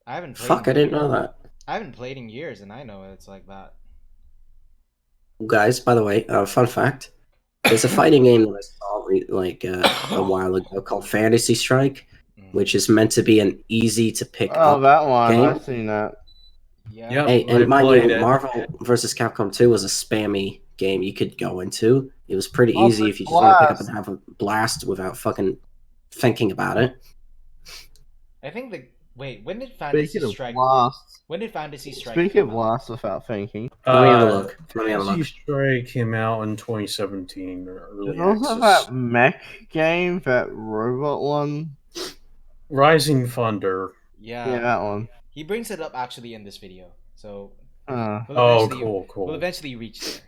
I haven't played. Fuck, I didn't know that. I haven't played in years, and I know it's like that. Guys, by the way, fun fact. There's a fighting game that I saw a while ago called Fantasy Strike, which is meant to be an easy to pick Oh, up that one. game. I've seen that. Yeah. Yep. Hey, I and mind played you, it. Marvel vs. Capcom 2 was a spammy game you could go into. It was pretty Oh, easy but if you just want to pick up Blast. and have a blast without fucking thinking about it. I think the wait. When did Fantasy Speaking of Strike? Blast, When did Fantasy Strike speaking of come out? Blast without thinking, Let me have a look. Let me have a Fantasy look. Strike came out in 2017, early there's also access. that mech game, that robot one. Rising Thunder. Yeah. Yeah, that one. He brings it up actually in this video, so Uh, Oh, eventually, cool. we'll eventually reach there.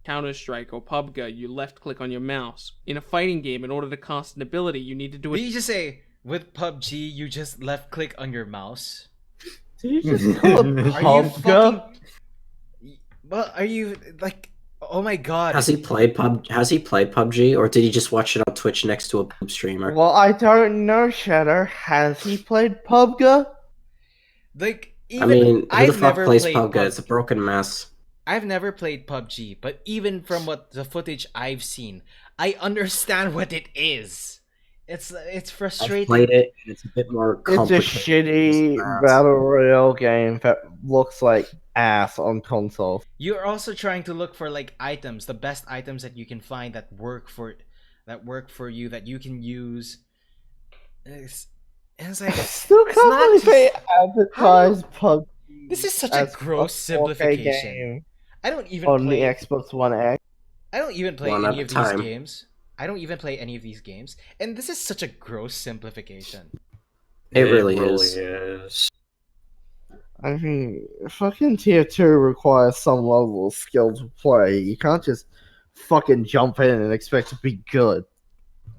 Counter-Strike or PUBG, you left-click on your mouse. In a fighting game, in order to cast an ability, you need to do Did it. you just say with PUBG you just left click on your mouse? did you just call it Are you PUBG? fucking? Well, are you like? Oh my god! Has he played PUBG, or did he just watch it on Twitch next to a pub streamer? Well, I don't know, Shadow. Has he played PUBG? Like I even mean, who the I've fuck never plays played PUBG? It's a PUBG. broken mess. I've never played PUBG, but even from what the footage I've seen, I understand what it is. It's I've frustrating. played it, and it's a bit more It's a complicated. shitty battle royale game that looks like ass on console. You're also trying to look for like items, the best items that you can find that work for you that you can use. It's like I still it's can't not believe just- they How do advertised PUBG. This is such a as gross 4K simplification. game I don't even on play. the Xbox One X. I don't even play One at any a of these time. games. I don't even play any of these games, and this is such a gross simplification. It really is. is. I mean, fucking tier 2 requires some level of skill to play. You can't just fucking jump in and expect to be good.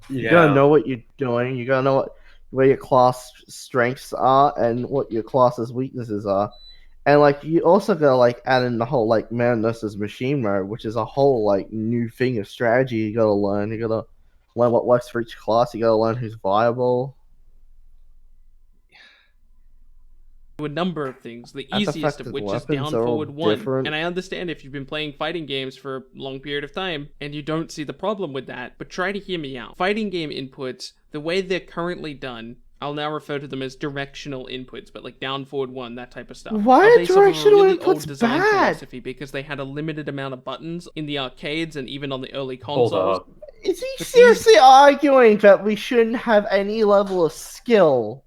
You gotta know what you're doing. You gotta know where your class strengths are and what your class's weaknesses are. And like you also gotta like add in the whole like man versus machine mode, which is a whole like new thing of strategy you gotta learn. You gotta learn what works for each class. You gotta learn who's viable. A number of things, the Artifacted easiest of which is weapons down are all forward 1. different. And I understand if you've been playing fighting games for a long period of time and you don't see the problem with that, but try to hear me out. Fighting game inputs, the way they're currently done, I'll now refer to them as directional inputs, but like down forward 1, that type of stuff. Why are based off of a directional really inputs old design bad? philosophy because they had a limited amount of buttons in the arcades and even on the early Hold consoles. up. Is he But seriously arguing that we shouldn't have any level of skill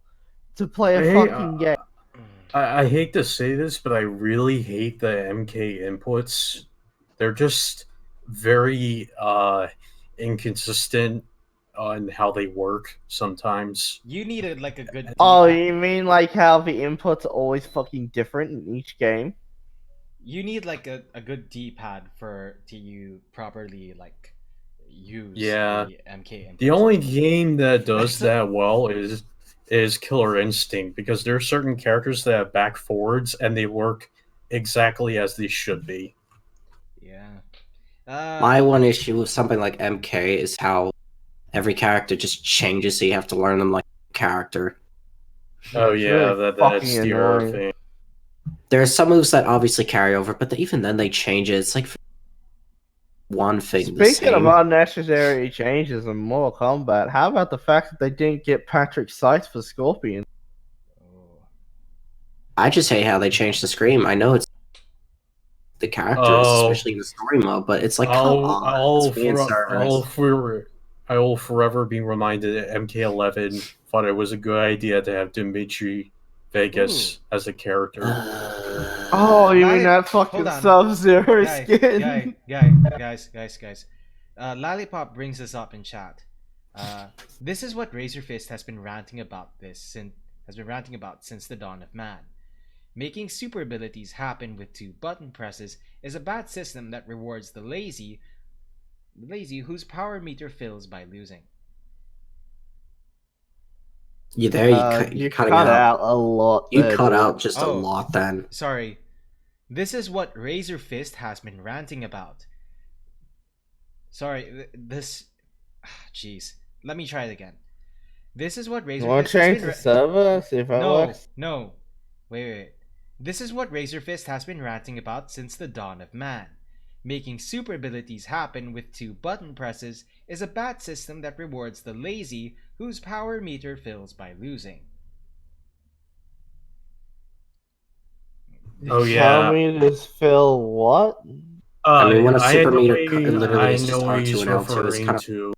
to play a Hey, fucking game? I hate to say this, but I really hate the MK inputs. They're just very inconsistent on how they work sometimes. You needed like a good. Oh, D-pad. you mean like how the inputs are always fucking different in each game? You need like a good D-pad to you properly like use Yeah. the MK inputs. The only game that does That's that well is Killer Instinct, because there are certain characters that have back forwards and they work exactly as they should be. Yeah. My one issue with something like MK is how every character just changes, so you have to learn them like a character. Oh It's yeah, really that's fucking the other annoying. thing. There are some moves that obviously carry over, but even then they change it. It's like one thing the Speaking of same. unnecessary changes in Mortal Kombat, how about the fact that they didn't get Patrick Sykes for Scorpion? Oh. I just hate how they changed the scream. I know it's the characters, Oh. especially in the story mode, but it's like, come on, it's fan service. I will forever be reminded that MK11 thought it was a good idea to have Dimitri Vegas as a character. Oh, you mean Lally- that fucking hold on. Sub-Zero skin? Guys. Lollipop brings this up in chat. This is what Razor Fist has been ranting about since the dawn of man. Making super abilities happen with 2 button presses is a bad system that rewards the lazy whose power meter fills by losing. You there? You cutting cut out a lot. You there, cut dude. out just a Oh. lot then. Sorry. This is what Razor Fist has been ranting about. Sorry, this... Jeez. Let me try it again. This is what You Razor want Fist to has change been... the server? See if that works? No. Wait. This is what Razor Fist has been ranting about since the dawn of man. Making super abilities happen with 2 button presses is a bad system that rewards the lazy whose power meter fills by losing. Oh, Power yeah. meters fill what? I mean, when a I super know meter he- literally I is just know R2 he's and L2 is referring kind of. to.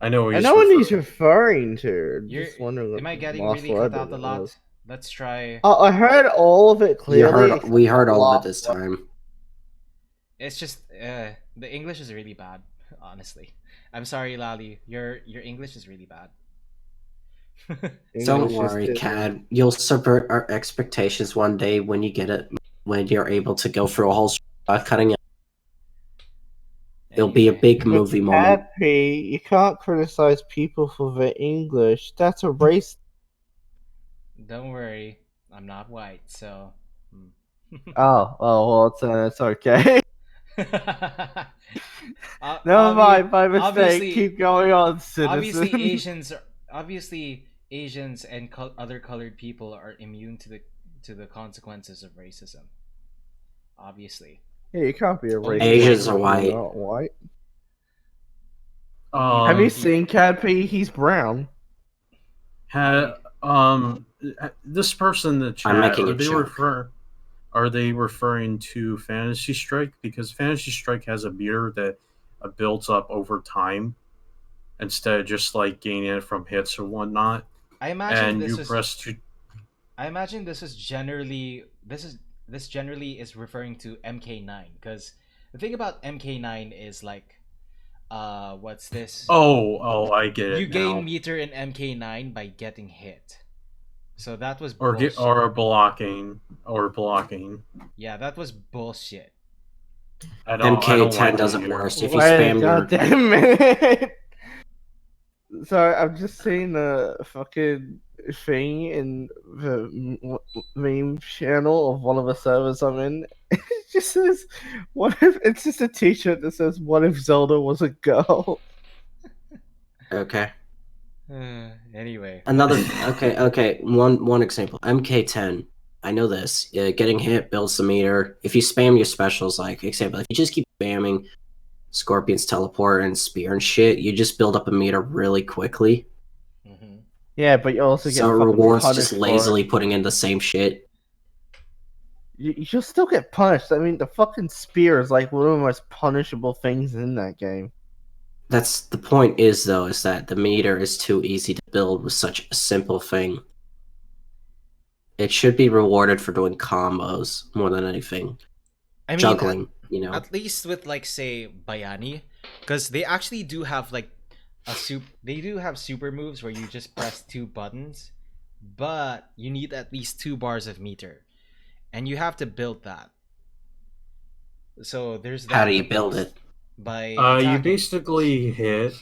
I know I he's know what he's referring. referring to. You're, Just wondering what am I getting Lost really cut Word out a it lot? was. Let's try. I heard all of it clearly. except We heard all of it Lost this Word. time. It's just the English is really bad, honestly. I'm sorry, Lali. Your English is really bad. Don't English is worry, different. Cad. You'll subvert our expectations one day when you get it. When you're able to go through a whole cutting it. It'll be a Anyway. big But movie moment. Happy, you can't criticize people for their English. That's a race. Don't worry, I'm not white, so. Oh, well, it's okay. O- Never obvi- mind, my mistake. obviously- Keep going on, citizen. Obviously Asians and other colored people are immune to the consequences of racism. Obviously. Yeah, you can't be a racist. Asians if are you're white. not white. Only Have you white people. seen Cadp? He's brown. This person in the chat, I'm making a they joke. are they referring to Fantasy Strike? Because Fantasy Strike has a meter that builds up over time instead of just like gaining it from hits or whatnot. I imagine And this you was press to. I imagine this generally is referring to MK9 because the thing about MK9 is like what's this? Oh, I get it You now. gain meter in MK9 by getting hit. So that was or bullshit. blocking. Yeah, that was bullshit. I don't MK10 like does it it either. worse. If you Wait a spam your goddamn minute. Sorry, I've just seen the fucking thing in the meme channel of one of the servers I'm in. It just says, "What if?" It's just a T-shirt that says, "What if Zelda was a girl?" okay. Anyway. Okay. One example. MK10. I know this. Getting hit builds the meter. If you spam your specials, like example, if you just keep spamming Scorpion's teleport and spear and shit, you just build up a meter really quickly. Mm-hmm. Yeah, but you also get So fucking rewards punished just for lazily it. putting in the same shit. You'll still get punished. I mean, the fucking spear is like one of the most punishable things in that game. That's the point is that the meter is too easy to build with such a simple thing. It should be rewarded for doing combos more than anything. I mean, Juggling, you know. at least with like say Bayani, because they actually do have like they do have super moves where you just press 2 buttons, but you need at least 2 bars of meter, and you have to build that. So there's that. How do you at build least. it? By You attacking. basically hit.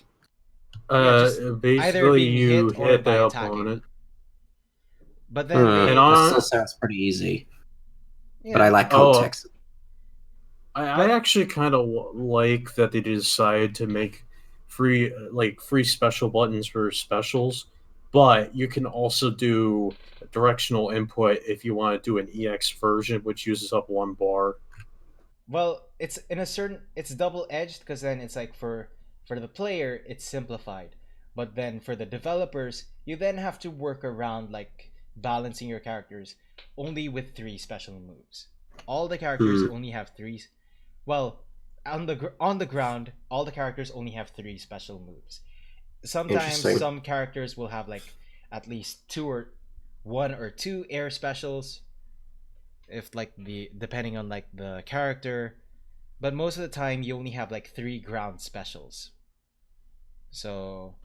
Just either Basically being you hit or hit by the attacking. opponent. But then And That still sounds pretty easy. yeah. But I lack Oh, context. I actually kind of like that they decided to make free special buttons for specials, but you can also do directional input if you want to do an EX version, which uses up 1 bar. Well, it's double edged because then it's like for the player it's simplified, but then for the developers you then have to work around like balancing your characters only with 3 special moves. All the characters only have 3. Well, on the ground, all the characters only have 3 special moves. Sometimes some characters will have like at least 1 or 2 air specials, if like depending on like the character, but most of the time you only have like 3 ground specials. So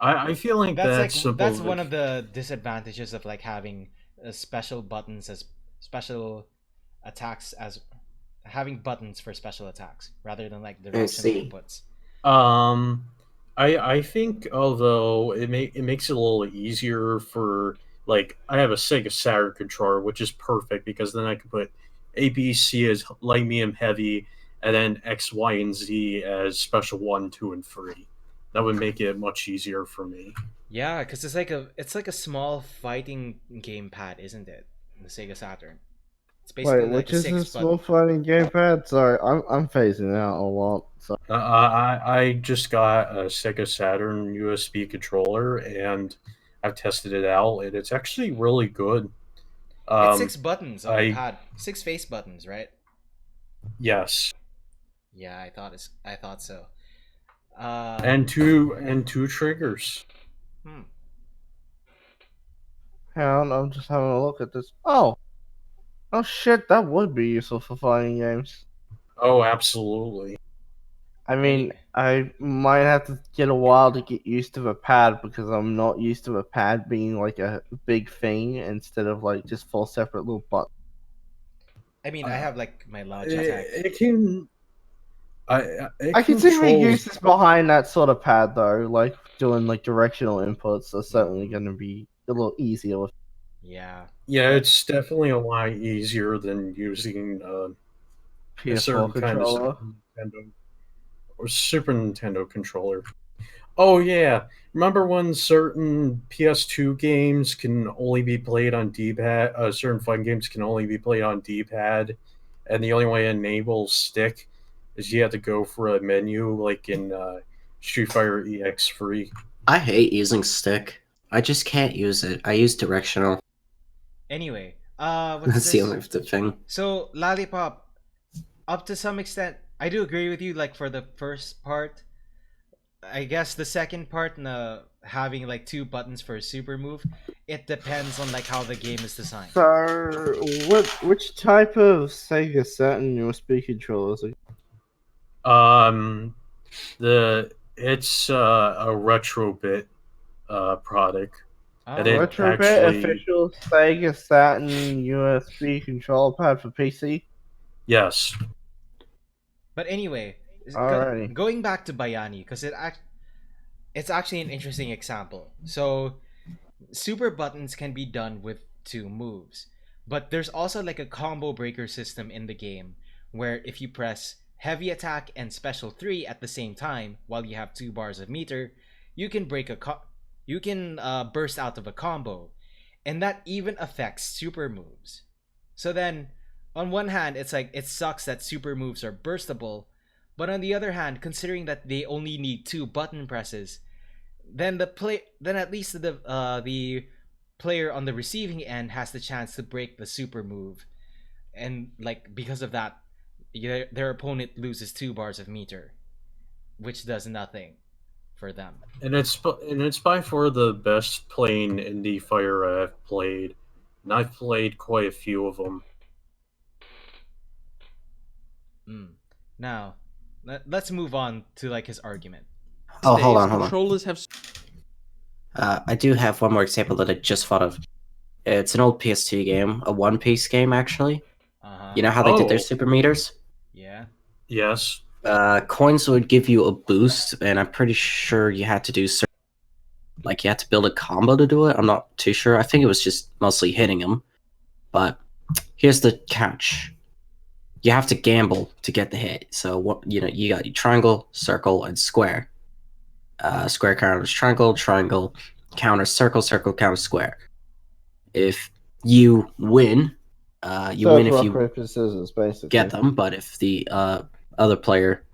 I feel like that's simple. That's one of the disadvantages of like having special buttons as special attacks, as having buttons for special attacks rather than like directional inputs. I think although it makes it a little easier for, like, I have a Sega Saturn controller, which is perfect because then I can put A, B, C as light, medium, heavy, and then X, Y, and Z as special 1, 2, and 3. That would make it much easier for me. Yeah, because it's like a small fighting gamepad, isn't it? The Sega Saturn. It's basically Wait, which is a small fighting gamepad? Sorry, I'm phasing out a lot. So. I just got a Sega Saturn USB controller and I've tested it out, and it's actually really good. It's 6 buttons on the pad, 6 face buttons, right? Yes. Yeah, I thought so. And two triggers. Hang on, I'm just having a look at this. Oh shit, that would be useful for fighting games. Oh, absolutely. I mean, I might have to get a while to get used to the pad because I'm not used to the pad being like a big thing instead of like just 4 separate little buttons. I mean, I have like my launch It, attack. it can. I can see the uses behind that sort of pad though, like doing like directional inputs are certainly going to be a little easier with. Yeah. Yeah, it's definitely a lot easier than using a PS4 certain kind of controller. Super Nintendo controller. Oh yeah, remember when certain PS2 games can only be played on D-pad? Certain fighting games can only be played on D-pad, and the only way to enable stick is you have to go for a menu, like in Street Fighter EX3. I hate using stick. I just can't use it. I use directional. Anyway, what's That's the this? only thing. So Lollipop, up to some extent, I do agree with you. Like for the first part, I guess the second part, having like 2 buttons for a super move, it depends on like how the game is designed. So, which type of Sega Saturn USB controller is it? It's a Retrobit product. And it Retrobit actually, official Sega Saturn USB controller pad for PC. yes. But anyway, Alrighty. going back to Bayani, because it's actually an interesting example. So, super buttons can be done with 2 moves, but there's also like a combo breaker system in the game where if you press heavy attack and special 3 at the same time while you have 2 bars of meter, you can burst out of a combo, and that even affects super moves. So then, on one hand, it's like it sucks that super moves are burstable, but on the other hand, considering that they only need 2 button presses, then at least the player on the receiving end has the chance to break the super move, and like because of that, their opponent loses 2 bars of meter, which does nothing for them. And it's by far the best playing indie fighter I've played, and I've played quite a few of them. Now, let's move on to like his argument. Oh, hold on. Controllers have. I do have one more example that I just thought of. It's an old PS2 game, a One Piece game actually. You know how they did their super meters? Yeah. Yes. Coins would give you a boost, and I'm pretty sure you had to do like you had to build a combo to do it. I'm not too sure. I think it was just mostly hitting them. But here's the catch: you have to gamble to get the hit. So what you got your triangle, circle, and square. Square counters triangle, triangle counters circle, circle counters square. If you win, you win if you rock, paper, scissors, basically. get them. But if the other player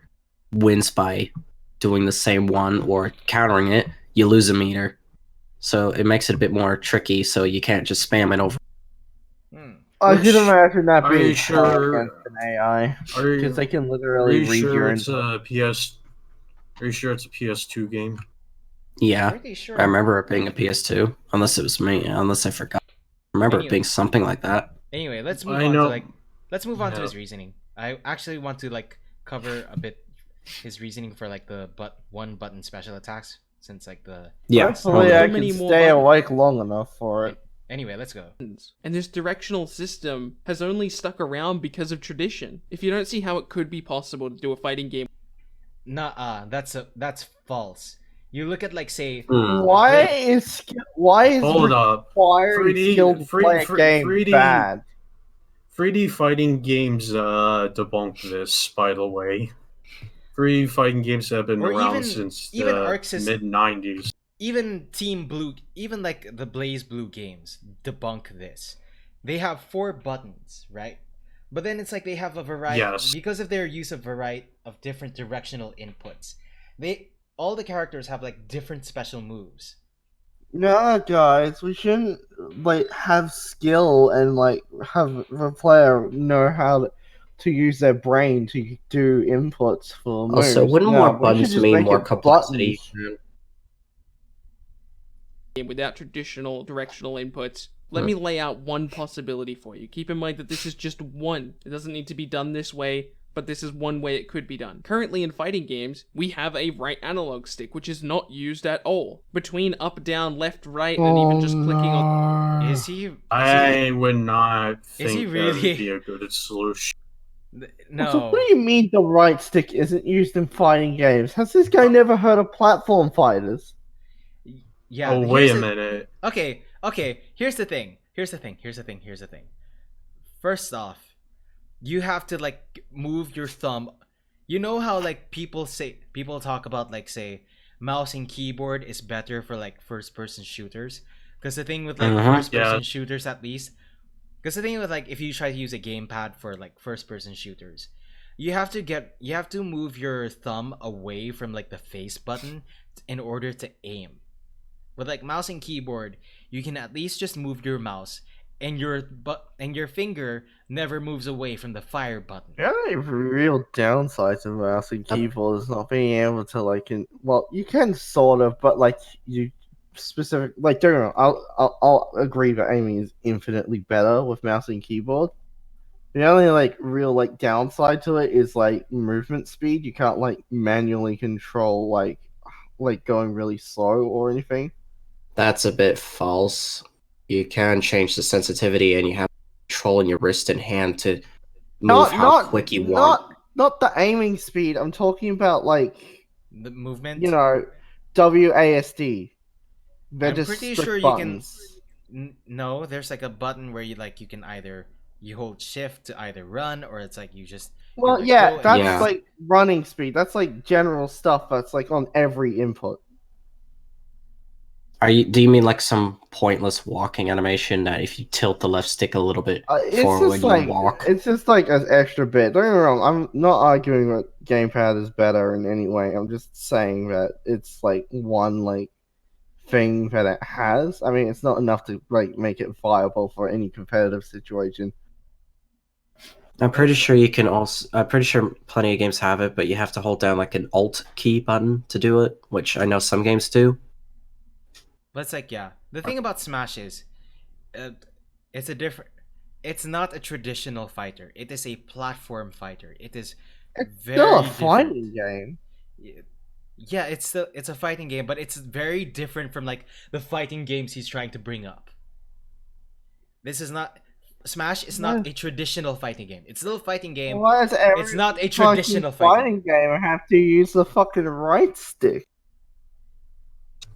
wins by doing the same one or countering it, you lose a meter. So it makes it a bit more tricky. So you can't just spam it over. I can imagine that Are being you sure? against an AI because they can literally read sure your it's a PS? Are you sure it's a PS2 game? Yeah, Pretty sure. I remember it being a PS2, unless it was me, unless I forgot. I remember it being something like that. Anyway, let's move on to his reasoning. I actually want to like cover a bit his reasoning for like the one button special attacks, since like the hopefully I can stay awake long enough for it. Anyway, let's go. And this directional system has only stuck around because of tradition. If you don't see how it could be possible to do a fighting game, that's false. You look at like say why is Hold up. requiring skill to play a game bad? 3D fighting games debunk this, by the way. 3D fighting games have been around since the mid-90s. Even Team Blue, even like the Blaze Blue games debunk this. They have 4 buttons, right? But then it's like they have a variety because of their use of different directional inputs. All the characters have like different special moves. No, guys, we shouldn't like have skill and like have the player know how to use their brain to do inputs for moves. Also, wouldn't No, more we should buttons just mean make more it complexity? buttons. Without traditional directional inputs. Let me lay out one possibility for you. Keep in mind that this is just one. It doesn't need to be done this way, but this is one way it could be done. Currently in fighting games, we have a right analog stick, which is not used at all. Between up, down, left, right, and even just clicking on... Is he? I would not Is he think that really? would be a good solution. No. So what do you mean the right stick isn't used in fighting games? Has this guy never heard of platform fighters? Yeah. Oh, wait a minute. Okay. Here's the thing. First off, you have to like move your thumb. You know how like people talk about like say mouse and keyboard is better for like first person shooters, because the thing with like first person shooters at least, because the thing with like if you try to use a gamepad for like first person shooters, you have to move your thumb away from like the face button in order to aim. With like mouse and keyboard, you can at least just move your mouse, and your finger never moves away from the fire button. The only real downsides of mouse and keyboard is not being able to like, well, you can sort of, but like you specific like don't know. I'll agree that aiming is infinitely better with mouse and keyboard. The only like real like downside to it is like movement speed. You can't like manually control like going really slow or anything. That's a bit false. You can change the sensitivity, and you have control in your wrist and hand to move how quick you want. Not the aiming speed. I'm talking about like the movement. You know, WASD. They're I'm just pretty strict sure buttons. you can. No, there's like a button where you can either you hold shift to either run, or it's like you just. Well, like, yeah, go that's and- like running speed. That's like general stuff that's like on every input. Do you mean like some pointless walking animation that if you tilt the left stick a little bit forward, you walk? It's just like an extra bit. Don't get me wrong. I'm not arguing that gamepad is better in any way. I'm just saying that it's like one like thing that it has. I mean, it's not enough to like make it viable for any competitive situation. I'm pretty sure you can also. I'm pretty sure plenty of games have it, but you have to hold down like an Alt key button to do it, which I know some games do. But it's like, yeah, the thing about Smash is, it's not a traditional fighter. It is a platform fighter. It's very still a different. fighting game. Yeah, it's a fighting game, but it's very different from like the fighting games he's trying to bring up. This is not Smash is not a traditional fighting game. It's still a fighting game. Why does every It's not a fucking traditional fighting game have to use the fucking right stick?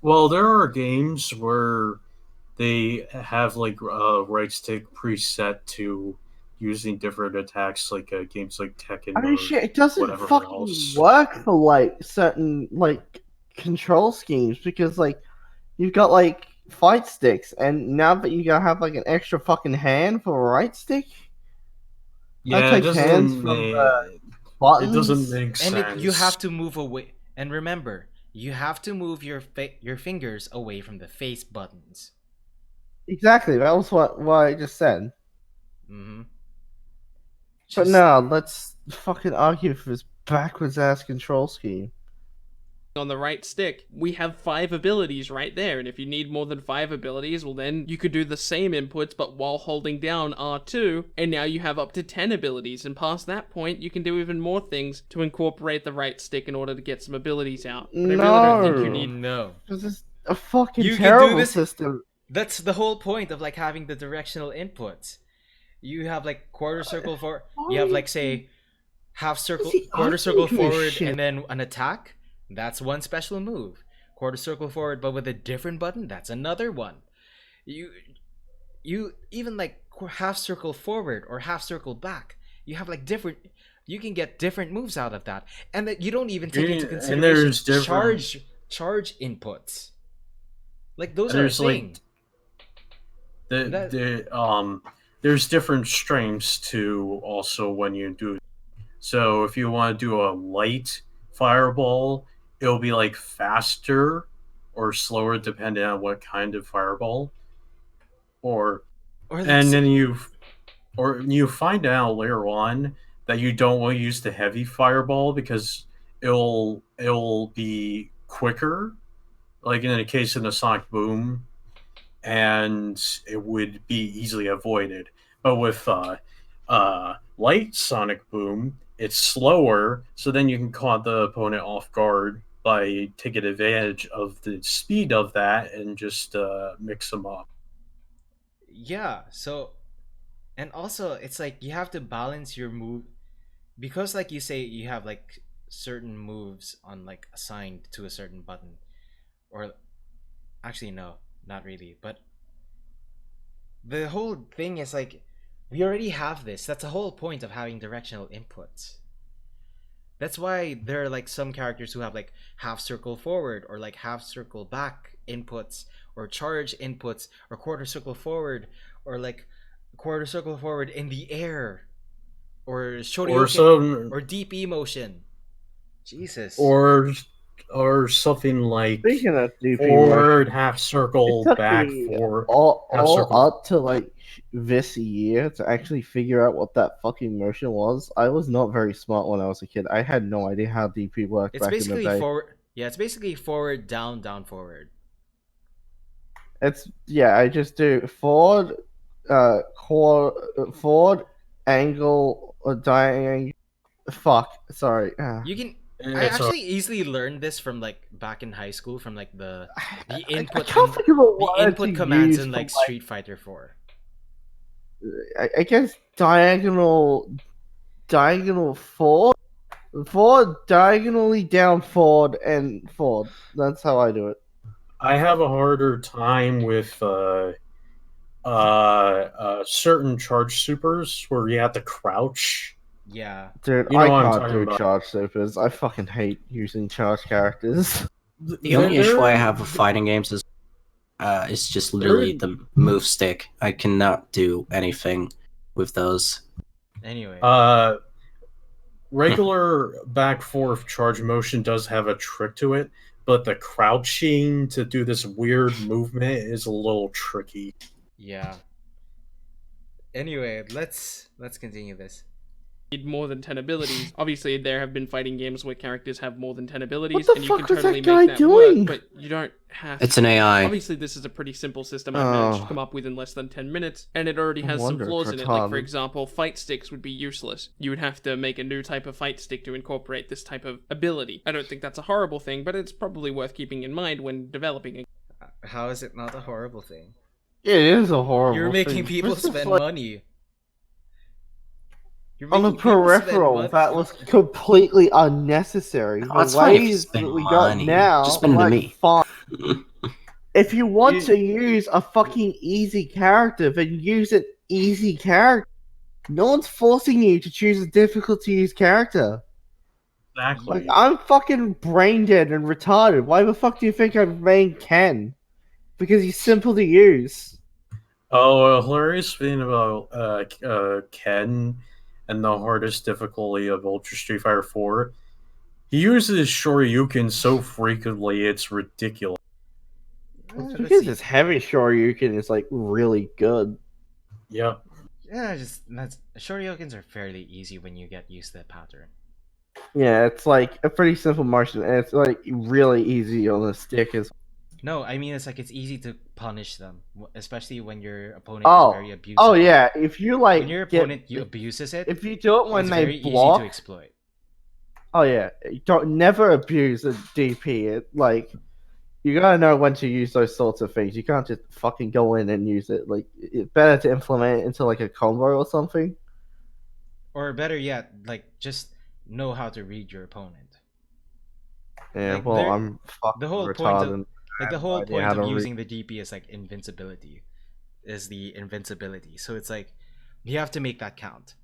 Well, there are games where they have like right stick preset to using different attacks, like games like Tekken. I mean, shit, it doesn't whatever fucking else. work for like certain like control schemes because like you've got like fight sticks, and now that you gotta have like an extra fucking hand for a right stick. Yeah, that takes hands from the buttons. It doesn't make sense. And you have to move away. And remember, you have to move your fingers away from the face buttons. Exactly, that was what I just said. Mm-hmm. But no, let's fucking argue for this backwards ass control scheme. On the right stick, we have 5 abilities right there, and if you need more than 5 abilities, well then you could do the same inputs but while holding down R2, and now you have up to 10 abilities, and past that point you can do even more things to incorporate the right stick in order to get some abilities out. But I really don't think you need... No. This is a fucking You terrible can do this system. That's the whole point of like having the directional inputs. You have like quarter circle for you have like say half circle, quarter circle forward, and then an attack. That's one special move. Quarter circle forward, but with a different button. That's another one. You even like half circle forward or half circle back. You have like different. You can get different moves out of that, and that you don't even take into consideration charge inputs. Like those are a thing. There's different strengths to also when you do. So if you want to do a light fireball, it'll be like faster or slower depending on what kind of fireball. Then you find out later on that you don't want to use the heavy fireball because it'll be quicker, like in the case of the Sonic Boom, and it would be easily avoided. But with light Sonic Boom, it's slower, so then you can caught the opponent off guard by taking advantage of the speed of that and just mix them up. Yeah, so and also it's like you have to balance your move because like you say you have like certain moves on like assigned to a certain button or actually no, not really, but the whole thing is like we already have this. That's the whole point of having directional inputs. That's why there are like some characters who have like half circle forward or like half circle back inputs or charge inputs or quarter circle forward or like quarter circle forward in the air or Or shoryuken some, or deep emotion. Jesus. or something like Speaking of DP forward motion, half it circle took back me for half all circle. up to like this year to actually figure out what that fucking motion was. I was not very smart when I was a kid. I had no idea how DP worked It's back in the basically day. forward. Yeah, it's basically forward, down, down, forward. It's yeah, I just do forward, forward, angle, or diagonal. Fuck, sorry. You can. I It's actually easily learned this from like back in high school from like the I can't think of a the word input to commands use in for, like Street Fighter 4. I guess diagonal forward, forward, diagonally down forward and forward. That's how I do it. I have a harder time with certain charge supers where you have to crouch. Yeah. Dude, You know I what I'm can't talking do about. charge supers. I fucking hate using charge characters. The only issue I They're- have with fighting games is just They're- literally the move stick. I cannot do anything with those. Anyway. Regular back forth charge motion does have a trick to it, but the crouching to do this weird movement is a little tricky. Yeah. Anyway, let's continue this. Need more than 10 abilities. Obviously, there have been fighting games where characters have more than 10 abilities, the and you fuck can was that totally guy make that doing? work, but you don't have It's an AI. Obviously, this is a pretty simple system I managed to Oh. come up with in less than 10 minutes, and it already No has some wonder flaws it's in it. Like, for retarded. example, fight sticks would be useless. You would have to make a new type of fight stick to incorporate this type of ability. I don't think that's a horrible thing, but it's probably worth keeping in mind when developing a How is it not a horrible thing? It is a horrible You're making thing. people This is spend like- money. You're on the making people spend peripheral, money. that was completely unnecessary. Oh, The it's fine if you ways spend that we got money. now, Just spend it to like, me. fine. If you want You- to use a fucking easy character, then use an easy character. No one's forcing you to choose a difficult to use character. Exactly. Like, I'm fucking brain dead and retarded. Why the fuck do you think I've made Ken? Because he's simple to use. Oh, a hilarious thing about Ken and the hardest difficulty of Ultra Street Fighter 4. He uses Shoryuken so frequently, it's ridiculous. It's let's because see. his heavy Shoryuken is like really good. Yep. Yeah, that's Shoryukens are fairly easy when you get used to the pattern. Yeah, it's like a pretty simple motion, and it's like really easy on the stick as No, I mean it's like it's easy to punish them, especially when your opponent Oh. is very abusive. Oh yeah, if you like When your get- opponent abuses it, if you do it when it's they very block, easy to exploit. oh yeah, you don't never abuse a DP. It like you gotta know when to use those sorts of things. You can't just fucking go in and use it. Like it's better to implement it into like a combo or something. Or better yet, like just know how to read your opponent. Yeah, Like, well, there- I'm fucking the whole point retarded. of like the have whole no idea point how of to read. using the DP is like invincibility, is the invincibility. So it's like you have to make that count.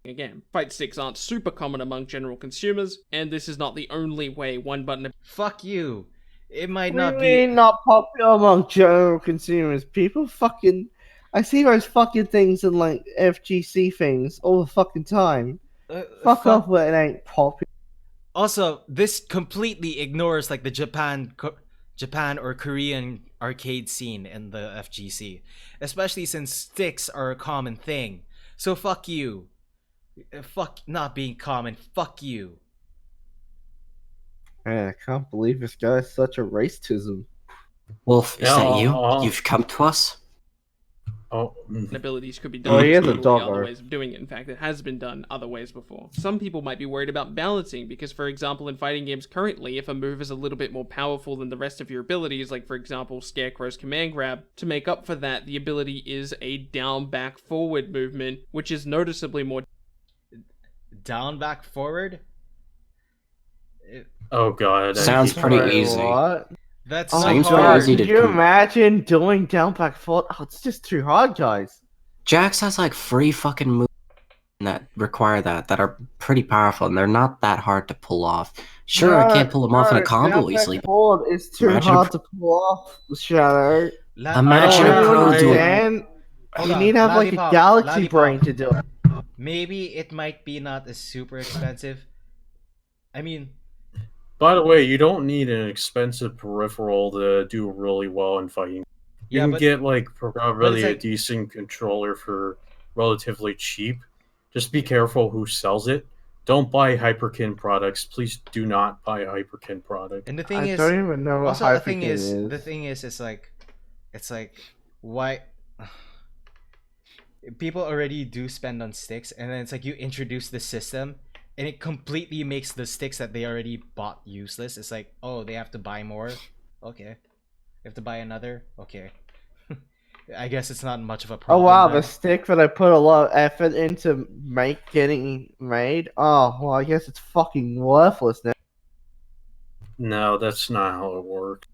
Again, fight sticks aren't super common among general consumers, and this is not the only way one button Fuck you. It might What do not you be. mean not popular among general consumers? People fucking, I see those fucking things in like FGC things all the fucking time. Fuck off, but it ain't popular. Also, this completely ignores like the Japan or Korean arcade scene in the FGC, especially since sticks are a common thing. So fuck you. Fuck not being common. Fuck you. Man, I can't believe this guy is such a racism. Wolf, is Yeah, that you? You've come to us? abilities could be Oh, done he is a totally other doggo. ways of doing it. In fact, it has been done other ways before. Some people might be worried about balancing because, for example, in fighting games currently, if a move is a little bit more powerful than the rest of your abilities, like for example Scarecrow's command grab, to make up for that, the ability is a down, back, forward movement, which is noticeably more Down, back, forward. Oh god. Sounds pretty Sorry, easy. What? That's Oh not Seems god, pretty hard. easy could to you do. imagine doing down back forward? Oh, it's just too hard, guys. Jax has like 3 fucking moves that require that are pretty powerful, and they're not that hard to pull off. Sure, I can't pull them off in a combo down easily, back but forward is too imagine a hard to pull off, Shadow. imagine I a don't pro doing. understand. Hold You on, need to have like a Lollipop, galaxy Lollipop. brain to do it. Maybe it might be not as super expensive. I mean, By the way, you don't need an expensive peripheral to do really well in fighting. You yeah, can but get like really a like- decent controller for relatively cheap. Just be careful who sells it. Don't buy Hyperkin products. Please do not buy Hyperkin products. and the thing I is, don't even know what also the thing Hyperkin is. the thing is, it's like, why? People already do spend on sticks, and then it's like you introduce the system, and it completely makes the sticks that they already bought useless. It's like, oh, they have to buy more. Okay, they have to buy another. Okay. I guess it's not much of a Oh problem. wow, then. the stick that I put a lot of effort into getting made. Oh well, I guess it's fucking worthless now. No, that's not how it works.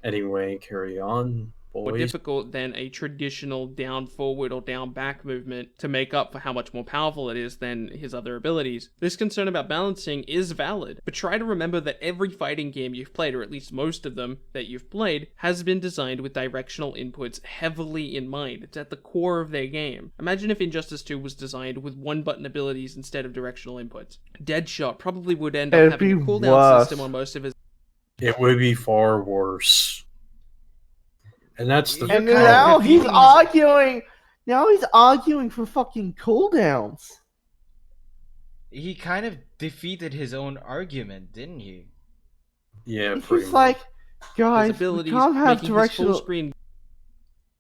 Anyway, carry on, more boys. difficult than a traditional down forward or down back movement to make up for how much more powerful it is than his other abilities. This concern about balancing is valid, but try to remember that every fighting game you've played, or at least most of them that you've played, has been designed with directional inputs heavily in mind. It's at the core of their game. Imagine if Injustice 2 was designed with one button abilities instead of directional inputs. Deadshot probably would end up It'd having a be cooldown worse. system on most of his It would be far worse. And that's the You're And kind of now he's repeating his- arguing. Now he's arguing for fucking cooldowns. He kind of defeated his own argument, didn't he? yeah, He's pretty just much. like, his guys, we abilities, can't have making his full directional. screen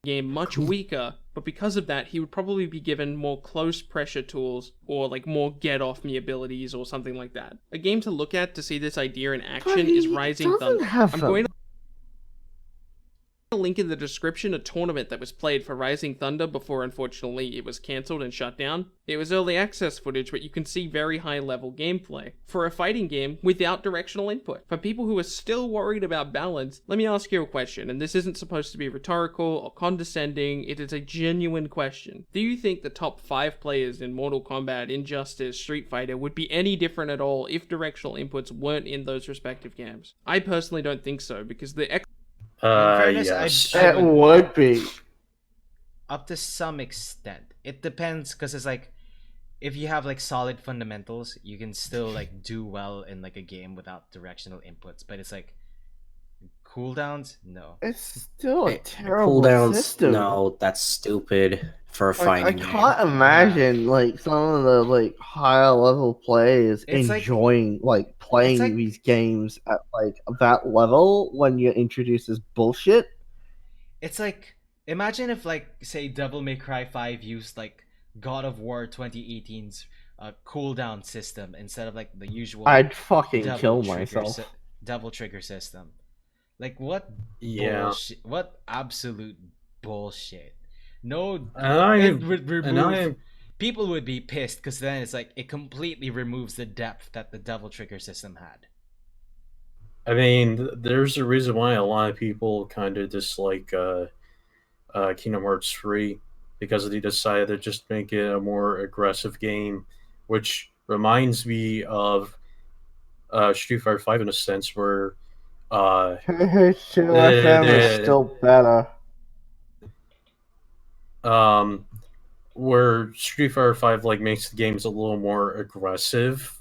game much weaker, but because of that, he would probably be given more close pressure tools or like more get off me abilities or something like that. A game to look at to see this idea in action But is he Rising doesn't Thunder. have I'm them. going to link in the description a tournament that was played for Rising Thunder before unfortunately it was cancelled and shut down. It was early access footage, but you can see very high level gameplay for a fighting game without directional input. For people who are still worried about balance, let me ask you a question, and this isn't supposed to be rhetorical or condescending, it is a genuine question. Do you think the top 5 players in Mortal Kombat, Injustice, Street Fighter would be any different at all if directional inputs weren't in those respective games? I personally don't think so, because the fairness, yes. I It would be. up to some extent. It depends, because it's like, if you have like solid fundamentals, you can still like do well in like a game without directional inputs. But it's like cooldowns, no. It's still a Hey, terrible cooldowns, system. no, that's stupid for a Like, I fighting game. can't imagine like some of the like higher level players It's like- enjoying like playing like- these games at like that level when you introduce this bullshit. It's like, imagine if like say Devil May Cry 5 used like God of War 2018's cooldown system instead of like the usual I'd fucking Devil kill Trigger myself. Devil Trigger system. Like what Yeah. bullshit, what absolute bullshit. No, And it would remove, I people would be pissed because then it's like it completely removes the depth that the Devil Trigger system had. I mean, there's a reason why a lot of people kind of dislike Kingdom Hearts 3 because they decided to just make it a more aggressive game, which reminds me of Street Fighter 5 in a sense, where FM is still better. Where Street Fighter 5 like makes the games a little more aggressive.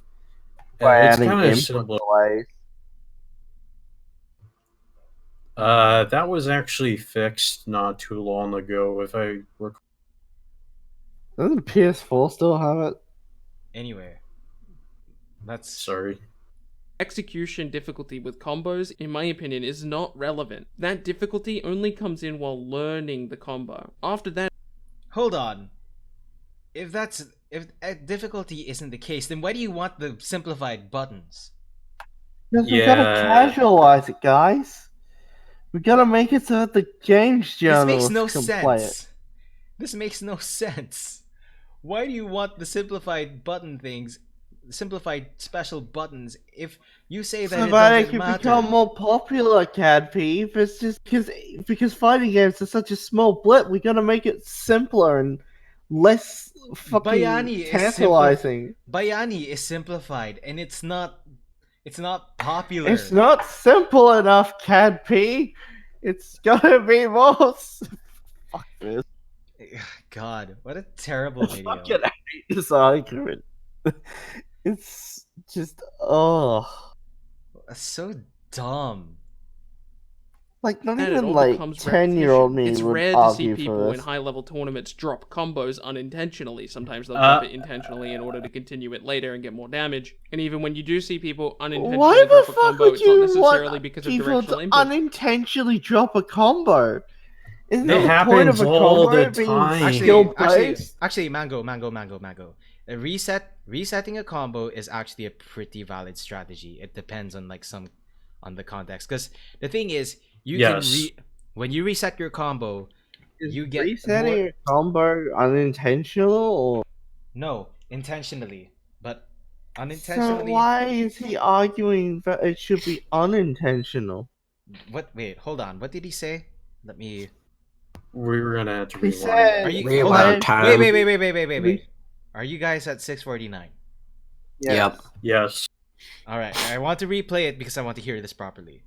By It's adding kind of input similar. delays. That was actually fixed not too long ago, if I recall. Doesn't PS4 still have it? Anyway, that's Sorry. Execution difficulty with combos, in my opinion, is not relevant. That difficulty only comes in while learning the combo. After that, hold on. If difficulty isn't the case, then why do you want the simplified buttons? Because we gotta casualize it, guys. We gotta make it so that the games This makes journalists no can play it. sense. This makes no sense. Why do you want the simplified button things, simplified special buttons, if you say that So it that it doesn't can matter? become more popular, Cadp. It's just because fighting games are such a small blip, we gotta make it simpler and less fucking Bayani tantalizing. Bayani is simplified, and it's not popular. It's not simple enough, Cadp. It's gotta be more. Fuck this. God, what a terrible I video. fucking hate this argument. It's just That's so dumb. like not it even all like becomes 10-year-old repetition. me It's would rare to see argue people for in this. high-level tournaments drop combos unintentionally. Sometimes they'll drop it intentionally in order to continue it later and get more damage. And even when you do see people unintentionally Why the drop a fuck combo, would it's not you necessarily want because of people directional to input. unintentionally drop a combo? Isn't It the point of happens a all combo the being time. skill based? Actually, Mango. Resetting a combo is actually a pretty valid strategy. It depends on on the context. Because the thing is, when you reset your combo, you get resetting a combo unintentional or no, intentionally, but so unintentionally. why is he arguing that it should be unintentional? What? Wait, hold on. What did he say? Let me. We're gonna have to He rewind. said, Are you? Rewind Hold on. time. Wait. Are you guys at 6:49? Yep. Yes. All right. I want to replay it because I want to hear this properly.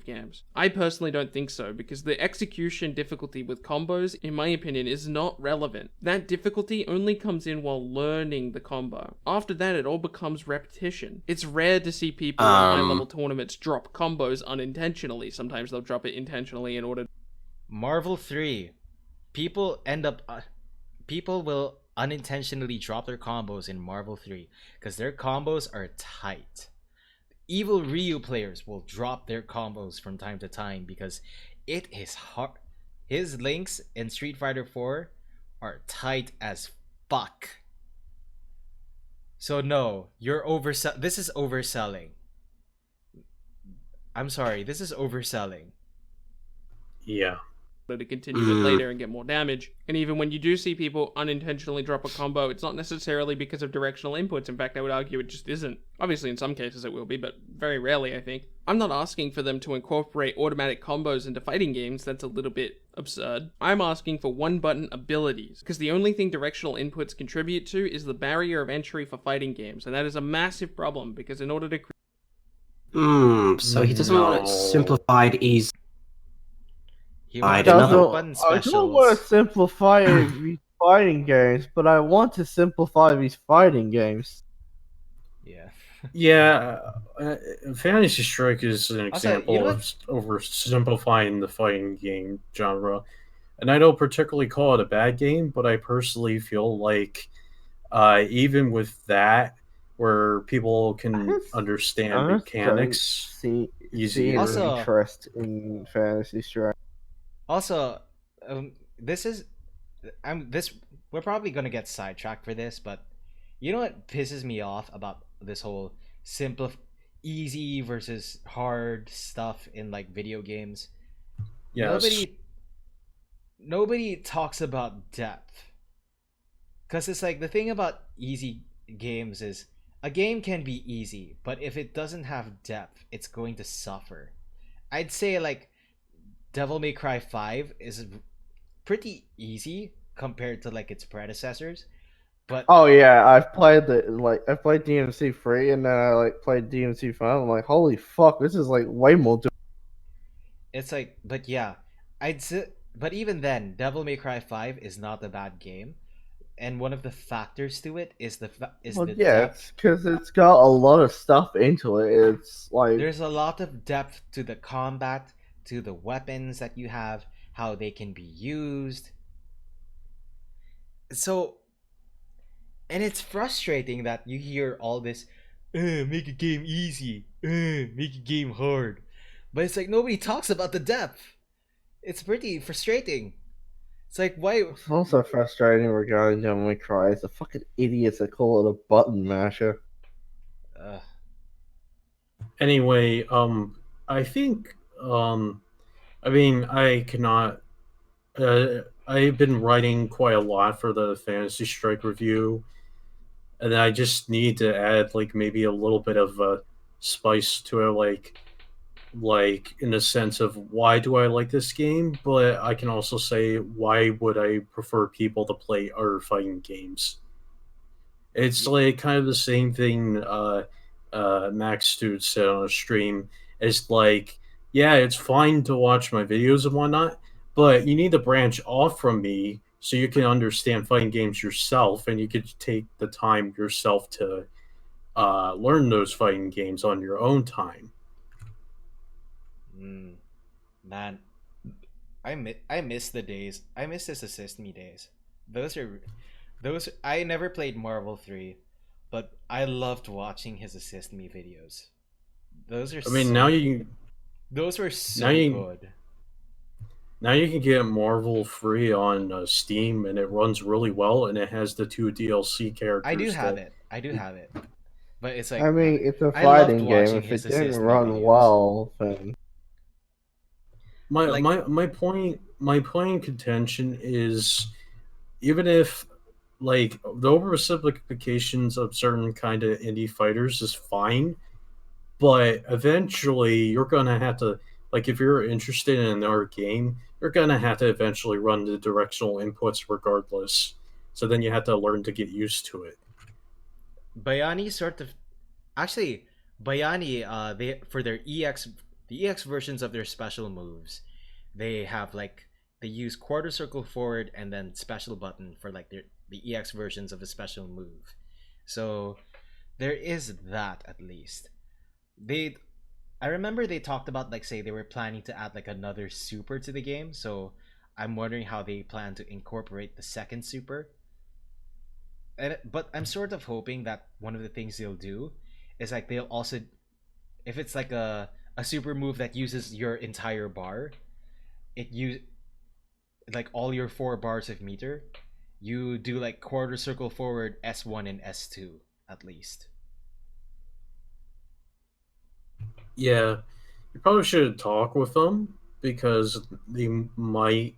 Games. I personally don't think so, because the execution difficulty with combos, in my opinion, is not relevant. That difficulty only comes in while learning the combo. After that, it all becomes repetition. It's rare to see people in high-level tournaments drop combos unintentionally. Sometimes they'll drop it intentionally in order. Marvel 3. People will unintentionally drop their combos in Marvel 3 because their combos are tight. Evil Ryu players will drop their combos from time to time because it is hard. His links in Street Fighter 4 are tight as fuck. So no, this is overselling. I'm sorry, this is overselling. Yeah. To continue it later and get more damage. And even when you do see people unintentionally drop a combo, it's not necessarily because of directional inputs. In fact, I would argue it just isn't. Obviously, in some cases it will be, but very rarely, I think. I'm not asking for them to incorporate automatic combos into fighting games. That's a little bit absurd. I'm asking for one-button abilities, because the only thing directional inputs contribute to is the barrier of entry for fighting games, and that is a massive problem, because in order to So he doesn't want it simplified, easy. I don't want to simplify these fighting games, but I want to simplify these fighting games. Yeah. Yeah, Fantasy Strike is an example Also, of oversimplifying the fighting game genre. And I don't particularly call it a bad game, but I personally feel like even with that, where people can understand mechanics easier. Also, interest in Fantasy Strike. Also, we're probably gonna get sidetracked for this, but you know what pisses me off about this whole easy versus hard stuff in like video games? Yes. Nobody talks about depth, because it's like the thing about easy games is a game can be easy, but if it doesn't have depth, it's going to suffer. I'd say like Devil May Cry 5 is pretty easy compared to like its predecessors, but oh yeah, I've played DMC 3 and then I played DMC 5. I'm like, holy fuck, this is like way more. It's like, but yeah, but even then, Devil May Cry 5 is not a bad game, and one of the factors to it is the depth. Because it's got a lot of stuff into it. It's like there's a lot of depth to the combat, to the weapons that you have, how they can be used. So, and it's frustrating that you hear all this, make a game easy, make a game hard. But it's like nobody talks about the depth. It's pretty frustrating. It's like, why? It's also frustrating regarding Devil May Cry. It's the fucking idiots that call it a button masher. Uh, Anyway, I think, I mean, I cannot. I've been writing quite a lot for the Fantasy Strike review, and I just need to add like maybe a little bit of spice to it, like in the sense of why do I like this game, but I can also say why would I prefer people to play other fighting games. It's like kind of the same thing Max Dude said on a stream. It's like, yeah, it's fine to watch my videos and whatnot, but you need to branch off from me so you can understand fighting games yourself and you could take the time yourself to learn those fighting games on your own time. Man, I miss the days. I miss his assist me days. Those are those. I never played Marvel 3, but I loved watching his assist me videos. Those are I mean, so. Those were so good. now you can get Marvel free on Steam, and it runs really well, and it has the 2 DLC characters. I do have it. I do have it. But it's like I mean, it's a I loved fighting game. watching If it his didn't assist me run videos. well, then My Like- my point in contention is, even if like the oversimplifications of certain kind of indie fighters is fine, but eventually you're gonna have to, like, if you're interested in another game, you're gonna have to eventually run the directional inputs regardless. So then you have to learn to get used to it. Bayani sort of actually Bayani they for their the EX versions of their special moves, they have like they use quarter circle forward and then special button for like the EX versions of the special move. So there is that at least. They I remember they talked about like say they were planning to add like another super to the game, so I'm wondering how they plan to incorporate the second super. But I'm sort of hoping that one of the things they'll do is like they'll also if it's like a super move that uses your entire bar, it use like all your 4 bars of meter, you do like quarter circle forward S1 and S2 at least. Yeah, you probably should talk with them because they might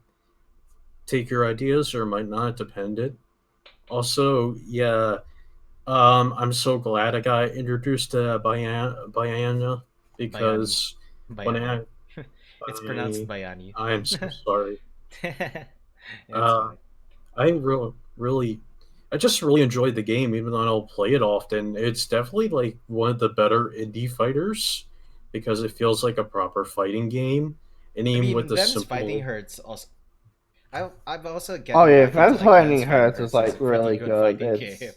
take your ideas or might not, dependent. Also, yeah, I'm so glad I got introduced to Bayana because when Bayani. It's pronounced Bayani. I'm so sorry. Yeah, it's Uh, fine. I really, I just really enjoyed the game, even though I don't play it often. It's definitely like one of the better indie fighters because it feels like a proper fighting game, and I even with mean, the Them's Fighting simple. Hurts also. I've also oh getting yeah, back into Fans like Fighting Them's Fighting Hurts is Hurts. It's like a pretty really good good. fighting It's game.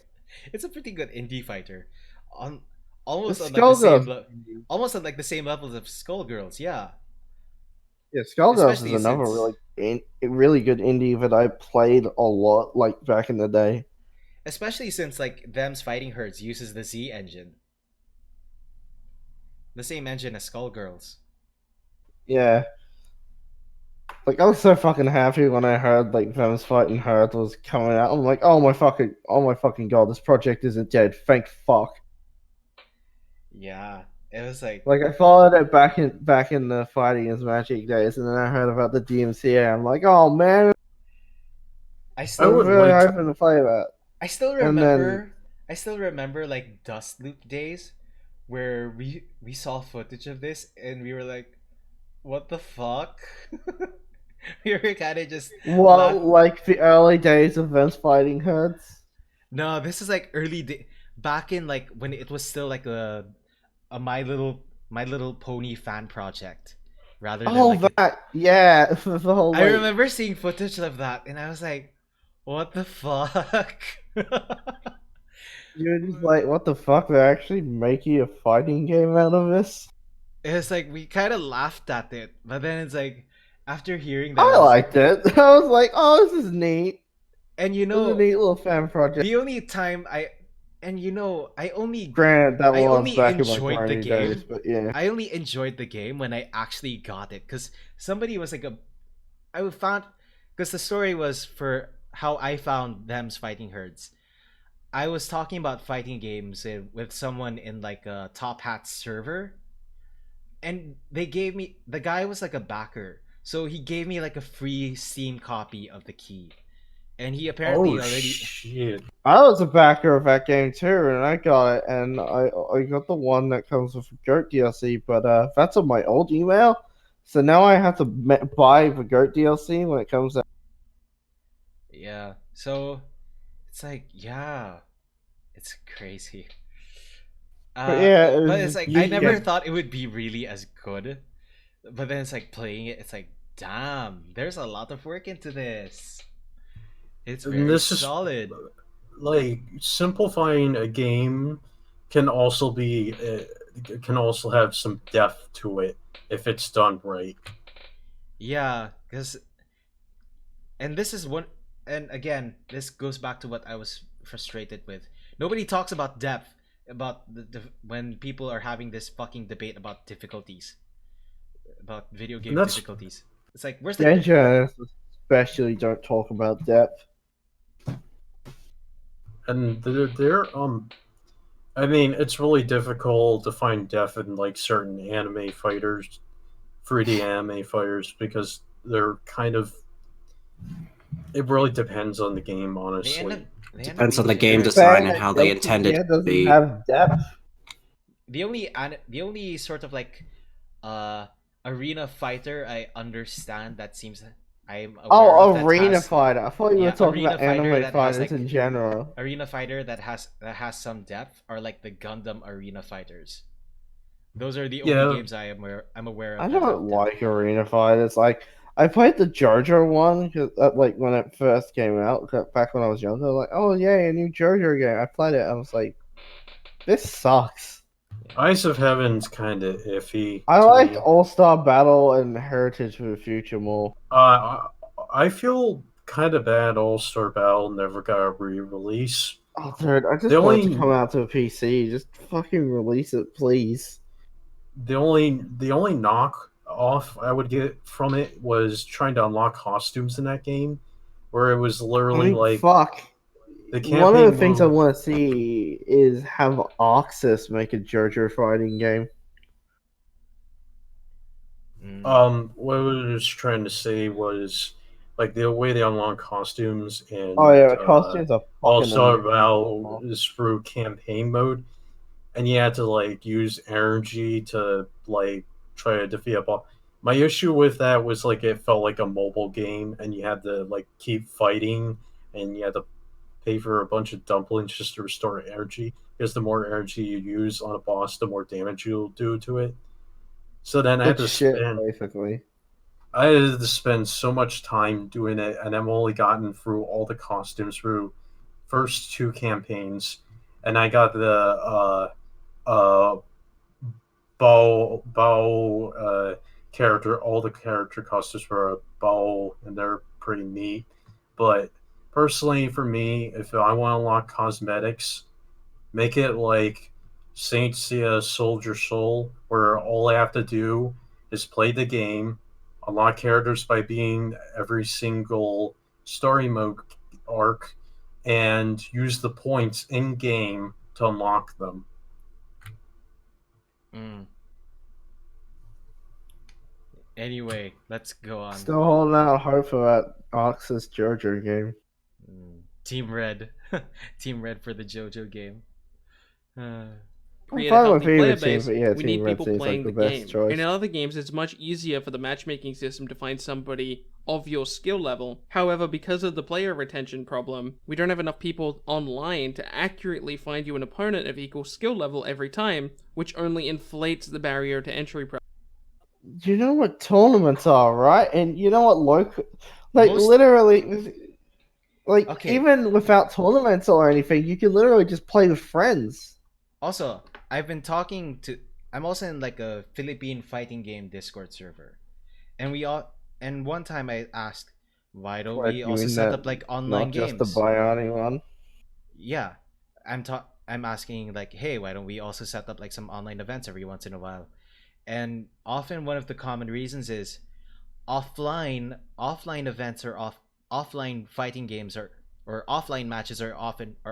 It's a pretty good indie fighter, on almost it's on like the same Skullgirls. almost on like the same levels of Skullgirls. Yeah, Yeah, Skullgirls is especially another since really good indie that I played a lot, like back in the day. like Them's Fighting Hurts uses the Z engine, the same engine as Skullgirls. Yeah, like I was so fucking happy when I heard like Fans Fighting Hurts was coming out. I'm like, oh my fucking god, this project isn't dead. Thank fuck. Yeah, it was like Like I followed it back in the Fighting is Magic days, and then I heard about the DMCA. I'm like, oh man, I I I'm still would really like to. hoping to play that. I still And then remember I still remember like Dust Loop days where we saw footage of this and we were like, what the fuck? We were kind of just well, like the early days of Fans Fighting Hurts. no, this is like back in like when it was still like a My Little Pony fan project rather than Oh, like that yeah, the whole I like, remember seeing footage of that and I was like, what the fuck? you're just like, what the fuck? They're actually making a fighting game out of this. It's like we kind of laughed at it, but then it's like after hearing that, I I was liked it. I was like, oh, this is neat. And It was a neat little fan project. the only time I only Granted, that I was only back in my enjoyed the grimy game. days, but yeah. I only enjoyed the game when I actually got it, because somebody was like I found, because the story was for how I found them's fighting herds. I was talking about fighting games with someone in like a Top Hat server, and the guy was like a backer, so he gave me like a free Steam copy of the key, and he apparently Oh already. shit! I was a backer of that game too, and I got it, and I got the one that comes with Goat DLC, but that's on my old email, so now I have to buy the Goat DLC when it comes out. Yeah, so it's like, yeah, it's crazy. But yeah, But it's like I you never get thought it would be really as good. But then it's like playing it, it's like, damn, there's a lot of work into this. It's And very this is solid. like simplifying a game can also be can also have some depth to it if it's done right. Yeah, because and this is one, and again, this goes back to what I was frustrated with. Nobody talks about depth, about when people are having this fucking debate about difficulties, about video And game that's difficulties. It's like, where's the Genshin especially don't talk about depth. and they're I mean, it's really difficult to find depth in like certain anime fighters, 3D anime fighters, because they're kind of. It really depends on the game, they end up honestly. they end up Depends on being the game different. design Saying and that how they Genshin intended here to doesn't be. have depth. The only sort of like arena fighter I understand, that seems I'm aware Oh, of, that arena has, fighter. I thought you were yeah, talking arena about fighter anime that has fighters like in general. arena fighter that has some depth are like the Gundam arena fighters. Those are the only Yeah, games I'm aware I of that have don't depth. like arena fighters. Like, I played the JoJo one, like when it first came out, 'cause back when I was younger. Like, oh yay, a new JoJo game. I played it. I was like, this sucks. Eyes of Heaven's kind of iffy I to liked me. All Star Battle and Heritage for the Future more. I feel kind of bad. All Star Battle never got a re-release. Oh, dude, I The just want it to only come out to a PC. Just fucking release it, please. the only knock off I would get from it was trying to unlock costumes in that game, where it was I literally mean, like fuck. the One of the campaign things I mode. want to see is have Arxis make a JoJo fighting game. What I was trying to say was like the way they unlock costumes Oh and yeah, the costumes are fucking also amazing. about is through campaign mode, and you had to like use energy to like try to defeat a boss. My issue with that was like it felt like a mobile game, and you had to like keep fighting, and you had to pay for a bunch of dumplings just to restore energy. Because the more energy you use on a boss, the more damage you'll do to it. So then It's shit, basically. I had to spend so much time doing it, and I've only gotten through all the costumes through first two campaigns, and I got the uh bow character. All the character costumes for a bow, and they're pretty neat. But personally, for me, if I want to unlock cosmetics, make it like Saint Seiya Soldier Soul, where all I have to do is play the game, unlock characters by being every single story mode arc, and use the points in game to unlock them. Anyway, let's go on. Still holding out hope for that Arxis JoJo game. Team Red. Team Red for the JoJo game. Create a Probably my healthy player favorite team, base, but yeah, we Team need Red people seems playing like the the best game. choice. In other games, it's much easier for the matchmaking system to find somebody of your skill level. However, because of the player retention problem, we don't have enough people online to accurately find you an opponent of equal skill level every time, which only inflates the barrier to entry. You know what tournaments are, right? And you know what local, like Most- literally, like Okay. even without tournaments or anything, you can literally just play with friends. Also, I'm also in like a Philippine fighting game Discord server. And one time I asked, why don't What, we you also mean set that up like online not just the games? Bionic one? Yeah, I'm asking like, hey, why don't we also set up like some online events every once in a while? And often one of the common reasons is offline events or offline fighting games or offline matches are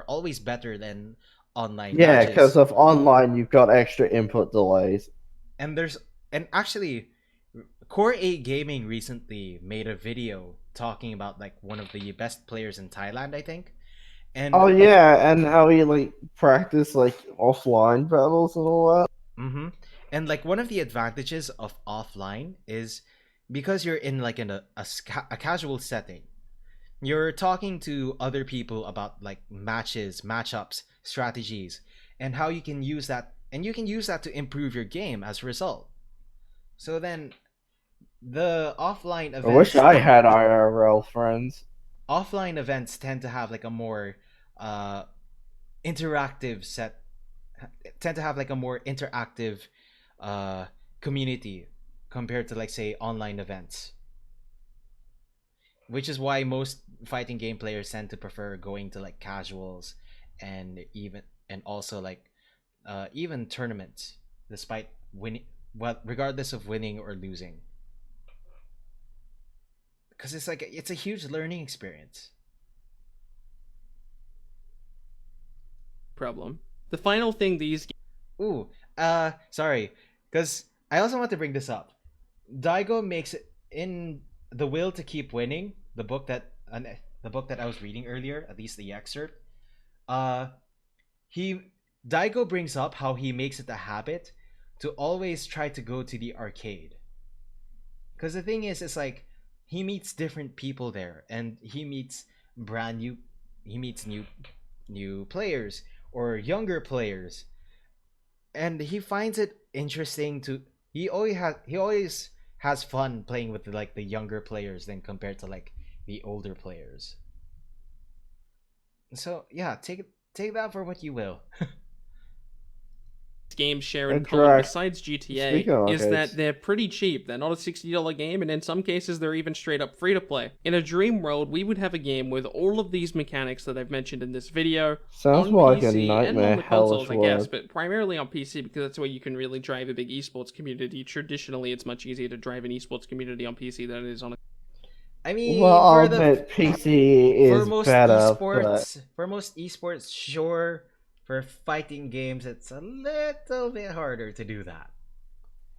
always better than online Yeah, matches. because of online, you've got extra input delays. And actually Core 8 Gaming recently made a video talking about like one of the best players in Thailand, I think. And Oh yeah, and how you like practice like offline battles and all that. mm-hmm. And like one of the advantages of offline is because you're in like a casual setting. You're talking to other people about like matches, matchups, strategies, and how you can use that, and you can use that to improve your game as a result. So then the I wish I had IRL friends. offline events tend to have like a more uh interactive set tend to have like a more interactive uh community compared to like say online events, which is why most fighting game players tend to prefer going to like casuals and also like even tournaments despite winning, well, regardless of winning or losing, because it's a huge learning experience. Problem. The final thing these Ooh, sorry, because I also want to bring this up. Daigo makes it in The Will to Keep Winning, the book that I was reading earlier, at least the excerpt. Uh, he Daigo brings up how he makes it a habit to always try to go to the arcade. Because the thing is, it's like he meets different people there, and brand new, he meets new players or younger players, and he finds it interesting to. He always has fun playing with like the younger players than compared to like the older players. So yeah, take that for what you will. games share in And common Drax, besides GTA speaking of is arcades, that they're pretty cheap. They're not a $60 game, and in some cases they're even straight up free to play. In a dream world, we would have a game with all of these mechanics that I've mentioned in this video sounds on more like a PC and nightmare on the hellish consoles, I guess, word. but primarily on PC because that's where you can really drive a big esports community. Traditionally, it's much easier to drive an esports community on PC than it is on a I Well, mean, I'll admit PC is better, but for most esports, sure. For fighting games, it's a little bit harder to do that.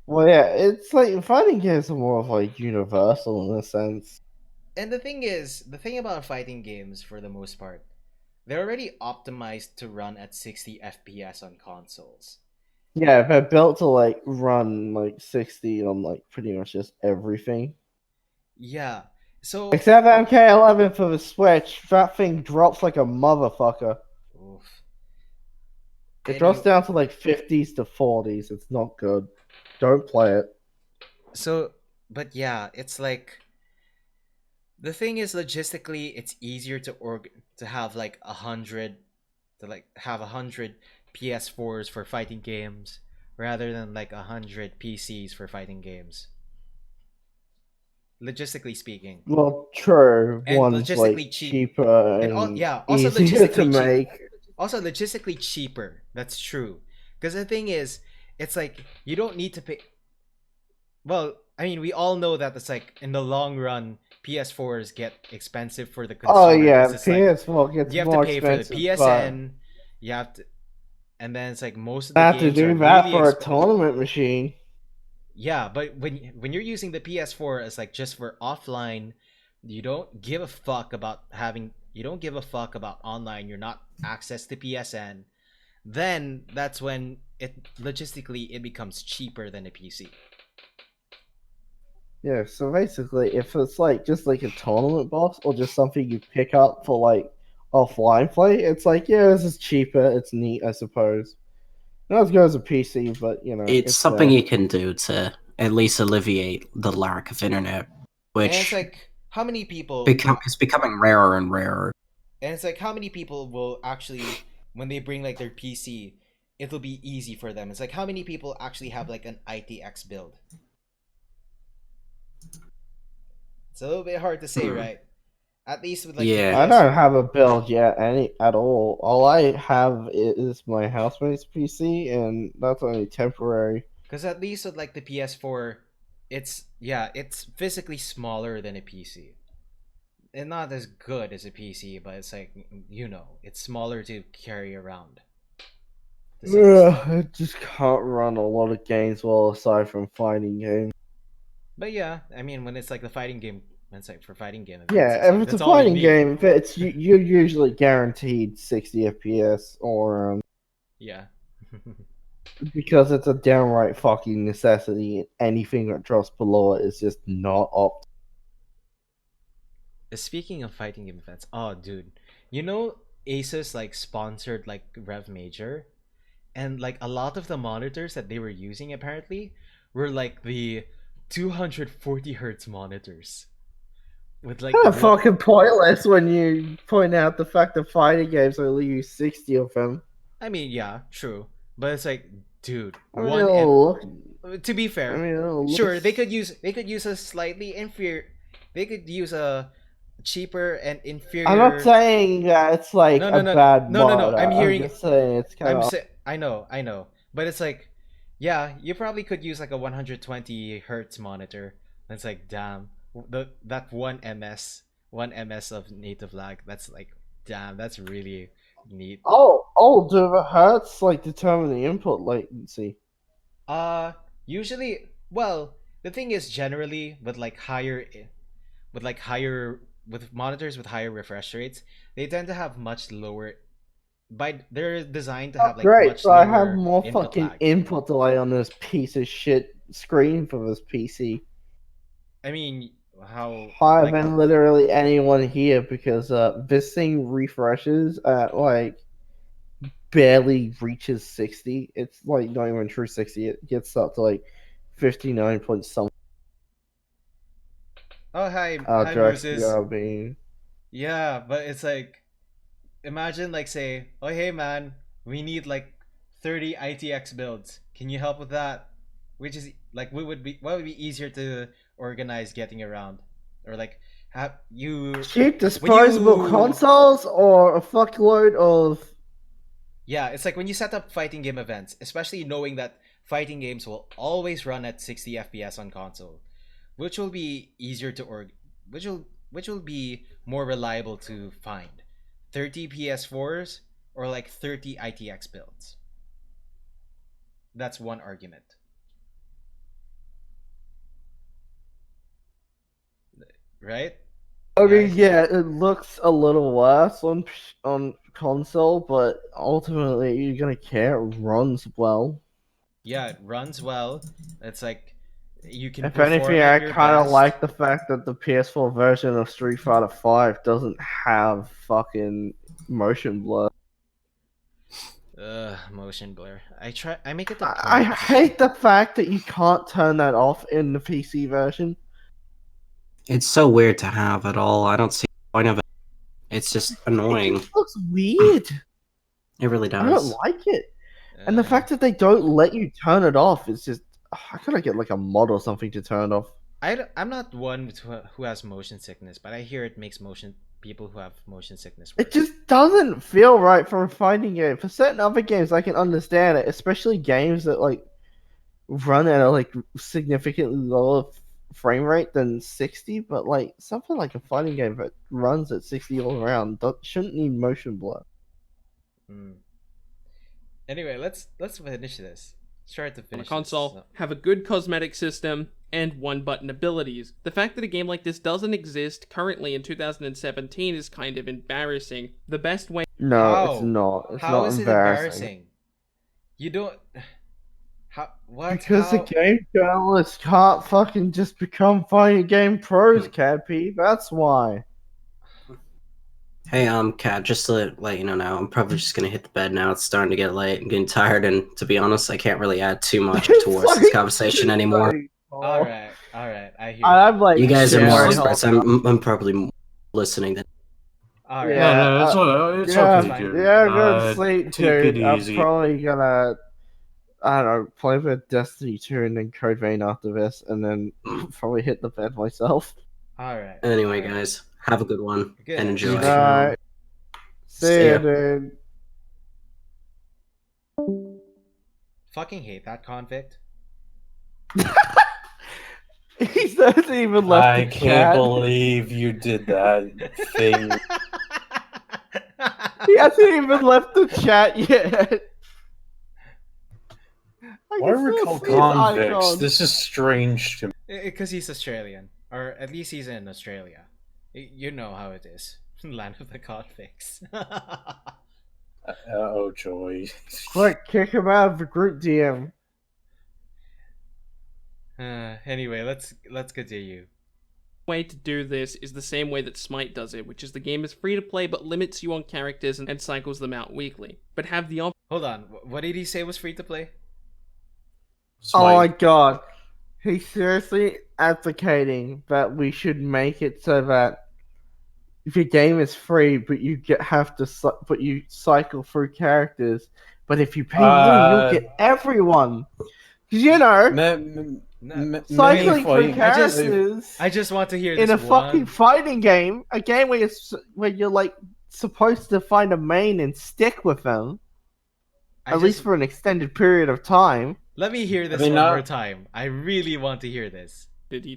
well, yeah, it's like fighting games are more of like universal in a sense. And the thing about fighting games, for the most part, they're already optimized to run at 60 FPS on consoles. Yeah, they're built to like run like 60 on like pretty much just everything. Yeah. So, Except MK11 for the Switch, that thing drops like a motherfucker. oof. It drops Any down to like 50s to 40s. It's not good. Don't play it. so, but yeah, it's like the thing is logistically, it's easier to have like 100 PS4s for fighting games rather than like 100 PCs for fighting games. Logistically speaking, Well, true. and One's like logistically cheap, cheaper and all and yeah, also easier to logistically cheap. make. Also logistically cheaper. That's true. Because the thing is, it's like you don't need to pay. Well, I mean, we all know that it's like in the long run, PS4s get expensive for the Oh consumer yeah, because it's like PS4 gets you have to more pay for the expensive, but PSN, you have to, and then it's like most of I the have to games are do that really for a expensive. tournament machine. Yeah, but when you're using the PS4 as like just for offline, you don't give a fuck about online. You're not access to PSN. Then that's when it becomes cheaper than a PC. Yeah, so basically, if it's like just like a tournament box or just something you pick up for like offline play, it's like, yeah, this is cheaper. It's neat, I suppose. Not as good as a PC, but you know, It's it's something there. you can do to at least alleviate the lack of internet, And it's which like how is becoming rarer and rarer. and it's like how many people will actually when they bring like their PC, it'll be easy for them. It's like how many people actually have like an ITX build. It's a little bit hard to say, right? At least with like Yeah. the I PS. don't have a build yet at all. All I have is my housemate's PC, and that's only temporary. Because at least with like the PS4, it's physically smaller than a PC. And not as good as a PC, but it's like it's smaller to carry around. To some extent. I just can't run a lot of games well aside from fighting games. But yeah, I mean when it's like the fighting game, when it's like for fighting game events, Yeah, it's if like, it's a that's all you fighting need. game, you're usually guaranteed 60 FPS, or Yeah. because it's a downright fucking necessity. Anything that drops below it is just not up. Speaking of fighting game events, oh dude, you know Asus like sponsored like REV Major, and like a lot of the monitors that they were using apparently were like the 240 hertz monitors with like Kind the of fucking pointless when you point out the fact that fighting games only use 60 of them. I mean, yeah, true, but it's like, dude, I mean, it'll look, to be fair, I mean, it'll sure look- they could use a slightly inferior, they could use a cheaper and inferior. I'm not saying that it's like No, a bad no. monitor. I'm hearing. just saying it's kind of. I know, but it's like, yeah, you probably could use like a 120 hertz monitor. It's like, damn, that one ms of native lag. That's like, damn, that's really neat. Oh, do the hertz like determine the input latency? Usually, well, the thing is, generally with monitors with higher refresh rates, they tend to have much lower. They're designed to have like Great, much so I have lower more input fucking lag. input delay on this piece of shit screen for this PC. I mean, how Higher like than literally anyone here because this thing refreshes at like barely reaches 60. It's like not even true 60. It gets up to like 59 point something. oh hi Direct Moses. BRB. Yeah, but it's like, imagine like say, oh hey man, we need like 30 ITX builds. Can you help with that? Which is like what would be easier to organize getting around, or like have you Cheap disposable you- consoles or a fuckload of. Yeah, it's like when you set up fighting game events, especially knowing that fighting games will always run at 60 FPS on console, which will be easier to which will be more reliable to find. 30 PS4s or like 30 ITX builds. That's one argument. Right? I mean, Guys? yeah, it looks a little worse on console, but ultimately you're gonna care. It runs well. Yeah, it runs well. It's like you can If perform anything, at I your kind of best. like the fact that the PS4 version of Street Fighter V doesn't have fucking motion blur. Motion blur. I make it a point. I hate the fact that you can't turn that off in the PC version. It's so weird to have at all. I don't see the point of it. It's just It annoying. just looks weird. It really I don't does. like it. And the fact that they don't let you turn it off is just. I gotta get like a mod or something to turn it off. I'm not one who has motion sickness, but I hear it makes people who have motion sickness worse. It just doesn't feel right for a fighting game. For certain other games, I can understand it, especially games that like run at a like significantly lower frame rate than 60. But like something like a fighting game that runs at 60 all around shouldn't need motion blur. Anyway, let's finish this. Try to On a finish console, this. have a good cosmetic system, and one-button abilities. The fact that a game like this doesn't exist currently in 2017 is kind of embarrassing. The best way... No, How? it's not. It's How not is it embarrassing. You don't. How? What? Because How? the game journalists can't fucking just become fighting game pros, Cappy. That's why. Hey, Kat, just to let you know now, I'm probably just gonna hit the bed now. It's starting to get late. I'm getting tired, and to be honest, I can't really add too much towards this conversation anymore. All right. I hear. I'm like, You guys are more sharing experts. I'm probably listening. Then. All right. Yeah, No, it's okay, fine. dude. Yeah, I'm gonna sleep, Take it dude. I'm easy. probably gonna, I don't know, play a bit of Destiny 2 and then Code Vein after this, and then probably hit the bed myself. All right. Anyway, guys, Have a good one Good. and enjoy. Alright. See ya, ya. dude. Fucking hate that convict. He hasn't even left I the can't chat. believe you did that thing. He hasn't even left the chat yet. I Why can are we still called see his convicts? icon. This is strange to me. Because he's Australian. Or at least he's in Australia. You know how it is. Land of the convicts. Oh joy. Quick, kick him out of the group DM. Anyway, let's continue. Way to do this is the same way that Smite does it, which is the game is free to play but limits you on characters and cycles them out weekly. But have the Hold on. What did he say was free to play? Oh my Smite. god. He's seriously advocating that we should make it so that if your game is free, but you but you cycle through characters. But if you pay money, you'll get everyone. 'Cause, you know, cycling through characters I just want to hear this in a fucking one. fighting game, a game where you're like supposed to find a main and stick with them, at least for an extended period of time. Let me hear this I mean, one not- more time. I really want to hear this.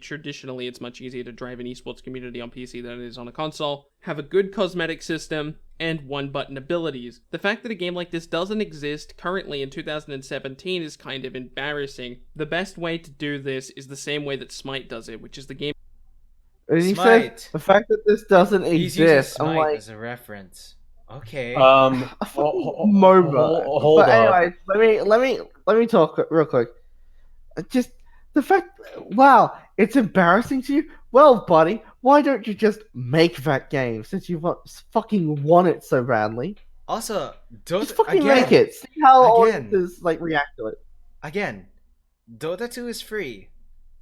Traditionally, it's much easier to drive an esports community on PC than it is on a console, have a good cosmetic system, and one-button abilities. The fact that a game like this doesn't exist currently in 2017 is kind of embarrassing. The best way to do this is the same way that Smite does it, which is the game... And he Smite. says the fact that this doesn't He's using exist, Smite I'm like, as a reference. Okay. MOBA. Hold But up. anyway, let me talk real quick. Just the fact, wow, it's embarrassing to you. Well, buddy, why don't you just make that game since you fucking want it so badly? Also, don't Just fucking again, make it. See how again. audiences like react to it. Again, Dota 2 is free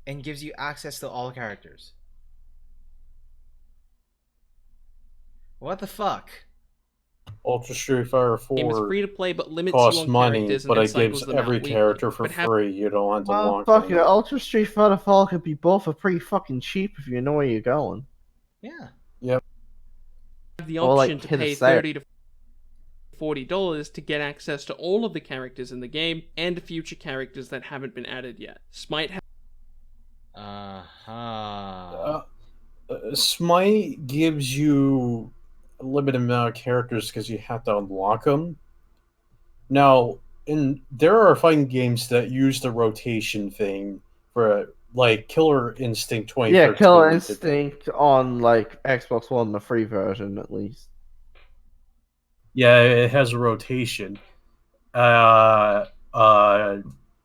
and gives you access to all characters. What the fuck? Ultra Street Fighter game is 4 free to play but limits you costs on money, characters but and it cycles gives them out every weekly. character for But have free. You don't have to Well, lock fuck them. it. Ultra Street Fighter 4 could be both for pretty fucking cheap if you know where you're going. Yeah. the Or, like, option to hit a pay sale. $30 to $40 to get access to all of the characters in the game and future characters that haven't been added yet. Smite has Smite gives you a limited amount of characters because you have to unlock them. Now, there are fighting games that use the rotation thing for like Killer Instinct 2013. Yeah, Killer Instinct on like Xbox One, the free version at least. Yeah, it has a rotation. Dead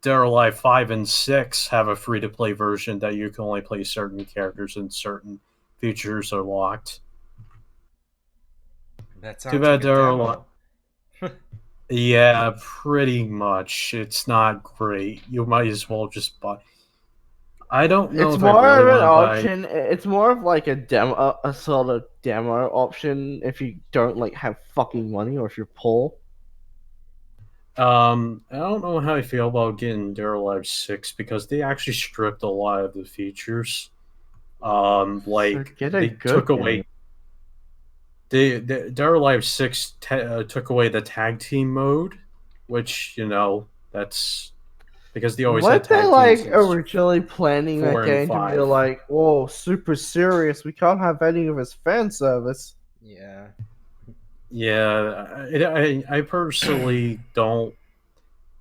or Alive 5 and 6 have a free-to-play version that you can only play certain characters and certain features are locked. That Too sounds bad like a Dead or demo. Alive. Yeah, pretty much. It's not great. You might as well just buy. I don't know It's if I more really of an want to buy. option. It's more of like a demo, a sort of demo option if you don't like have fucking money or if you're poor. I don't know how I feel about getting Dead or Alive 6 because they actually stripped a lot of the features. Like get a they good took game. away. The Dead or Alive 6 took away the tag team mode, which that's because they always had Weren't they tag like teams. originally planning that 4 and game to be 5. like, whoa, super serious? We can't have any of his fan service. Yeah. Yeah, I personally don't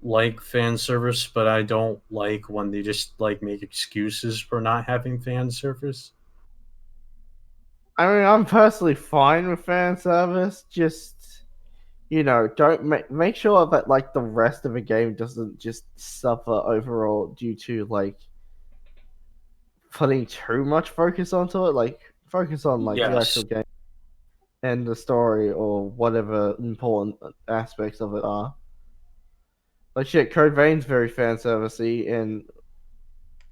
like fan service, but I don't like when they just like make excuses for not having fan service. I mean, I'm personally fine with fan service. Just don't make sure that like the rest of the game doesn't just suffer overall due to like putting too much focus onto it. Like focus on like the Yes. actual game and the story or whatever important aspects of it are. Like shit, Code Vein's very fan servicey, and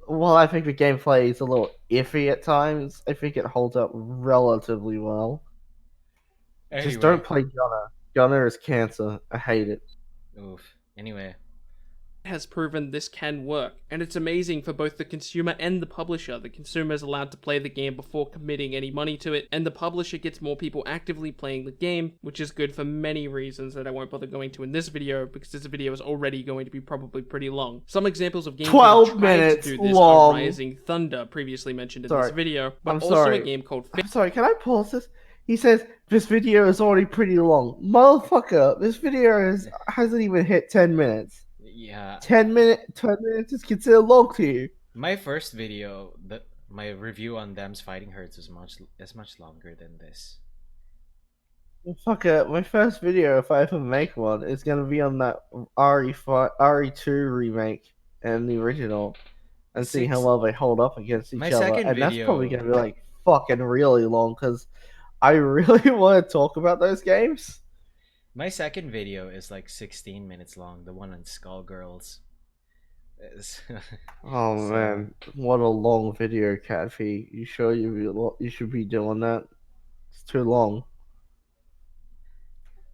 while I think the gameplay is a little iffy at times, I think it holds up relatively well. Anyway. Just don't play Gunner. Gunner is cancer. I hate it. Oof. Anyway. has proven this can work, and it's amazing for both the consumer and the publisher. The consumer is allowed to play the game before committing any money to it, and the publisher gets more people actively playing the game, which is good for many reasons that I won't bother going to in this video, because this video is already going to be probably pretty long. Some examples of games that 12 have tried minutes to do this long. are Rising Thunder, previously mentioned in Sorry. this video, but I'm also sorry. a game called I'm sorry, can I pause this? He says this video is already pretty long. Motherfucker, this video hasn't even hit 10 minutes. Yeah. 10 minutes is considered long to you. My first video, my review on Them's Fighting Hurts is much longer than this. Fucker, my first video, if I ever make one, is gonna be on that RE2 remake and the original, and see how well they hold up against each My other. second And that's video- probably gonna be like fucking really long, because I really want to talk about those games. My second video is like 16 minutes long, the one on Skullgirls. Oh So- man, what a long video, Catfee. You sure you should be doing that? It's too long.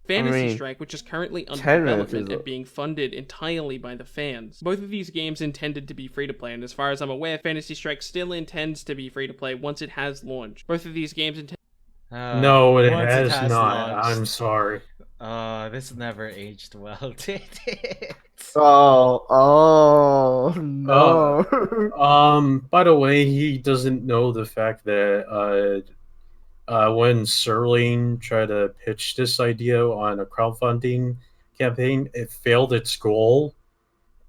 Fantasy I mean, Strike, which is currently under 10 minutes development is and being funded entirely by the fans. Both of these games intended to be free-to-play, and as far as I'm aware, Fantasy Strike still intends to be free-to-play once it has launched. Both of these games intend No, it once has, not. launched. I'm sorry. This never aged well, did it? Oh no. By the way, he doesn't know the fact that when Serling tried to pitch this idea on a crowdfunding campaign, it failed its goal,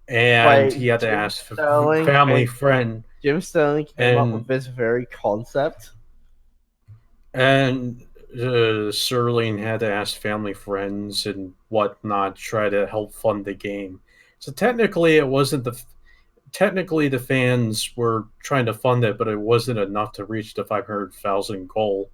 and Wait, he had to Jim ask Sterling family came- friend, Jim Sterling came up And- with this very concept. and Serling had to ask family friends and whatnot try to help fund the game. So technically, it wasn't technically the fans were trying to fund it, but it wasn't enough to reach the 500,000 goal.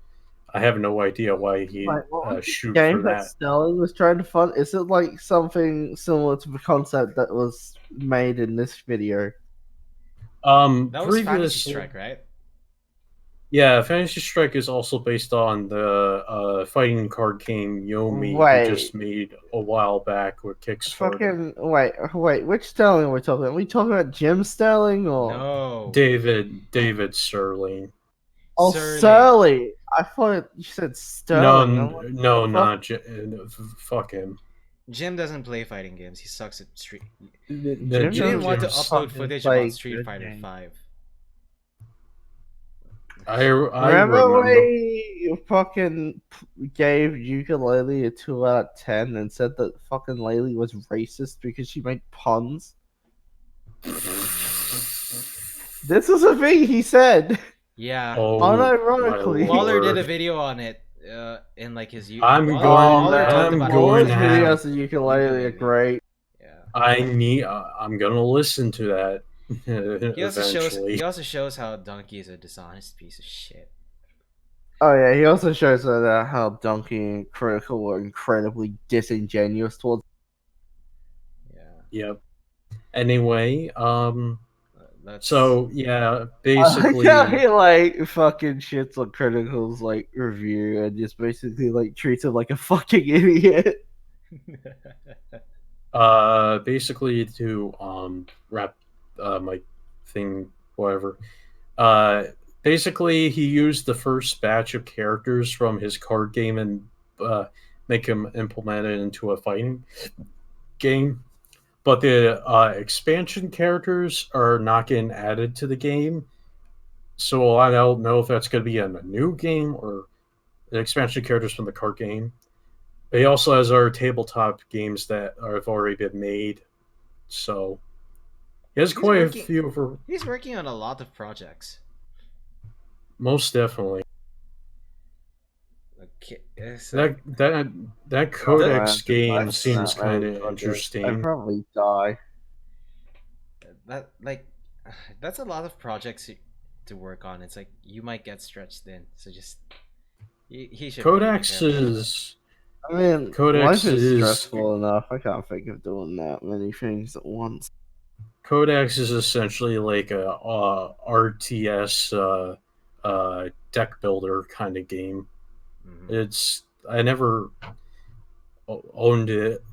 I have no idea why he Like, what was the shoot game for that that. Sterling was trying to fund? Is it like something similar to the concept that was made in this video? That was Fantasy Previous, Strike, right? yeah, Fantasy Strike is also based on the fighting card game Yomi, Wait. who just made a while back with Kickstarter. Fucking wait, which Sterling are we talking about? Are we talking about Jim Sterling or No. David Serling. oh Sterling. Sterling? I thought you said Sterling. I'm like, No, fuck? not fuck him. Jim doesn't play fighting games. He sucks at Street. Jim He didn't want to Jim's upload fucking footage play about Street good Fighter games. 5. I Remember when remember. he fucking gave Ukulele a 2 out of 10 and said that fucking Laylee was racist because she made puns? This was a thing he said. Yeah. Oh, Unironically. my Waller did a lord. video on it in like his I'm Waller- going- Waller talked I'm about all going his to how- have- videos of Ukulele are great. Yeah. I'm gonna listen to that He also eventually. shows how Donkey is a dishonest piece of shit. Oh yeah, he also shows that how Donkey and Critical were incredibly disingenuous towards. Yeah. Yep. Anyway, That's so yeah, basically, yeah, he like fucking shits on Critical's like review and just basically like treats him like a fucking idiot. basically to wrap my thing, whatever. Basically, he used the first batch of characters from his card game and make him implement it into a fighting game. But the expansion characters are not getting added to the game, so I don't know if that's going to be in a new game or the expansion characters from the card game. But he also has our tabletop games that have already been made, so he has quite a few for He's working on a lot of projects. most definitely. Okay, That Codex Oh, game man, seems that kind really of I'd interesting. probably die. that's a lot of projects to work on. It's like you might get stretched thin, so just he should. Codex really be careful. is I mean, Codex life is is- stressful enough. I can't think of doing that many things at once. Codex is essentially like a RTS deck builder kind of game. Mhm. I never owned it.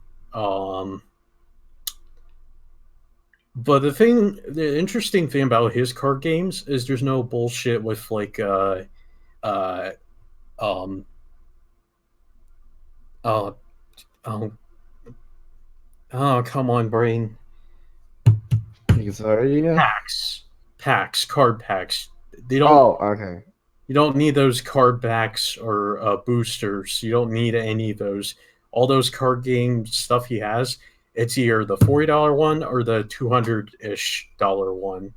But the interesting thing about his card games is there's no bullshit with like uh um uh oh oh come on brain Exodia? card packs. They don't Oh, okay. You don't need those card backs or boosters. You don't need any of those. All those card game stuff he has, it's either the $40 one or the $200-ish one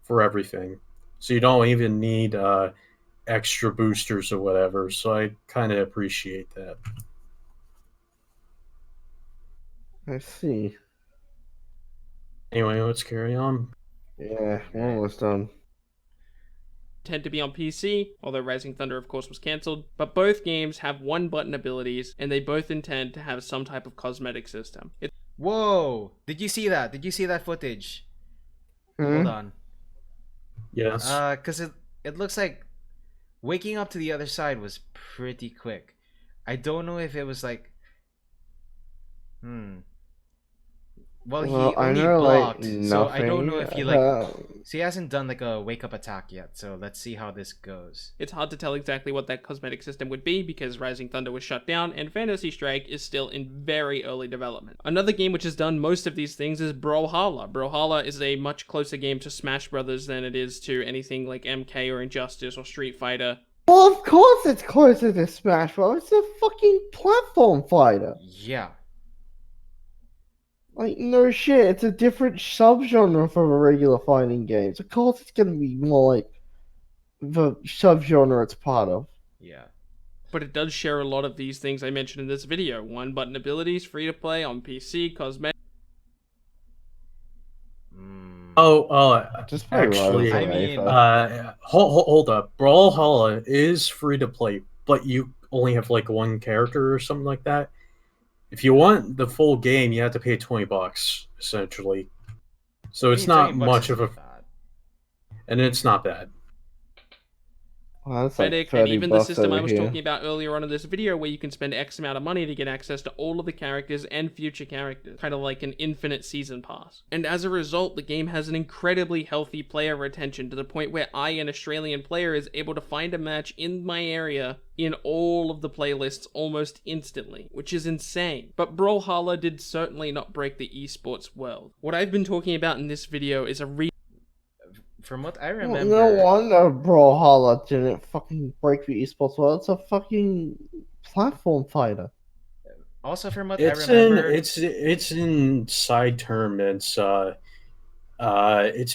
for everything. So you don't even need extra boosters or whatever. So I kind of appreciate that. I see. Anyway, let's carry on. Yeah, we're almost done. Tend to be on PC, although Rising Thunder of course was cancelled, but both games have one-button abilities, and they both intend to have some type of cosmetic system. Whoa! Did you see that? Did you see that footage? Hold on. Yes. Cause it looks like waking up to the other side was pretty quick. I don't know if it was like, Well, he I only know, blocked, like, so I don't know if he like. about- So he hasn't done like a wake up attack yet. So let's see how this goes. It's hard to tell exactly what that cosmetic system would be because Rising Thunder was shut down and Fantasy Strike is still in very early development. Another game which has done most of these things is Brawlhalla. Brawlhalla is a much closer game to Smash Brothers than it is to anything like MK or Injustice or Street Fighter. Well, of course it's closer to Smash Bros. It's a fucking platform fighter. Yeah. Like, no shit, it's a different subgenre from a regular fighting games. Of course it's gonna be more like the subgenre it's part of. Yeah. But it does share a lot of these things I mentioned in this video. One button abilities, free to play on PC, cosmetic. Just play Actually, Rose, I mean- hold up. Brawlhalla is free to play, but you only have like one character or something like that. If you want the full game, you have to pay $20 essentially. So it's not much of a, and it's not bad. Well, that's like And 30 even the bucks system I over was here. talking about earlier on in this video where you can spend X amount of money to get access to all of the characters and future characters, kind of like an infinite season pass. And as a result, the game has an incredibly healthy player retention to the point where I, an Australian player, is able to find a match in my area in all of the playlists almost instantly, which is insane. But Brawlhalla did certainly not break the esports world. What I've been talking about in this video is From what I Well, remember, no wonder Brawlhalla didn't fucking break the esports world. It's a fucking platform fighter. also from what It's I remember, it's in side term. It's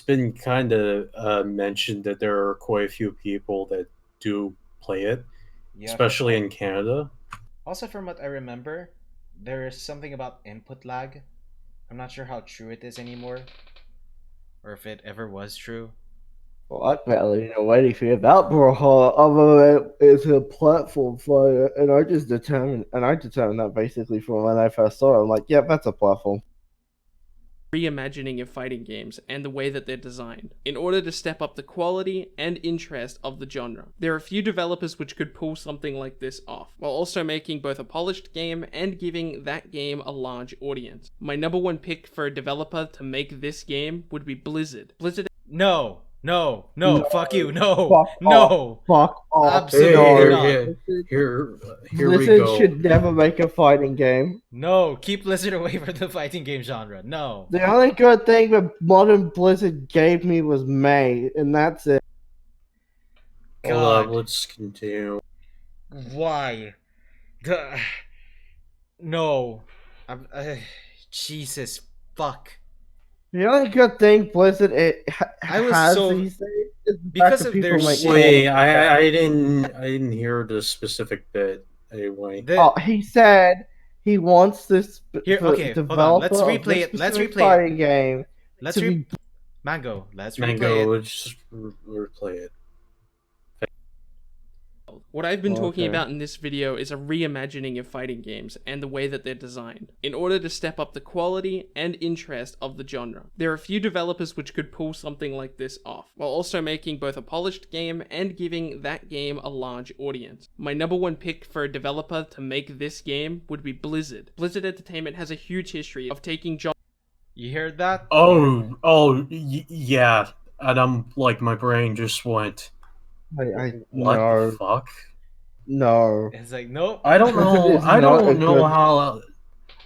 been kind of mentioned that there are quite a few people that do play it, yeah, especially in Canada. Also from what I remember, there is something about input lag. I'm not sure how true it is anymore, or if it ever was true. Well, I barely know anything about Brawlhalla other than it's a platform fighter, and I determined that basically from when I first saw it. I'm like, yeah, that's a platform. reimagining of fighting games and the way that they're designed in order to step up the quality and interest of the genre. There are few developers which could pull something like this off, while also making both a polished game and giving that game a large audience. My number one pick for a developer to make this game would be Blizzard. No, No. fuck you, no, Fuck no. Fuck off. Absolutely not. Here we Blizzard go. should never make a fighting game. No, keep Blizzard away from the fighting game genre. No. The only good thing that modern Blizzard gave me was May, and that's it. Hold up, God. let's continue. Why? No. Jesus fuck. The only good thing Blizzard I was has so- these days is the because fact that of people their make shit- Wait, I didn't hear the specific bit anyway. Oh, he said he wants this Here, the okay, hold on. developer Let's of replay this it. Let's specific replay it. fighting game. Let's to be Mango, let's replay Mango, it. let's just replay it. What I've been talking Okay. about in this video is a reimagining of fighting games and the way that they're designed, in order to step up the quality and interest of the genre. There are few developers which could pull something like this off, while also making both a polished game and giving that game a large audience. My number one pick for a developer to make this game would be Blizzard. Blizzard Entertainment has a huge history of taking You heard that? Yeah. And I'm like, my brain just went, what the No, fuck? no. It's like, nope. I don't Because it know. is not a good.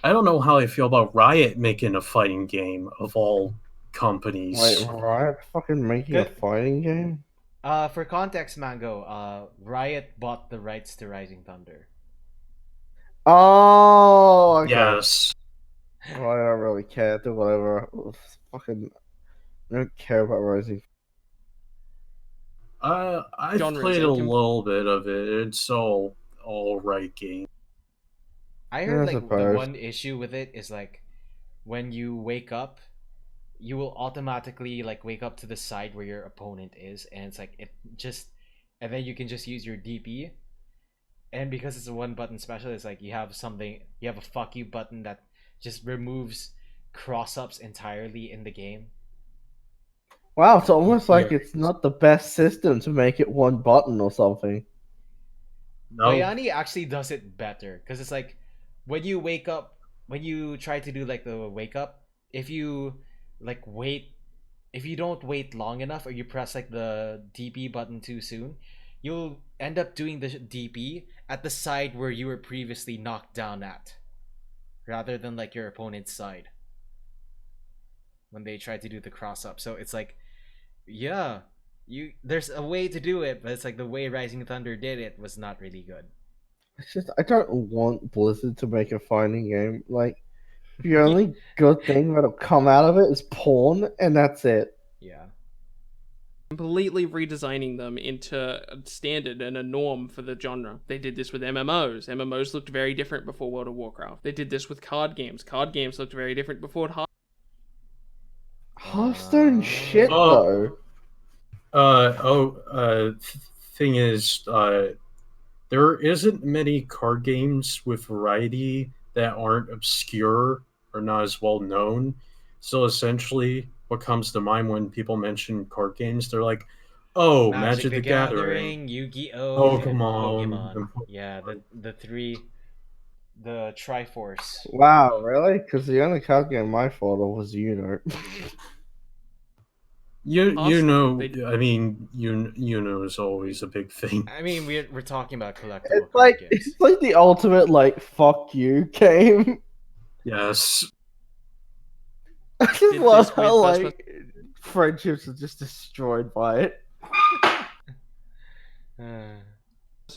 I don't know how I feel about Riot making a fighting game of all Wait, companies. Riot fucking making a Good. fighting game? For context, Mango, Riot bought the rights to Rising Thunder. Oh, okay. Yes. Well, I don't really care. Do whatever. Fucking, I don't care about Rising. I've Genres played and a little bit of it. It's all right game. I Yeah, heard I like the suppose. one issue with it is like when you wake up, you will automatically like wake up to the side where your opponent is, and it's like it just, and then you can just use your DP. And because it's a one button special, it's like you have a fuck you button that just removes cross ups entirely in the game. Wow, it's almost like Yeah. it's not the best system to make it one button or something. No. Bayani actually does it better because it's like when you wake up, when you try to do like the wake up, if you like wait, if you don't wait long enough or you press like the DP button too soon, you'll end up doing the DP at the side where you were previously knocked down at, rather than like your opponent's side when they try to do the cross up. So it's like, yeah, there's a way to do it, but it's like the way Rising Thunder did it was not really good. It's just I don't want Blizzard to make a fighting game. Like the only good thing that'll come out of it is porn, and that's it. Yeah. Completely redesigning them into a standard and a norm for the genre. They did this with MMOs. MMOs looked very different before World of Warcraft. They did this with card games. Card games looked very different before Hearthstone shit Oh. though. Thing is, there isn't many card games with variety that aren't obscure or not as well known. So essentially, what comes to mind when people mention card games, they're like, "Oh, Magic the Gathering, Yu-Gi-Oh, and Pokemon." Pokemon. Yeah, the three, the Triforce. Wow, really? Because the only card game I thought of was Uno. You know, They- I mean, you know is always a big thing. I mean, we're talking about collectible It's card like games. it's like the ultimate like fuck you game. Yes. I just Did love this how with- like friendships are just destroyed by it.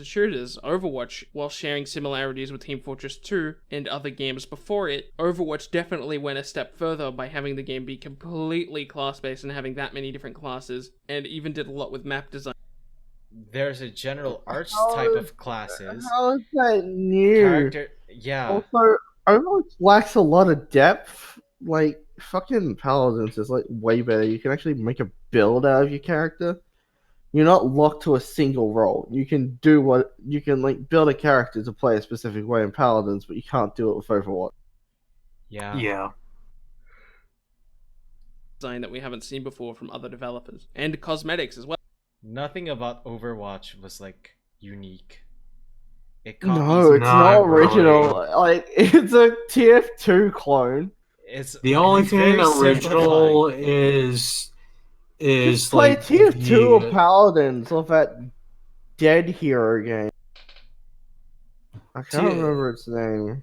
shooters, Overwatch, while sharing similarities with Team Fortress 2 and other games before it, Overwatch definitely went a step further by having the game be completely class-based and having that many different classes, and even did a lot with map design. There's a general arts How type is- of classes. How is that new? Character, yeah. Also, Overwatch lacks a lot of depth. Like fucking Paladins is like way better. You can actually make a build out of your character. You're not locked to a single role. You can do what you can like build a character to play a specific way in Paladins, but you can't do it with Overwatch. Yeah. Design that we haven't seen before from other developers. And cosmetics as well. Nothing about Overwatch was like unique. It No, copies. it's not Not original. really. Like it's a TF2 clone. It's The only it's thing very original simplified. is Just play like TF2 or the- Paladins of that Dead Hero game. I can't T- remember its name.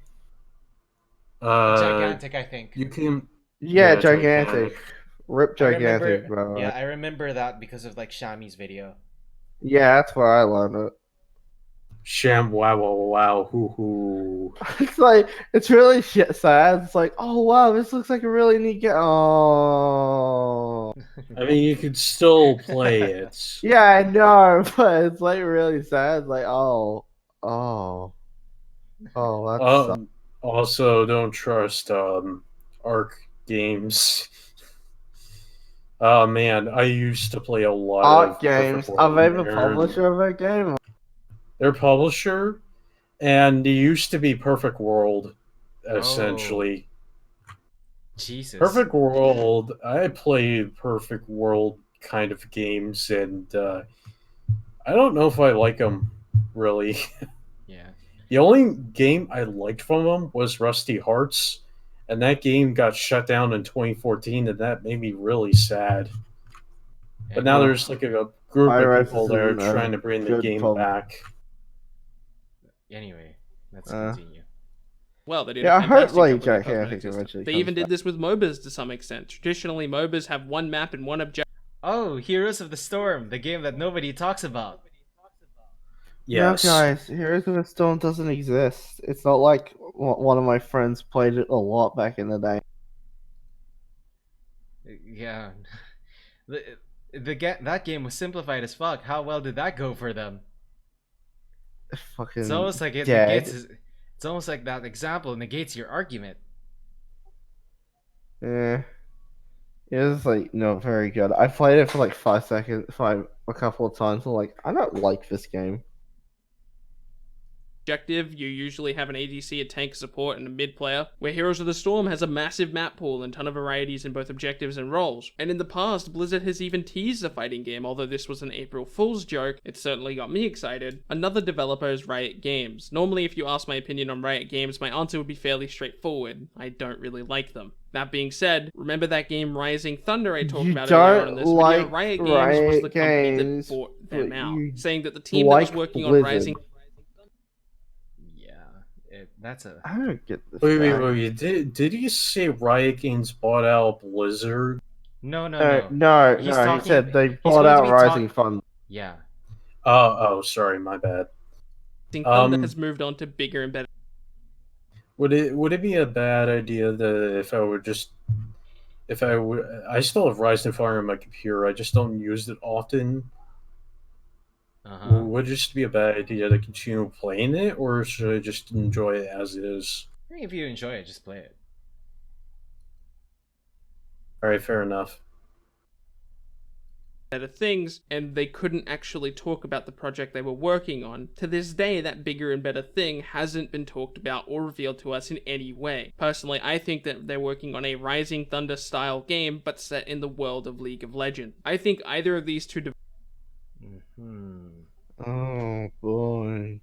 Gigantic, I think. You can Yeah, Yeah, gigantic. Gigantic. Rip I gigantic, remember, bro. yeah, I remember that because of like Shami's video. Yeah, that's where I learned it. Sham wow hoo hoo. It's like it's really shit sad. It's like, oh wow, this looks like a really neat game. Oh, I mean, you could still play it. yeah, I know, but it's like really sad. It's like, oh, that sucks. Also, don't trust Arc games. Oh man, I used to play a lot Art of games. Perfect Are World they the there. publisher of that game? Their publisher, and it used to be Perfect World, essentially. Jesus. Perfect World. I played Perfect World kind of games, and I don't know if I like them really. Yeah. The only game I liked from them was Rusty Hearts, and that game got shut down in 2014, and that made me really sad. But now Well, there's like a group of iOS people that are isn't a trying to bring the good game problem. back. Anyway, let's Uh, continue. Well, they did Yeah, a I heard, fantastic like, job with their I think cosmetic system. eventually They comes even did back. this with MOBAs to some extent. Traditionally, MOBAs have one map and one objective. Oh, Heroes of the Storm, the game that nobody talks about. Yes. No, guys, Heroes of the Storm doesn't exist. It's not like one of my friends played it a lot back in the day. Yeah. That game was simplified as fuck. How well did that go for them? It's fucking It's almost like it dead. negates. It's almost like that example negates your argument. Yeah. It was like not very good. I played it for like 5 seconds, a couple of times. I'm like, I don't like this game. Objective, you usually have an ADC, a tank support, and a mid player, where Heroes of the Storm has a massive map pool and ton of varieties in both objectives and roles. And in the past, Blizzard has even teased a fighting game, although this was an April Fool's joke, it certainly got me excited. Another developer is Riot Games. Normally, if you ask my opinion on Riot Games, my answer would be fairly straightforward. I don't really like them. That being said, remember that game Rising Thunder I talked You about earlier on in don't this video? like Riot Games was the company that Games, bought them but out, you saying that the team that was like working on Blizzard. Rising That's a. I don't get this. Wait. Did you say Riot Games bought out Blizzard? No. No. He's He talking- said they he's bought going to out be Rising Fund. Yeah. Oh, sorry, my bad. Thunder has moved on to bigger and better. Would it be a bad idea that I still have Rising Fire on my computer, I just don't use it often. Would it just be a bad idea to continue playing it, or should I just enjoy it as is? I think if you enjoy it, just play it. Alright, fair enough. Better things, and they couldn't actually talk about the project they were working on. To this day, that bigger and better thing hasn't been talked about or revealed to us in any way. Personally, I think that they're working on a Rising Thunder style game, but set in the world of League of Legends. I think either of these two Oh boy.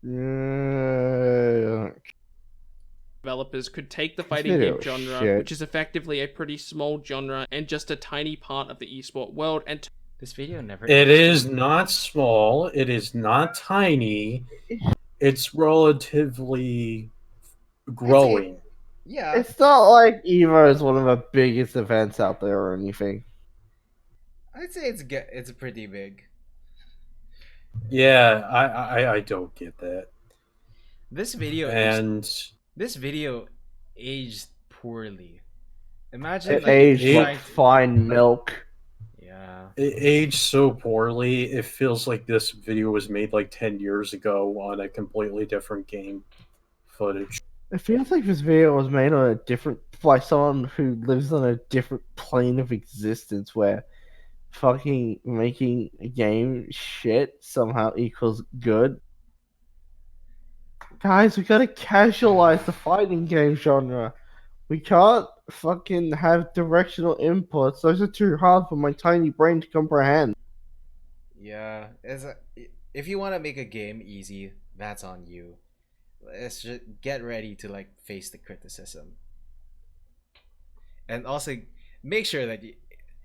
Yeah. developers could take the fighting video game genre, shit. which is effectively a pretty small genre and just a tiny part of the esport world, and This video never. It is not small, it is not tiny, it's relatively growing. Yeah. It's not like EVO is one of the biggest events out there or anything. I'd say it's pretty big. Yeah, I don't get that. This video And this video aged poorly. Imagine It like, aged trying like fine milk. Yeah. it aged so poorly, it feels like this video was made like 10 years ago on a completely different game footage. It feels like this video was made on a different, by someone who lives on a different plane of existence where fucking making a game shit somehow equals good. Guys, we gotta casualize the fighting game genre. We can't fucking have directional inputs. Those are too hard for my tiny brain to comprehend. Yeah. If you want to make a game easy, that's on you. Let's just get ready to like face the criticism. And also make sure that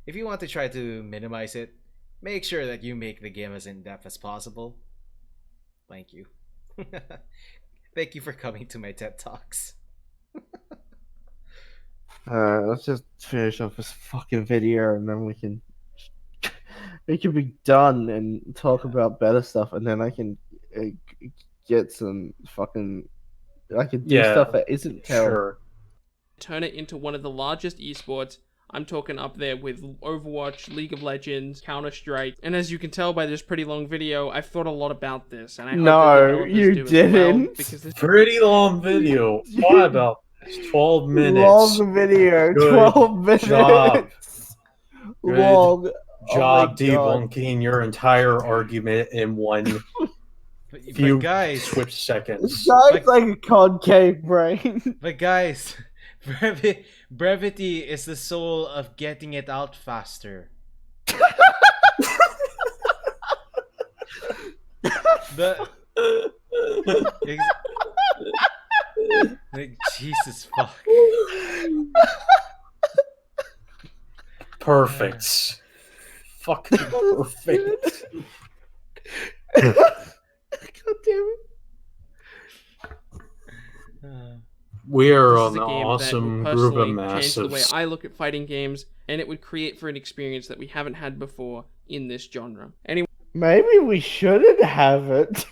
if you want to try to minimize it, make sure that you make the game as in-depth as possible. Thank you. Thank you for coming to my TED Talks. Let's just finish off this fucking video and then we can be done and talk about better stuff, and then I can get some fucking do stuff that isn't terrible. Sure. turn it into one of the largest esports. I'm talking up there with Overwatch, League of Legends, Counter-Strike, and as you can tell by this pretty long video, I've thought a lot about this, and I hope No, that developers you do as well, didn't. because this Pretty long video. Why about this? 12 minutes. Long video, Good 12 minutes. job. Good Long. Job Oh my God. debunking your entire argument in one But few guys, Twitch seconds. Sounds like a concave brain. but guys, brevity is the soul of getting it out faster. the Like, Jesus fuck. Perfect. Fucking perfect. God damn it. We are This is an a game that would awesome group of personally change the way massives. I look at fighting games, and it would create for an experience that we haven't had before in this genre. Anyway, Maybe we shouldn't have it.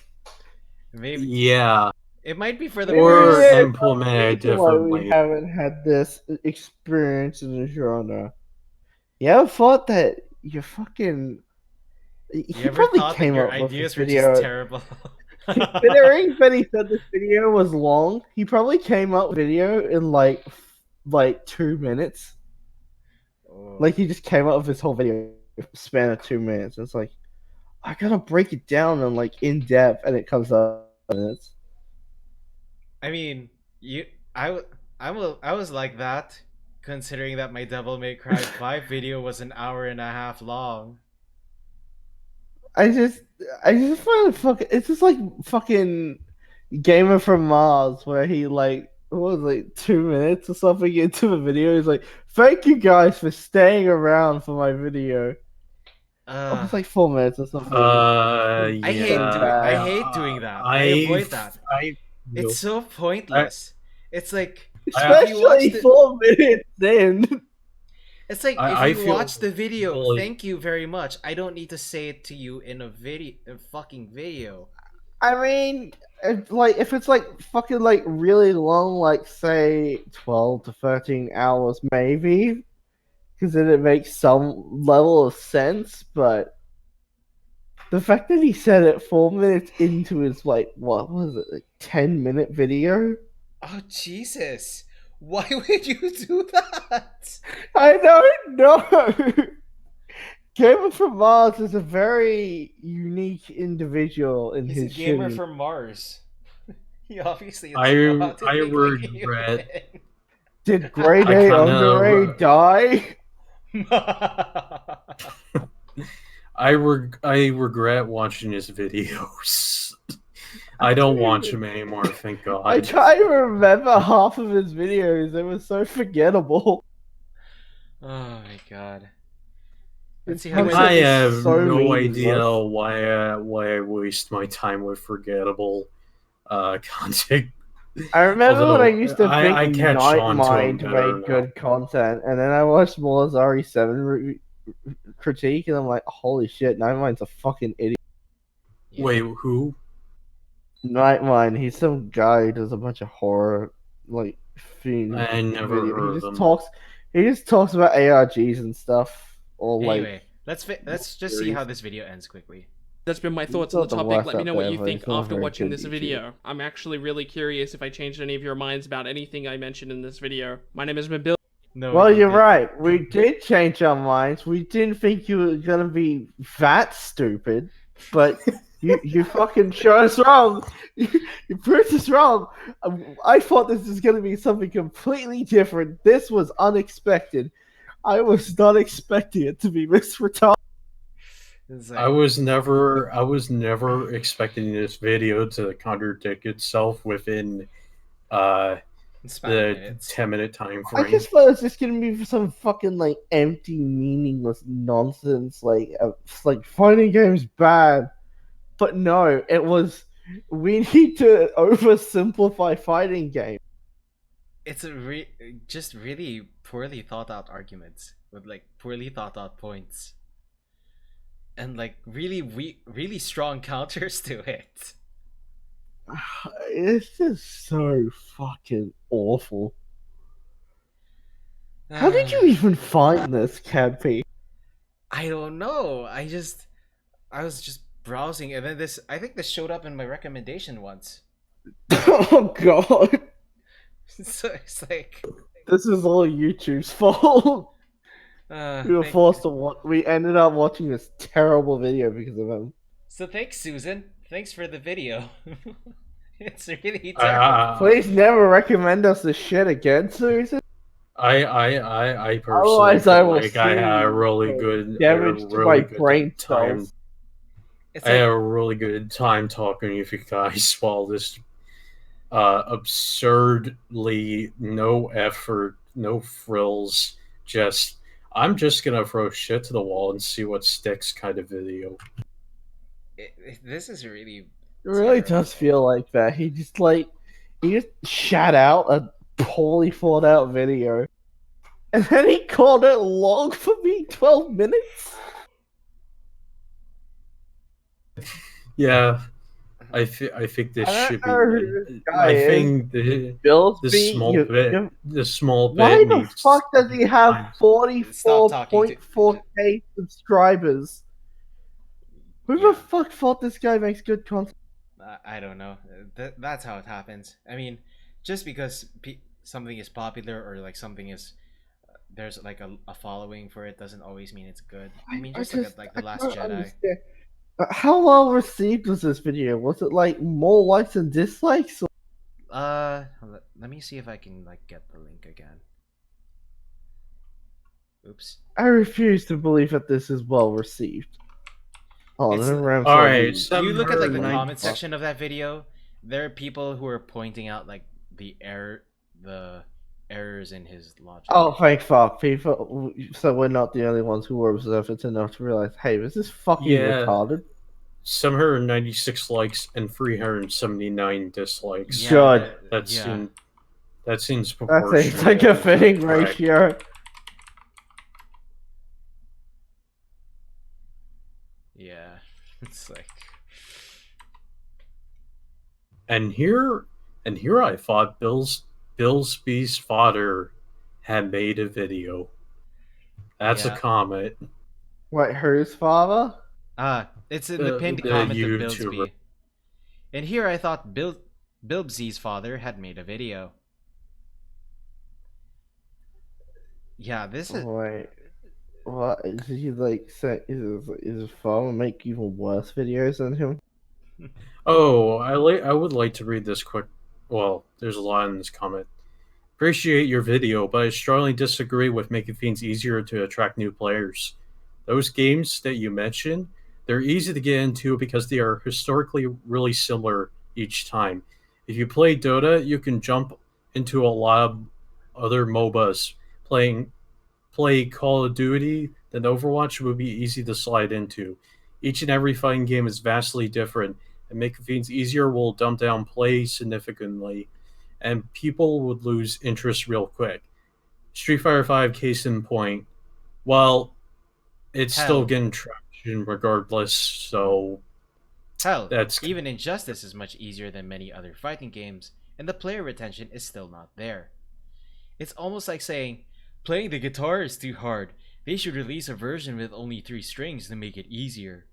Maybe Yeah, it might be for the Maybe or worst. implement it why we differently. haven't had this experience in the genre. You ever thought that you fucking... You He ever probably thought that came your up with this ideas were just video. terrible? Considering that he said this video was long, he probably came up with video in like 2 minutes. Oh. Like he just came up with this whole video span of 2 minutes. It's like I gotta break it down and like in depth, and it comes up in minutes. I mean, I was like that, considering that my Devil May Cry 5 video was an hour and a half long. I just find it fucking. It's just like fucking Gamer from Mars, where he like what was it, like 2 minutes or something into the video. He's like, "Thank you guys for staying around for my video." It was like 4 minutes or something. Yeah. I hate doing that. I avoid that. It's so pointless. It's like if you watch Especially the, 4 minutes in. it's like I if you feel watch the video, really- thank you very much. I don't need to say it to you in a fucking video. I mean, if it's like fucking like really long, like say 12 to 13 hours, maybe, because then it makes some level of sense. But the fact that he said it 4 minutes into his like what was it, like 10-minute video? Oh Jesus! Why would you do that? I don't know. Gamer from Mars is a very unique individual in He's his a gamer shitty... from Mars. He obviously doesn't know how to I make a regret. game. Did Grade I A kinda Under A die? I regret watching his videos. I don't watch him anymore, thank God. I can't even remember half of his videos. It was so forgettable. Oh my God. Let's see It's how how I it's have so no idea meaningless. why I waste my time with forgettable content. I remember when Although, I used to I think catch on to him Nightmind better made now. good content, and then I watched Moore's RE7 critique, and I'm like, holy shit, Nightmind's a fucking idiot. Yeah. Wait, who? Nightmind, he's some guy who does a bunch of horror, like, theme I never video. heard of him. He just talks about ARGs and stuff, or like... Anyway, let's just see how this video ends quickly. that's been my He's thoughts on not the the topic. worst Let me out know what there, you but think he's not a after very watching good this YouTuber. video. I'm actually really curious if I changed any of your minds about anything I mentioned in this video. My name is Mabil. No. Well, you you're didn't. right. We did change our minds. We didn't think you were gonna be that stupid, but you fucking showed us wrong. You proved us wrong. I thought this was gonna be something completely different. This was unexpected. I was not expecting it to be Miss Retard. It's like, I was never expecting this video to contradict itself within span of the minutes. 10-minute time I frame. just thought it was just gonna be some fucking like empty, meaningless nonsense. Like fighting games bad, but no, it was. We need to oversimplify fighting games. It's a just really poorly thought out arguments with like poorly thought out points, and like really strong counters to it. It's just so fucking awful. How did you even find this, Cadp? I don't know. I was just browsing, and then I think this showed up in my recommendation once. Oh god, So it's like this is all YouTube's fault. We were thank- forced to watch. We ended up watching this terrible video because of him. So thanks, Susan. Thanks for the video. It's really terrible. Please never recommend us this shit again, Susan. I personally Otherwise, I feel will like I had a see really the good damage to my brain time. cells. It's I had like, a really good time talking with you guys while this absurdly no effort, no frills, just I'm just gonna throw shit to the wall and see what sticks kind of video. This is really It really does terrible. feel like that. He just shat out a poorly thought out video, and then he called it long for me 12 minutes. Yeah, I think this I don't should be. know who this guy I is. think Billsby, the small why bit the needs. fuck does he have Stop talking to. 44.4k subscribers? Who Yeah. the fuck thought this guy makes good content? I don't know. That's how it happens. I mean, just because something is popular or like something is there's like a following for it doesn't always mean it's good. I mean, just look at like the I Last don't Jedi. understand. How well received was this video? Was it like more likes and dislikes? Let me see if I can like get the link again. Oops. I refuse to believe that this is well received. Oh, It's- then Ram All said right, You look at like the 790 comment section of that video. There are people who are pointing out like the errors in his logic. Oh, thank fuck, people. So we're not the only ones who were observant enough to realize, hey, this is fucking Yeah. retarded. 796 likes and 379 dislikes. Yeah, Good. That yeah. seems that seems That's proportional. it's like a fitting Correct. ratio. Yeah. It's like And here I thought Billsby's father had made a video. That's Yeah. a comment. Wait, whose father? it's in the pinned The comment of YouTuber. Billsby. And here I thought Bilbsy's father had made a video. Yeah, this is Wait, what? Is he like say is his father make even worse videos than him? Oh, I would like to read this quick. Well, there's a lot in this comment. Appreciate your video, but I strongly disagree with making things easier to attract new players. Those games that you mentioned, they're easy to get into because they are historically really similar each time. If you play Dota, you can jump into a lot of other MOBAs. Play Call of Duty, then Overwatch would be easy to slide into. Each and every fighting game is vastly different, and making things easier will dumb down play significantly, and people would lose interest real quick. Street Fighter V, case in point, well, it's still Hell. getting traction regardless, so Hell, that's even Injustice is much easier than many other fighting games, and the player retention is still not there. It's almost like saying, playing the guitar is too hard. They should release a version with only 3 strings to make it easier.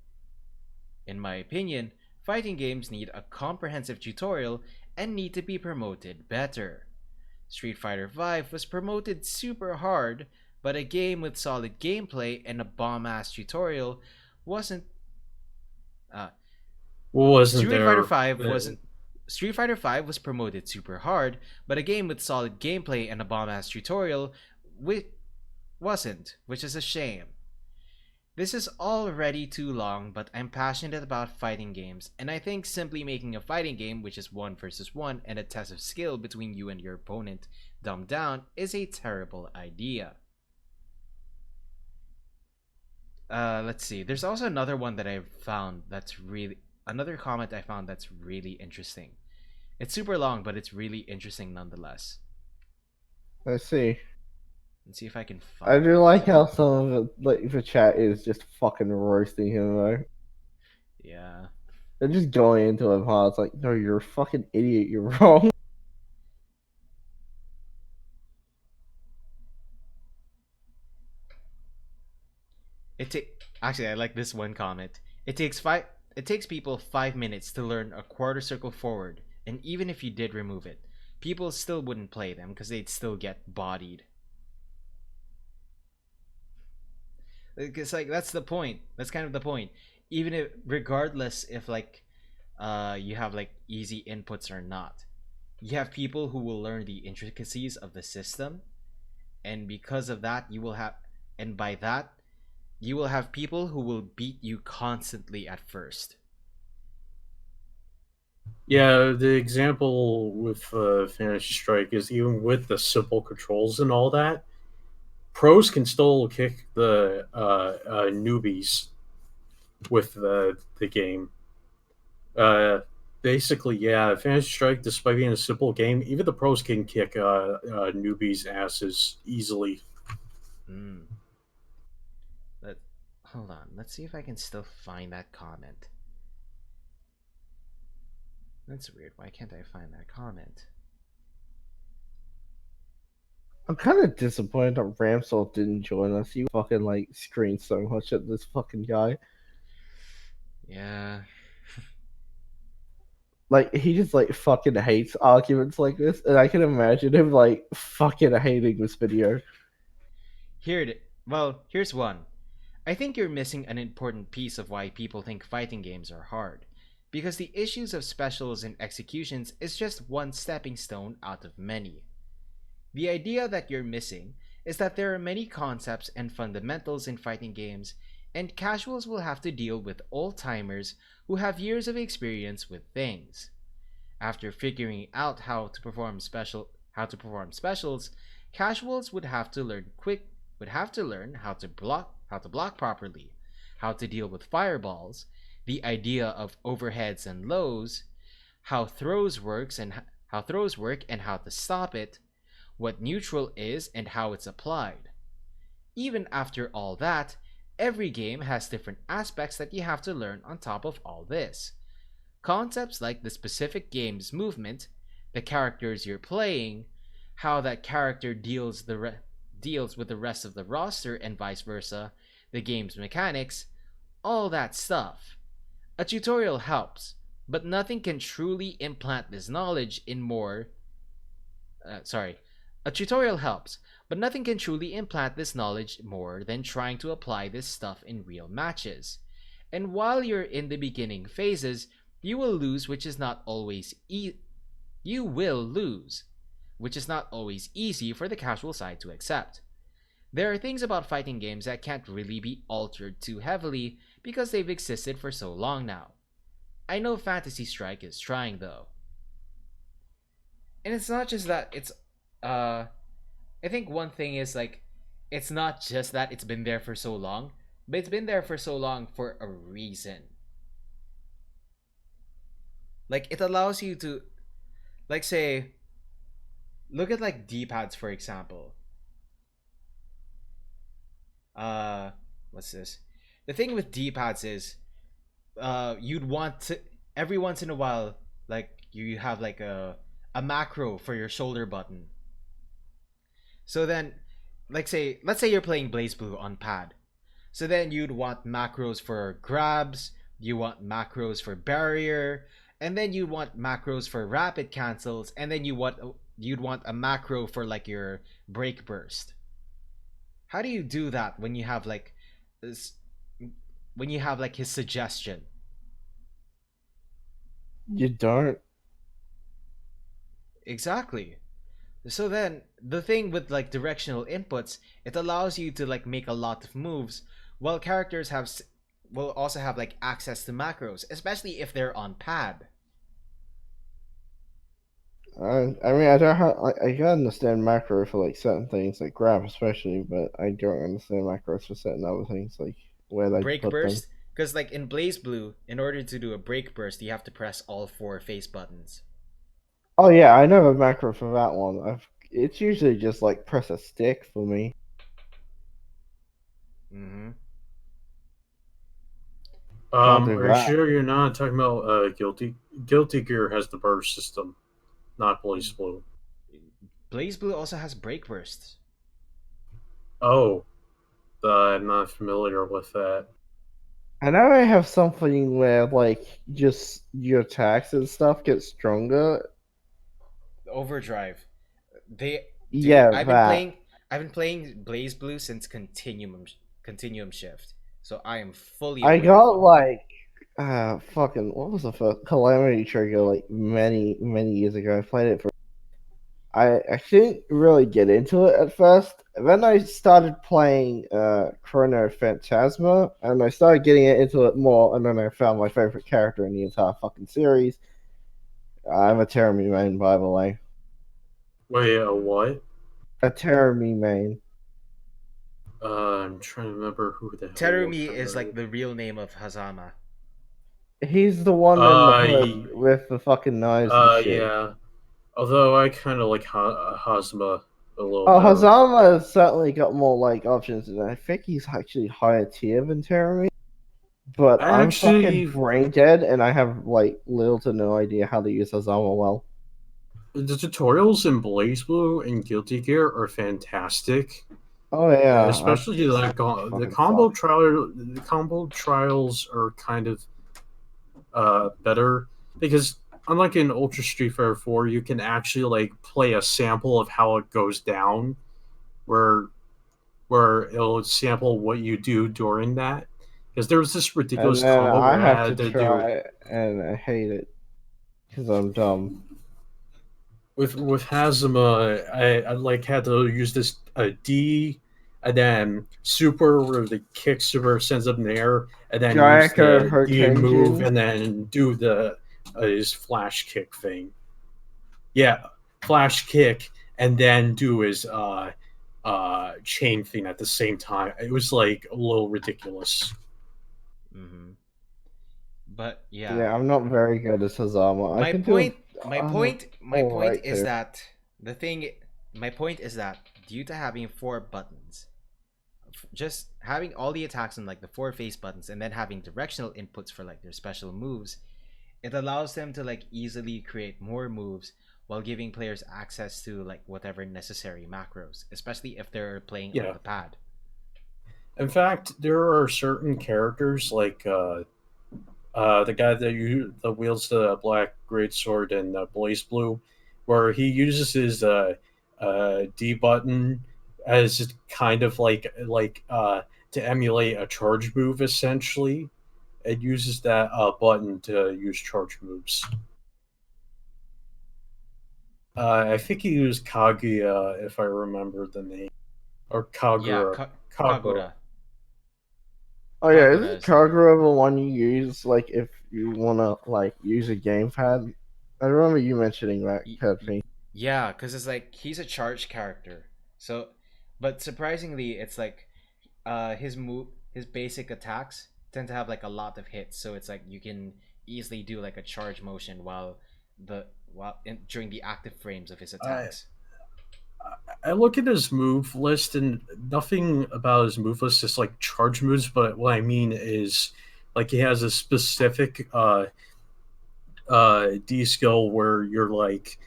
In my opinion, fighting games need a comprehensive tutorial and need to be promoted better. Street Fighter V was promoted super hard, but a game with solid gameplay and a bomb-ass tutorial wasn't. wasn't Street there. Fighter V wasn't. Street Fighter V was promoted super hard, but a game with solid gameplay and a bomb-ass tutorial wasn't, which is a shame. This is already too long, but I'm passionate about fighting games, and I think simply making a fighting game, which is 1 versus 1 and a test of skill between you and your opponent, dumbed down, is a terrible idea. Let's see. There's also another one that I've found that's really another comment I found that's really interesting. It's super long, but it's really interesting nonetheless. Let's see. Let's see if I can find I do like how some of the chat is just fucking roasting him though. Yeah. They're just going into him hard. It's like, no, you're a fucking idiot. You're wrong. Actually, I like this one comment. It takes people 5 minutes to learn a quarter circle forward, and even if you did remove it, people still wouldn't play them because they'd still get bodied. It's like that's the point. That's kind of the point. Even if, regardless if like, you have like easy inputs or not, you have people who will learn the intricacies of the system, and because of that, and by that, you will have people who will beat you constantly at first. Yeah, the example with Fantasy Strike is even with the simple controls and all that, pros can still kick the newbies with the game. Uh, Basically, yeah, Fantasy Strike, despite being a simple game, even the pros can kick newbies' asses easily. Hmm. Let hold on. Let's see if I can still find that comment. That's weird. Why can't I find that comment? I'm kind of disappointed that Ramsol didn't join us. He fucking like screamed so much at this fucking guy. Yeah. Like he just like fucking hates arguments like this, and I can imagine him like fucking hating this video. Here's one. I think you're missing an important piece of why people think fighting games are hard. Because the issues of specials and executions is just one stepping stone out of many. The idea that you're missing is that there are many concepts and fundamentals in fighting games, and casuals will have to deal with old timers who have years of experience with things. After figuring out how to perform specials, casuals would have to learn how to block properly, how to deal with fireballs, the idea of overheads and lows, how throws work and how to stop it, what neutral is and how it's applied. Even after all that, every game has different aspects that you have to learn on top of all this. Concepts like the specific game's movement, the characters you're playing, how that character deals with the rest of the roster and vice versa, the game's mechanics, all that stuff. A tutorial helps, but nothing can truly implant this knowledge in more sorry. A tutorial helps, but nothing can truly implant this knowledge more than trying to apply this stuff in real matches. And while you're in the beginning phases, you will lose, which is not always you will lose, which is not always easy for the casual side to accept. There are things about fighting games that can't really be altered too heavily because they've existed for so long now. I know Fantasy Strike is trying though. And it's not just that I think one thing is like it's not just that it's been there for so long, but it's been there for so long for a reason. Like it allows you to like say look at like D-pads for example. Uh what's this? The thing with D-pads is you'd want to every once in a while like you have like a macro for your shoulder button. So then let's say you're playing Blaze Blue on pad. So then you'd want macros for grabs, you want macros for barrier, and then you want macros for rapid cancels, and then you'd want a macro for like your break burst. How do you do that when you have like this when you have like his suggestion? You don't. Exactly. So then the thing with like directional inputs, it allows you to like make a lot of moves while characters will also have like access to macros, especially if they're on pad. I mean, I don't have. I can understand macro for like certain things, like grab especially, but I don't understand macros for certain other things, like where they Break put them. burst, because like in Blaze Blue, in order to do a break burst, you have to press all four face buttons. Oh yeah, I know a macro for that one. It's usually just like press a stick for me. Mm-hmm. Can't do Are you that. sure you're not talking about Guilty? Guilty Gear has the burst system, not Blaze Blue. Blaze Blue also has break bursts. Oh, I'm not familiar with that. I know I have something where like just your attacks and stuff get stronger. Overdrive. They dude, Yeah, that. I've been playing Blaze Blue since Continuum Shift. So I am fully I aware. got like fucking what was the first Calamity Trigger like many years ago. I played it for. I didn't really get into it at first. Then I started playing Chrono Phantasma, and I started getting into it more. And then I found my favorite character in the entire fucking series. I'm a Terumi main, by the way. Wait, what? A Terumi main. I'm trying to remember who the hell. Terumi is like the real name of Hazama. He's the one in the hood Ye- with the fucking knives and shit. yeah. Although I kind of like Hazama a little Oh, better. Hazama has certainly got more like options, and I think he's actually higher tier than Terumi. But I'm Actually, fucking brain dead, and I have like little to no idea how to use Hazama well. the tutorials in Blaze Blue and Guilty Gear are fantastic. Oh yeah, Especially the fucking combo suck. trial. The combo trials are kind of better because unlike in Ultra Street Fighter 4, you can actually like play a sample of how it goes down, where it'll sample what you do during that. Because there was this And ridiculous then combo I where I have to had to do try it, and I hate it because I'm dumb. with Hazama. I like had to use this D, and then super where the kick super sends up in the air, and then use Gaiaka the D move, Hotenjin. and then do the his flash kick thing. Yeah, flash kick, and then do his chain thing at the same time. It was like a little ridiculous. Mm-hmm. But yeah, Yeah, I'm not very good at Hazama. I my can point, do. my point is too. that the thing, my point is that due to having 4 buttons, just having all the attacks on like the 4 face buttons, and then having directional inputs for like their special moves, it allows them to like easily create more moves while giving players access to like whatever necessary macros, especially if they're playing on Yeah. the pad. In fact, there are certain characters like the guy that wields the black great sword in Blaze Blue, where he uses his D button as kind of to emulate a charge move essentially. It uses that button to use charge moves. I think he used Kaguya, if I remember the name, or Yeah, Kagura. Kagura. Oh yeah, Kagura isn't is the name. Kagura the one you use like if you wanna like use a gamepad? I remember you mentioning that, Pedro. Yeah, because it's like he's a charge character. So, but surprisingly, it's like his basic attacks tend to have like a lot of hits. So it's like you can easily do like a charge motion during the active frames of his attacks. I look at his move list, and nothing about his move list is like charge moves. But what I mean is, like, he has a specific D skill where you're like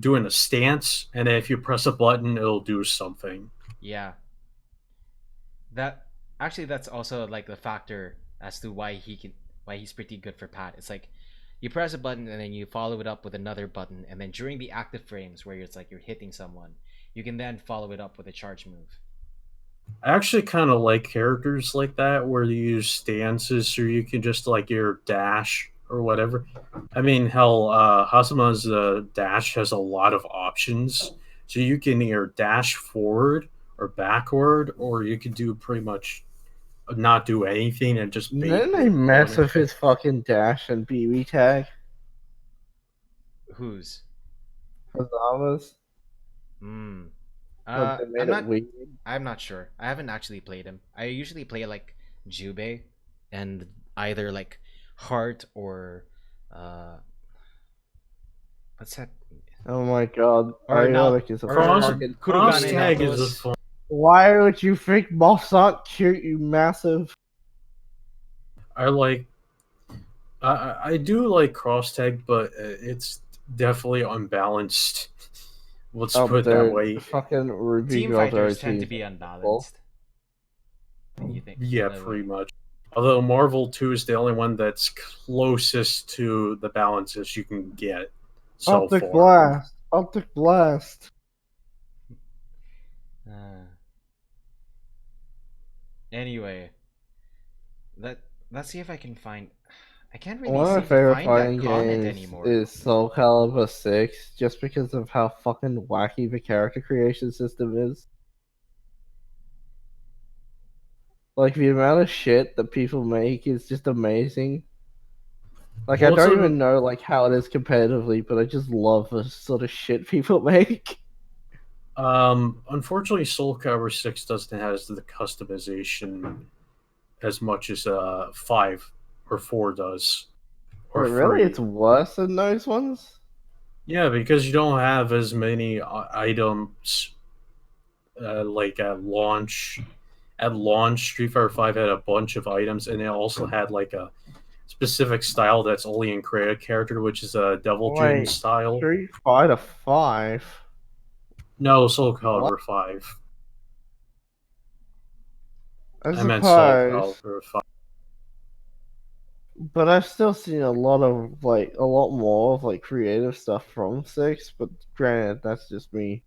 doing a stance, and if you press a button, it'll do something. Yeah. That actually that's also like the factor as to why he's pretty good for pad. It's like you press a button and then you follow it up with another button, and then during the active frames where it's like you're hitting someone, you can then follow it up with a charge move. I actually kind of like characters like that where you use stances, so you can just like your dash or whatever. I mean, hell, Hasama's dash has a lot of options, so you can either dash forward or backward, or you can do pretty much not do anything and just bait Didn't they the mess opponent. with his fucking dash and BB tag? Whose? Hazama's? Hmm. Like they made I'm it not. weird. I'm not sure. I haven't actually played him. I usually play like Jubei, and either like Heart or what's that? Oh my god. Or now Ionic is a Cross fucking cross Kurugane tag is a Natos. fun. Why would you think moths aren't cute, you massive? I like. I do like cross tag, but it's definitely unbalanced. Let's Oh, put it that dude, way. fucking Ruby Team Girls fighters are tend to cheap. be unbalanced. You think? Yeah, pretty much. Although Marvel 2 is the only one that's closest to the balances you can get so Optic far. Blast! Optic Blast! Anyway, let's see if I can find. I can't One really of my seem to favorite find fighting that comment games anymore. is Soul Calibur 6, just because of how fucking wacky the character creation system is. Like, the amount of shit that people make is just amazing. Like, I Well, don't so- even know like how it is competitively, but I just love the sort of shit people make. Unfortunately, Soul Calibur 6 doesn't have the customization as much as 5 or 4 does, or But really, 3. it's worse than those ones. Yeah, because you don't have as many items like at launch. At launch, Street Fighter 5 had a bunch of items, and it also had like a specific style that's only in creative character, which is a Devil Jin Wait, style. Street Fighter 5. No, Soul What? Calibur 5. I I meant Soul suppose, Calibur 5. but I've still seen a lot of like a lot more of like creative stuff from 6. But granted, that's just me.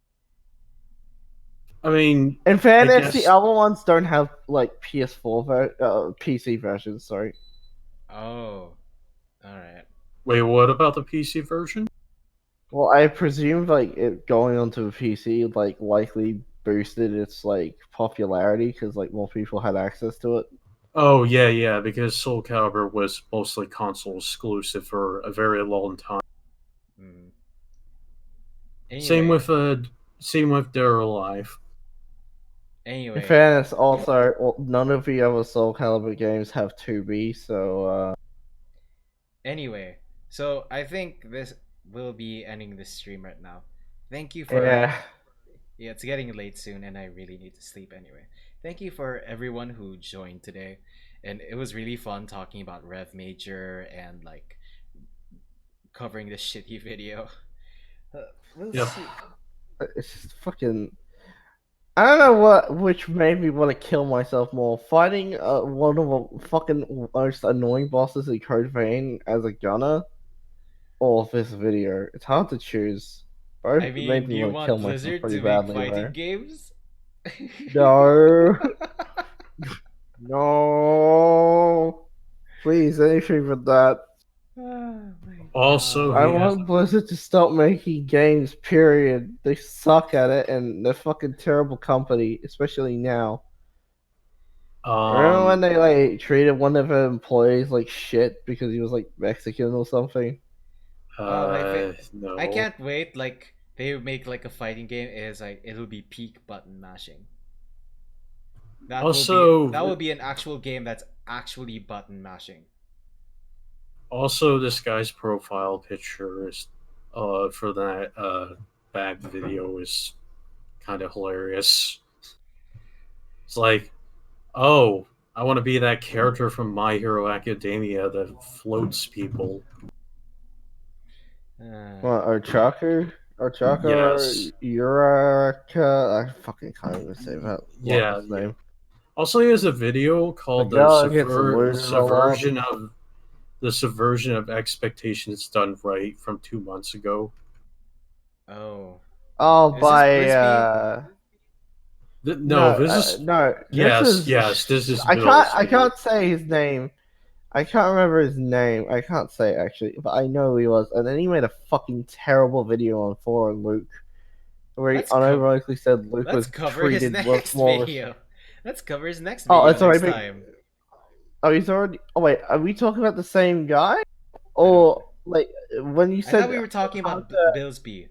I mean, In I fairness, the guess. other ones don't have like PC versions. Sorry. Oh, all right. Wait, what about the PC version? Well, I presume like it going onto a PC like likely boosted its like popularity because like more people had access to it. Oh yeah, yeah, because Soul Calibur was mostly console exclusive for a very long time. Mm. Same Anyway, with Dead or Alive. In anyway, fairness, also, well, none of the other Soul Calibur games have 2B, so anyway. So I think this will be ending this stream right now. Thank you for yeah. yeah, it's getting late soon, and I really need to sleep anyway. Thank you for everyone who joined today, and it was really fun talking about Rev Major and like covering this shitty video. We'll Yep. see. It's just fucking. I don't know which made me want to kill myself more: fighting one of the fucking most annoying bosses in Code Vein as a gunner, or this video. It's hard to choose. I Both made mean, me do you want to kill want myself Blizzard pretty to make badly, fighting though. games? No, no, please, anything but that. Oh my Also, I he god. has want Blizzard to stop making games, period. They suck at it, and they're fucking terrible company, especially now. Remember when they like treated one of their employees like shit because he was like Mexican or something? I no. can't wait. Like they make like a fighting game. Is like it'll be peak button mashing. Also, that will be an actual game that's actually button mashing. Also, this guy's profile picture is, for that bad video is kind of hilarious. It's like, oh, I want to be that character from My Hero Academia that floats people. What, Ochaku? Yes. Uraka? I fucking can't even say that Yeah, his yeah. name. Also, he has a video The called girl gets looted a lot. the subversion of expectations done right from 2 months ago. Oh, Oh, is this by Blisby? No, this is no. yes, yes. This is Bill's I video. can't say his name. I can't remember his name. I can't say actually, but I know who he was. And then he made a fucking terrible video on Forum Luke, where he Let's cover. unironically said Luke Let's was cover his treated with next more. video. Let's cover his next Oh, video it's already next been. time. Oh, he's already. Oh wait, are we talking about the same guy? I don't. Or like when you I said thought we were talking how about to, Billsby.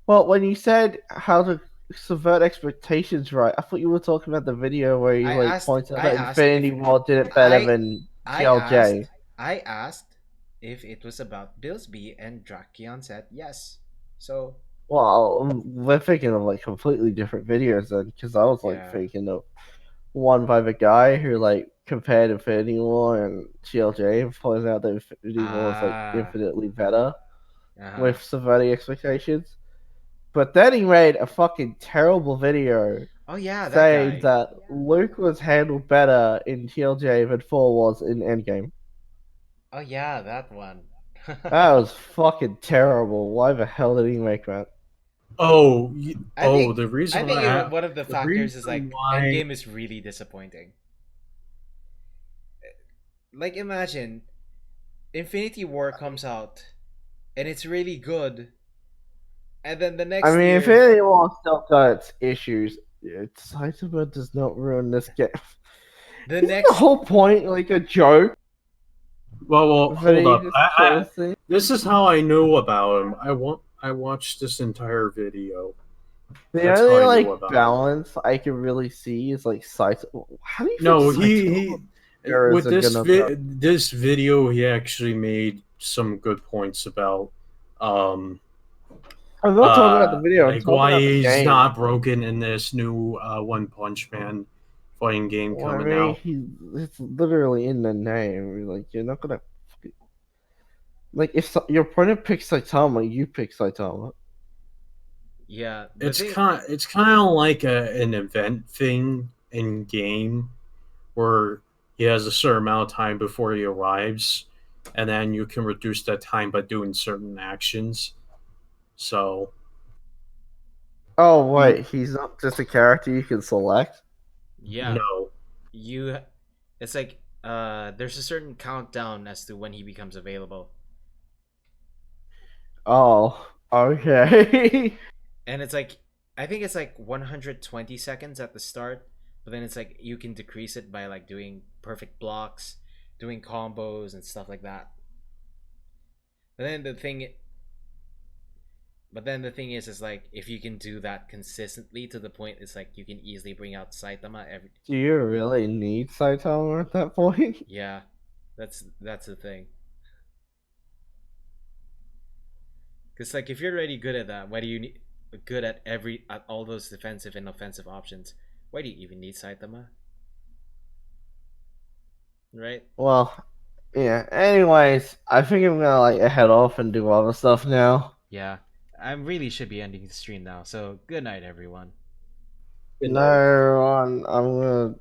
well, when you said how to subvert expectations, right? I thought you were talking about the video where he like points out I that asked if Infinity War did it better than I TLJ. asked if it was about Billsby, and Drakion said yes. So Well, we're thinking of like completely different videos then, because I was like yeah. thinking of one by the guy who like compared Infinity War and TLJ and points out that Infinity War is like infinitely better with subverting expectations. But then he made a fucking terrible video Oh yeah, that saying guy. that Luke was handled better in TLJ than Thor was in Endgame. Oh yeah, that one. That was fucking terrible. Why the hell did he make that? Oh, the reason one of the factors is like why Endgame is really disappointing. Like imagine Infinity War comes out and it's really good. And then the next I mean, year Infinity War still got its issues. Saitama does not ruin this game. the Isn't next the whole point like a joke? Well, But hold he up. just posted. This is how I knew about him. I watched this entire video. The That's how only I knew like about him. balance I can really see is like Saitama. How do you No, think Saitama with are gonna go? this video, he actually made some good points about I'm not talking about the video. I'm like talking why about the he's game. not broken in this new One Punch Man fighting game Well, I coming mean, out. it's literally in the name. Like, you're not gonna like if your opponent picks Saitama, you pick Saitama. Yeah, It's kind of like an event thing in game where he has a certain amount of time before he arrives, and then you can reduce that time by doing certain actions. So Oh wait, he's not just a character you can select. yeah. no, You, it's like there's a certain countdown as to when he becomes available, Oh, okay. and it's like I think it's like 120 seconds at the start, but then it's like you can decrease it by like doing perfect blocks, doing combos and stuff like that. But then the thing is like if you can do that consistently to the point it's like you can easily bring out Saitama every. Do you really need Saitama at that point? Yeah, that's the thing. Because like if you're already good at that, why do you need good at all those defensive and offensive options? Why do you even need Saitama? Right? Well, yeah. Anyways, I think I'm gonna like head off and do other stuff now. Yeah. I really should be ending the stream now. So good night, everyone. good No, night. I'm gonna